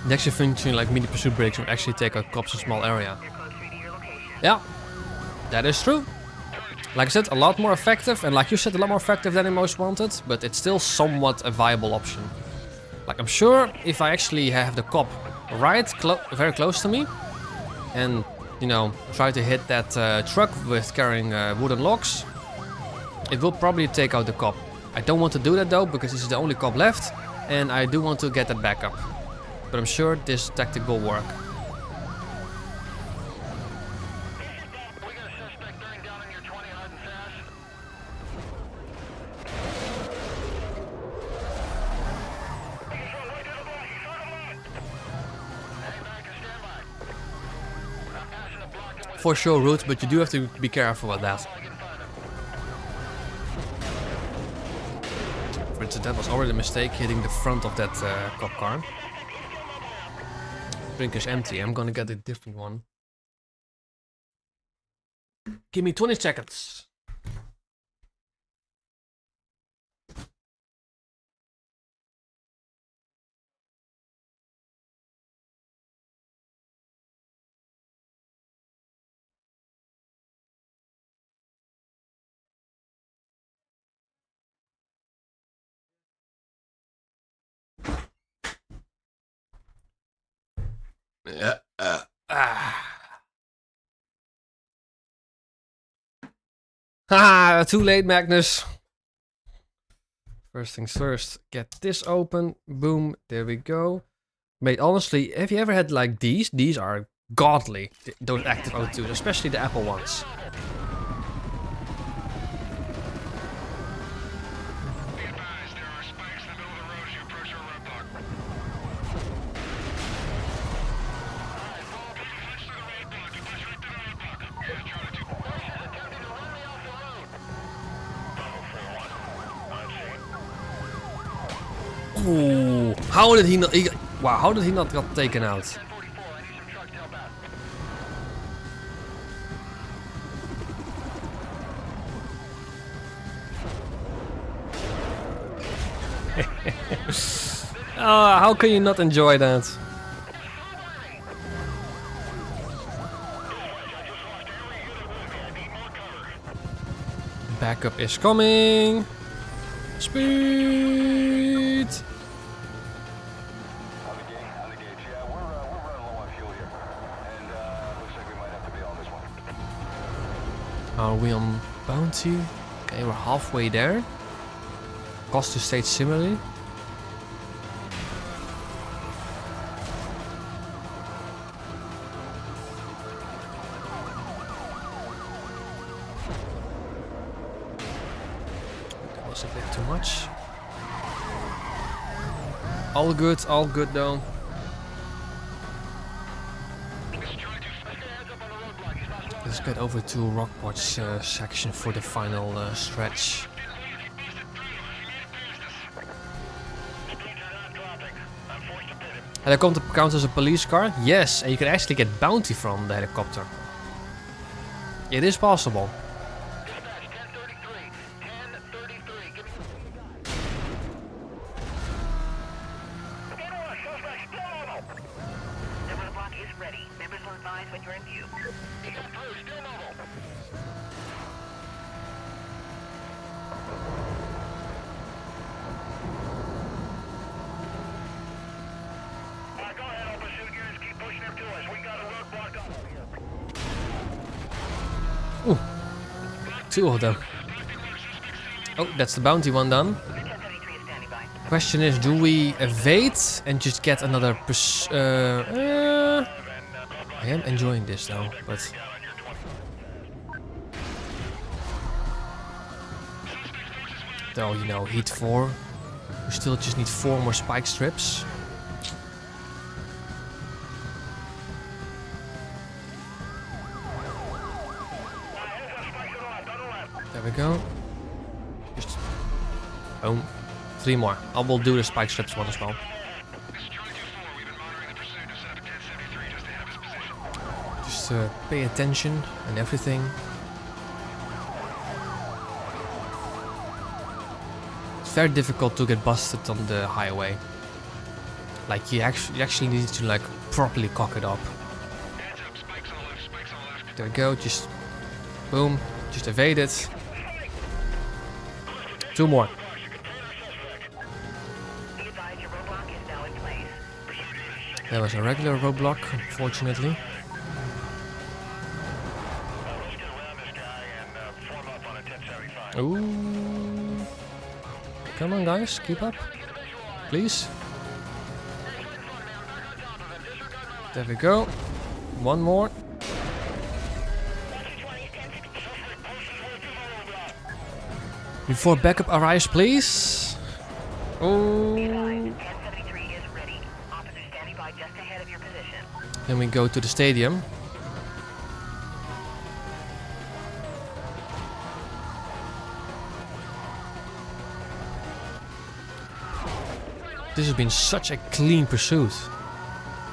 The extra function like mini pursuit brakes will actually take out cops in a small area. You're close to your location. Yeah, that is true. Like I said, a lot more effective, and like you said, a lot more effective than in Most Wanted, but it's still somewhat a viable option. Like, I'm sure if I actually have the cop very close to me, and, try to hit that truck with carrying wooden logs, it will probably take out the cop. I don't want to do that though, because this is the only cop left, and I do want to get that backup. But I'm sure this tactic will work. We got a suspect bearing down on your 20 hard and fast. For sure, Root, but you do have to be careful with that. For instance, that was already a mistake, hitting the front of that cop car. Drink is empty, I'm gonna get a different one. Give me 20 seconds. Too late, Magnus. First things first, get this open. Boom, there we go. Mate, honestly, have you ever had like these? These are godly, those active O2s, especially the Apple ones. Be advised, there are spikes in the middle of the road as you approach our roadblock. Alright, follow me. Push to the roadblock. You push right to the roadblock. Yeah, Charlie 2. Police is attempting to run me off the road. Bravo 4-1. On scene. Ooh, how did he not? Wow, how did he not get taken out? 1044, I need some trucks to help out. How can you not enjoy that? Backup is coming. Speed. On the gauge. Yeah, we're running low on fuel here. And looks like we might have to bail on this one. Are we on bounty? Okay, we're halfway there. Cost to stage similarly. That was a bit too much. All good though. Let's get over to Rockport's section for the final stretch. Helicopter counts as a police car? Yes, and you can actually get bounty from the helicopter. It is possible. Dispatch 1033. 1033. Give me what you got. Get on, suspect still mobile. The roadblock is ready. Members will advise when you're in view. He got through, still mobile. 2 of them. Oh, that's the bounty one done. 1073 is standing by. Question is, do we evade and just get another I am enjoying this though, but... Though, you know, heat 4. We still just need 4 more spike strips. There we go. Just... Boom. 3 more. I will do the spike strips one as well. Just pay attention and everything. It's very difficult to get busted on the highway. Like you actually need to like properly cock it up. There we go. Just boom. Just evade it. 2 more. That was a regular roadblock, unfortunately. Ooh. Come on, guys, keep up. Please. There we go. 1 more. Before backup arrives, please. Oh. Then we go to the stadium. This has been such a clean pursuit.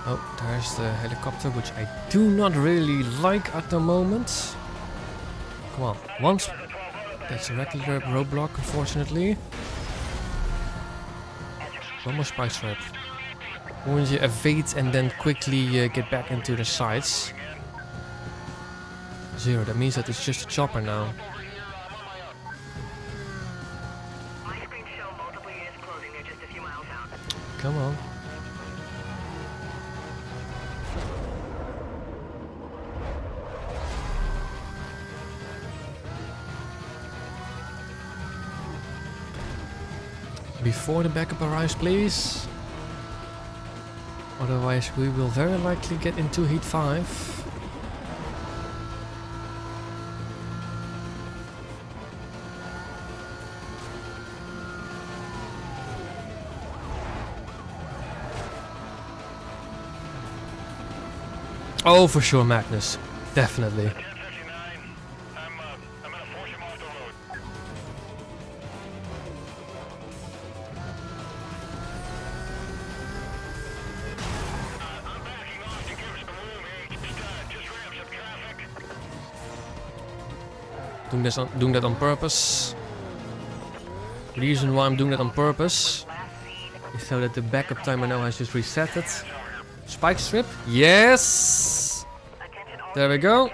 Oh, there's the helicopter, which I do not really like at the moment. Come on, once. That's a regular roadblock, unfortunately. 1 more spike strip. When you evade and then quickly get back into the sides. 0, that means that it's just a chopper now. Come on. Before the backup arrives, please. Otherwise, we will very likely get into heat 5. Oh, for sure, Magnus. Definitely. Doing that on purpose. Reason why I'm doing that on purpose is so that the backup timer now has just reset it. Spike strip. Yes! There we go.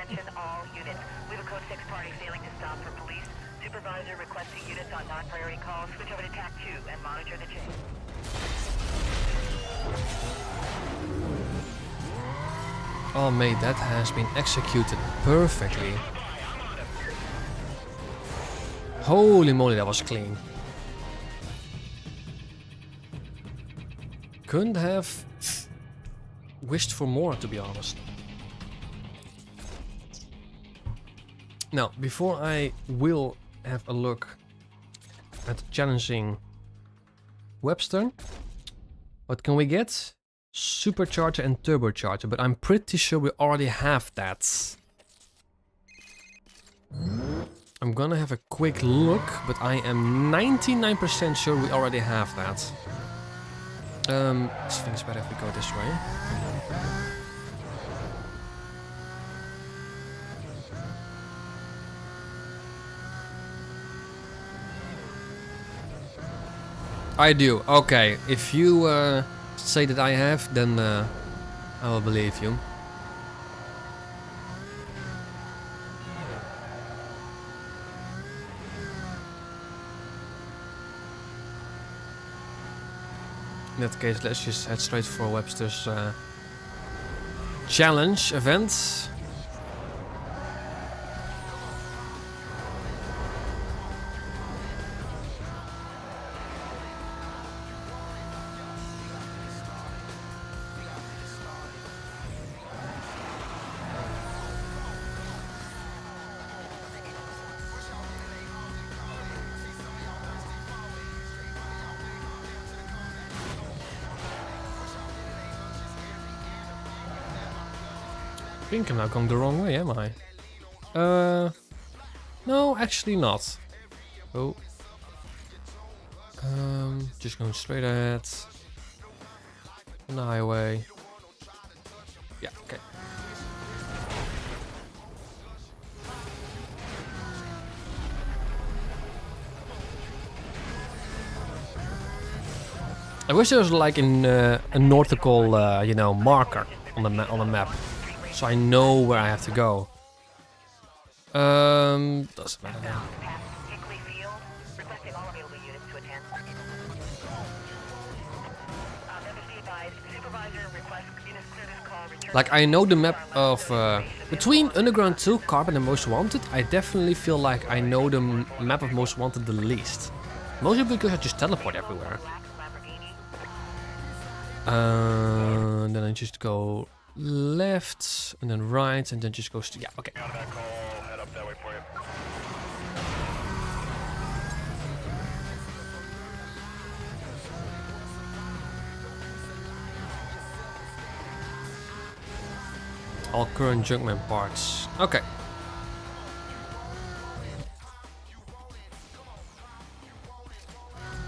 Oh mate, that has been executed perfectly. Holy moly, that was clean. Couldn't have wished for more, to be honest. Now, before I will have a look at challenging Webster, what can we get? Supercharger and turbocharger, but I'm pretty sure we already have that. I'm gonna have a quick look, but I am 99% sure we already have that. I think it's better if we go this way. I do. Okay, if you say that I have, then I will believe you. In that case, let's just head straight for Webster's challenge event. think I'm not going the wrong way, am I? No, actually not. Oh. Just going straight ahead. On the highway. Yeah, okay. I wish there was like a nautical, you know, marker on the map, so I know where I have to go. Doesn't matter now. Past Hickley Field, requesting all available units to attend. Members be advised, supervisor requests units clear this call, return. Like I know the map of between Underground 2, Carbon and Most Wanted. I definitely feel like I know the map of Most Wanted the least. Mostly because I just teleport everywhere. Black Lamborghini. Then I just go left and then right and then just go. Yeah, okay. Got that call. Head up that way for you. All current Junkman parts. Okay.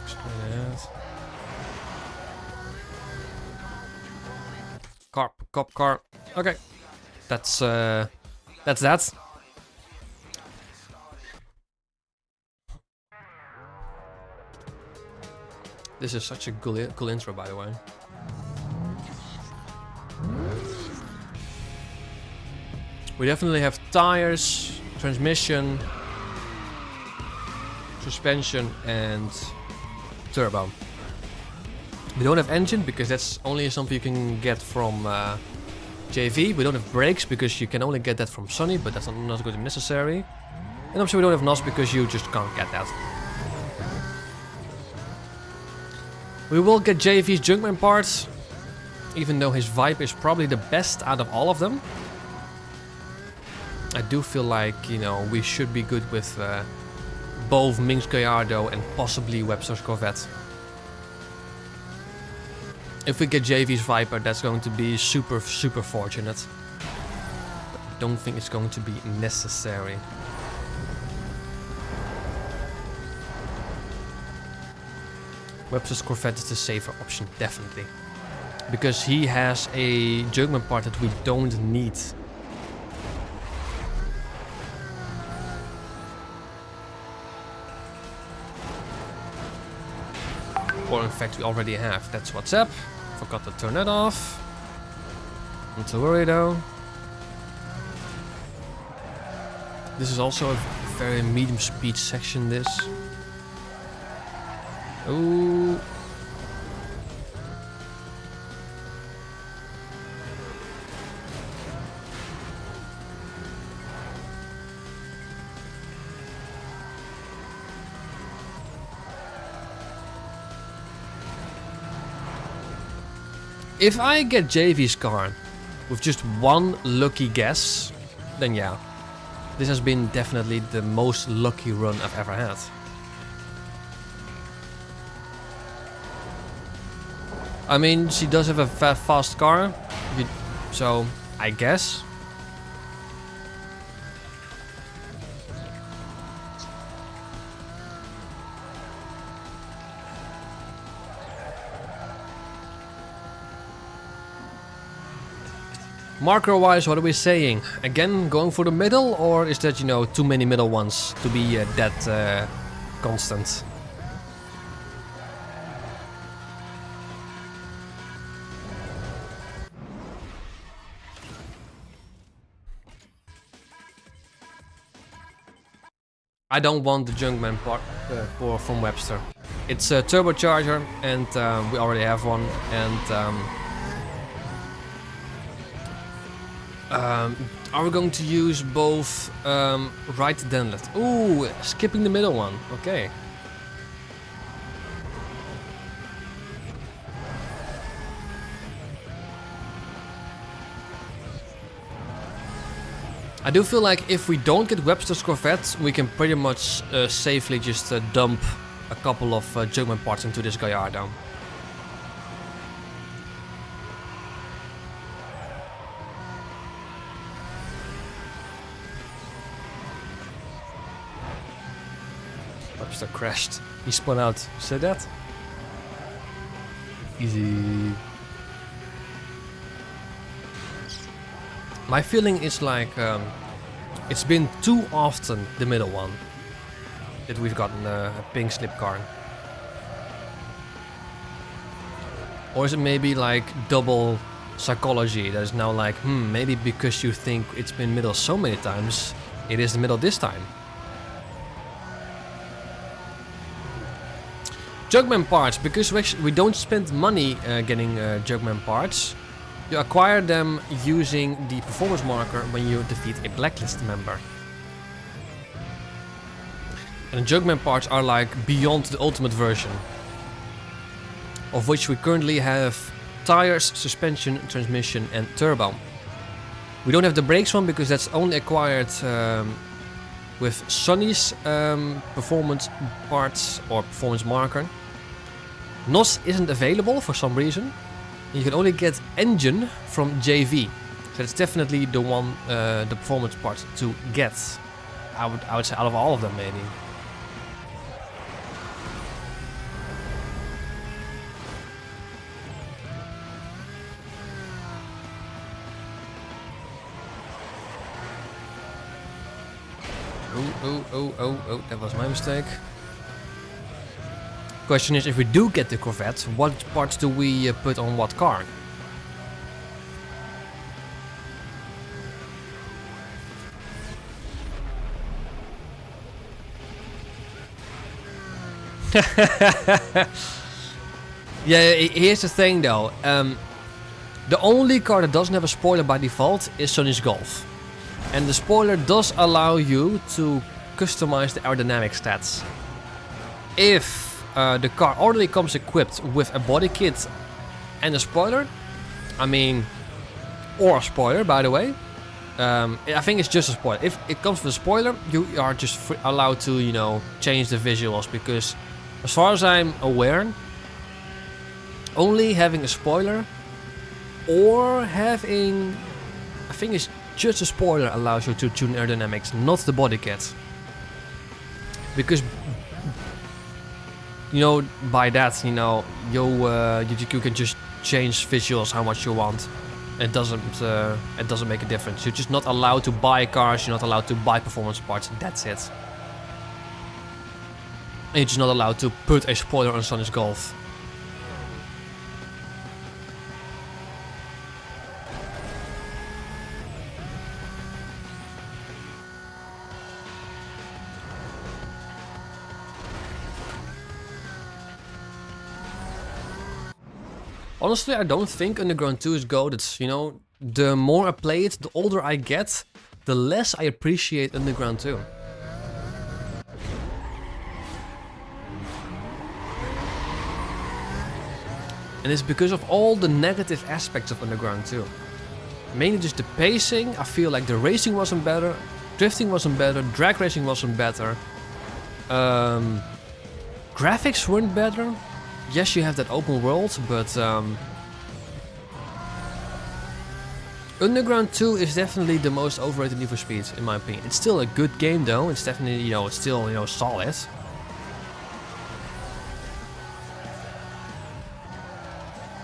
Straight ahead. Cop car. Okay. That's that. This is such a cool intro, by the way. We definitely have tires, transmission, suspension, and turbo. We don't have engine because that's only something you can get from JV. We don't have brakes because you can only get that from Sunny, but that's not good and necessary. And I'm sure we don't have NOS because you just can't get that. We will get JV's Junkman parts, even though his Vibe is probably the best out of all of them. I do feel like, you know, we should be good with both Minsk Gallardo and possibly Webster's Corvette. If we get JV's Viper, that's going to be super fortunate. But I don't think it's going to be necessary. Webster's Corvette is the safer option, definitely. Because he has a Junkman part that we don't need. Or in fact we already have. That's what's up. Forgot to turn that off. Not to worry though. This is also a very medium speed section, this. Ooh. If I get JV's car with just one lucky guess, then yeah. This has been definitely the most lucky run I've ever had. I mean, she does have a fast car, so I guess. Marker-wise, what are we saying? Again, going for the middle, or is that, you know, too many middle ones to be that constant? I don't want the Junkman part from Webster. It's a turbocharger, and we already have one, and are we going to use both right then left? Ooh, skipping the middle one. Okay. I do feel like if we don't get Webster's Corvette, we can pretty much safely just dump a couple of Junkman parts into this Gallardo. Webster crashed. He spun out. You said that? Easy. My feeling is like it's been too often the middle one that we've gotten a pink slip car. Or is it maybe like double psychology that is now like, maybe because you think it's been middle so many times, it is the middle this time. Jugman parts, because we don't spend money getting Jugman parts. You acquire them using the performance marker when you defeat a blacklist member. And the Jugman parts are like beyond the ultimate version, of which we currently have tires, suspension, transmission and turbo. We don't have the brakes one because that's only acquired with Sonny's performance parts or performance marker. NOS isn't available for some reason. You can only get engine from JV. So it's definitely the one, the performance part to get. I would say out of all of them maybe. Oh, that was my mistake. Question is, if we do get the Corvette, what parts do we put on what car? Yeah, here's the thing though. The only car that doesn't have a spoiler by default is Sonny's Golf. And the spoiler does allow you to customize the aerodynamic stats. If the car already comes equipped with a body kit and a spoiler, I mean, or a spoiler by the way, I think it's just a spoiler. If it comes with a spoiler, you are just allowed to, you know, change the visuals, because as far as I'm aware, only having a spoiler or having, I think it's just a spoiler allows you to tune aerodynamics, not the body kit. Because, you know, by that, you know, you can just change visuals how much you want. It doesn't make a difference. You're just not allowed to buy cars. You're not allowed to buy performance parts. That's it. And you're just not allowed to put a spoiler on Sonny's Golf. Honestly, I don't think Underground 2 is gold. It's, you know, the more I play it, the older I get, the less I appreciate Underground 2. And it's because of all the negative aspects of Underground 2. Mainly just the pacing. I feel like the racing wasn't better, drifting wasn't better, drag racing wasn't better. Graphics weren't better. Yes, you have that open world, but Underground 2 is definitely the most overrated Need for Speed, in my opinion. It's still a good game, though. It's definitely, you know, it's still, you know, solid.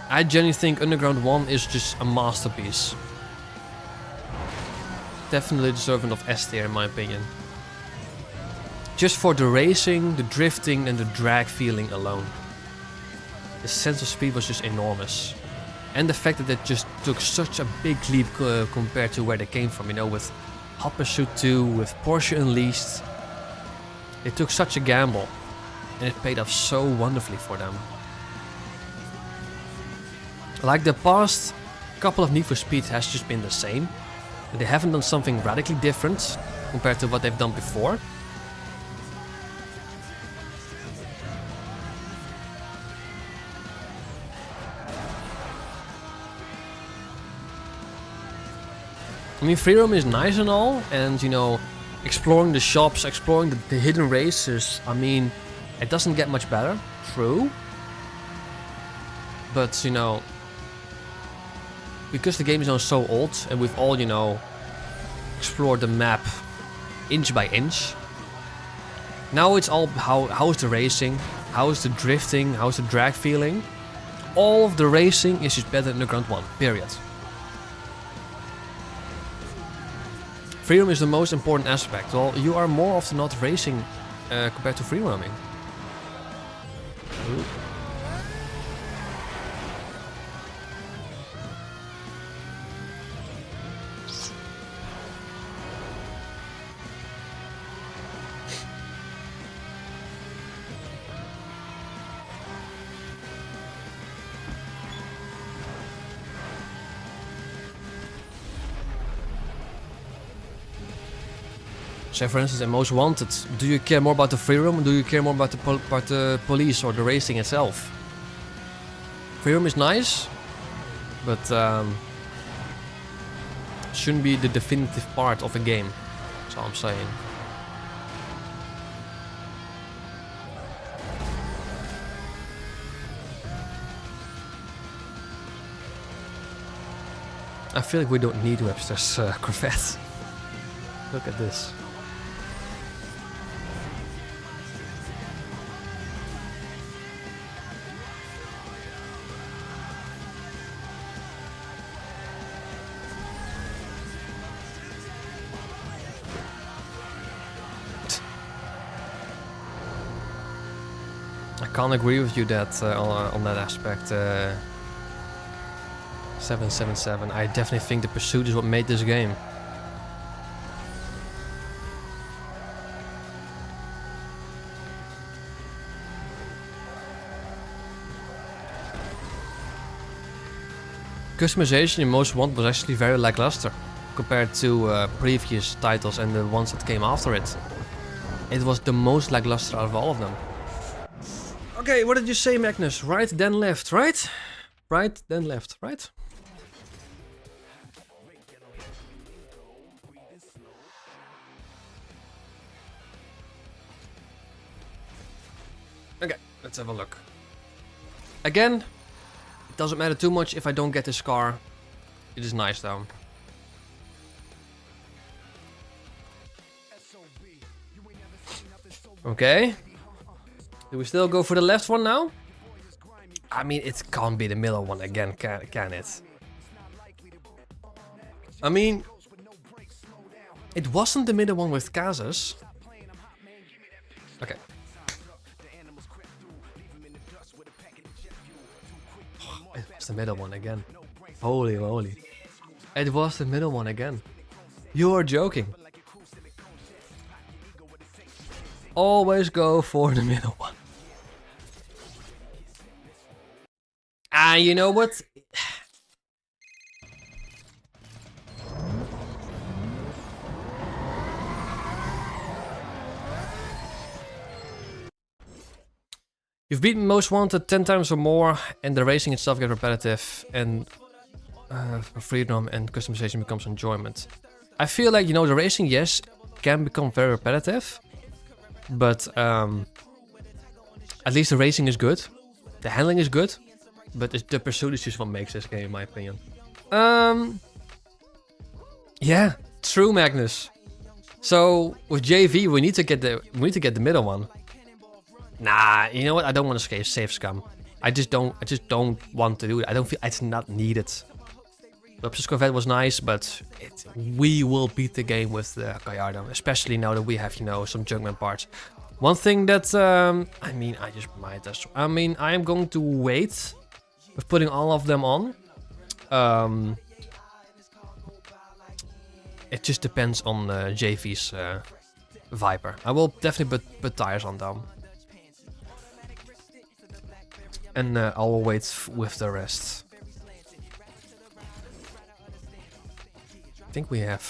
I genuinely think Underground 1 is just a masterpiece. Definitely deserving of S tier, in my opinion. Just for the racing, the drifting, and the drag feeling alone. The sense of speed was just enormous. And the fact that it just took such a big leap compared to where they came from, you know, with Hot Pursuit 2, with Porsche Unleashed. They took such a gamble, and it paid off so wonderfully for them. Like the past couple of Need for Speed has just been the same. They haven't done something radically different compared to what they've done before. I mean, free roam is nice and all, and, you know, exploring the shops, exploring the hidden races, I mean, it doesn't get much better, true. But, you know, because the game is now so old, and we've all, you know, explored the map inch by inch, Now it's all how's the racing, how's the drifting, how's the drag feeling. All of the racing is just better than the Ground 1, period. Freedom is the most important aspect. Well, you are more often not racing compared to free roaming. Ooh. Say for instance in Most Wanted, do you care more about the free roam or do you care more about the police or the racing itself? Free roam is nice, but shouldn't be the definitive part of a game, that's all I'm saying. I feel like we don't need Webster's Corvette. Look at this. I can't agree with you that on that aspect. 777. I definitely think the pursuit is what made this game. Customization in Most Wanted was actually very lackluster compared to previous titles and the ones that came after it. It was the most lackluster out of all of them. Okay, what did you say, Magnus? Right, then left, right? Right, then left, right? Okay, let's have a look. Again, it doesn't matter too much if I don't get this car. It is nice though. Okay. Do we still go for the left one now? I mean, it can't be the middle one again, can it? I mean, it wasn't the middle one with Casas. Okay. It's the middle one again. Holy moly. It was the middle one again. You are joking. Always go for the middle one. Ah, you know what? You've beaten Most Wanted 10 times or more, and the racing itself gets repetitive, and freedom and customization becomes enjoyment. I feel like, you know, the racing, yes, can become very repetitive, but at least the racing is good, the handling is good, but the pursuit is just what makes this game, in my opinion. Yeah, true, Magnus. So with JV, we need to get the middle one. Nah, you know what? I don't want to save scum. I just don't want to do it. I don't feel it's not needed. The Webster's Corvette was nice, but we will beat the game with the Gallardo, especially now that we have, you know, some junkman parts. One thing that I mean, I just might as I mean, I am going to wait with putting all of them on. It just depends on JV's Viper. I will definitely put tires on them. And I will wait with the rest. I think we have...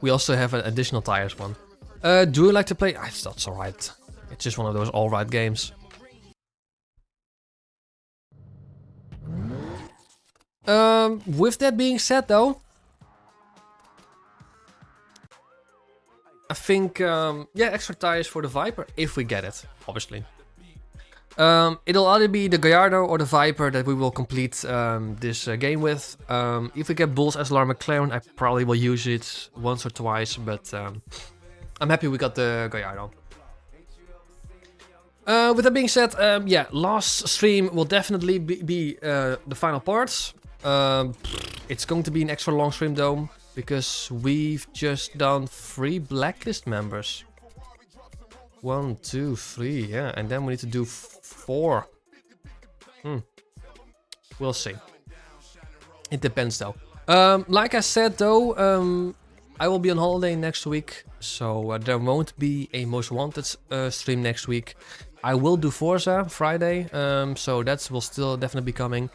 we also have an additional tires one. Do you like to play... That's alright. It's just one of those alright games. With that being said though... I think... yeah, extra tires for the Viper, if we get it, obviously. It'll either be the Gallardo or the Viper that we will complete this game with. If we get Bulls SLR McLaren, I probably will use it once or twice, but I'm happy we got the Gallardo. With that being said, yeah, last stream will definitely be the final part. It's going to be an extra long stream though, because we've just done 3 blacklist members. 1, 2, 3, yeah, and then we need to do 4. We'll see. It depends though. Like I said though, I will be on holiday next week, so there won't be a Most Wanted stream next week. I will do Forza Friday, so that will still definitely be coming.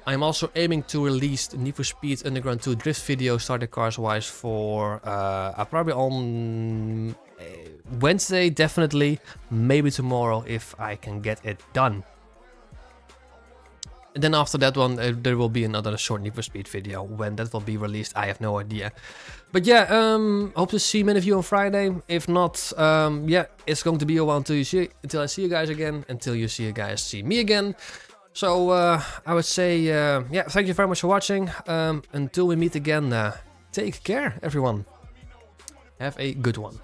I'm also aiming to release the Need for Speed Underground 2 drift video starter cars wise for probably on Wednesday, definitely, maybe tomorrow if I can get it done. And then after that one, there will be another short Need for Speed video. When that will be released, I have no idea. But yeah, hope to see many of you on Friday. If not, yeah, it's going to be a while until I see you guys again. Until you see you guys see me again. So I would say, yeah, thank you very much for watching. Until we meet again, take care, everyone. Have a good one.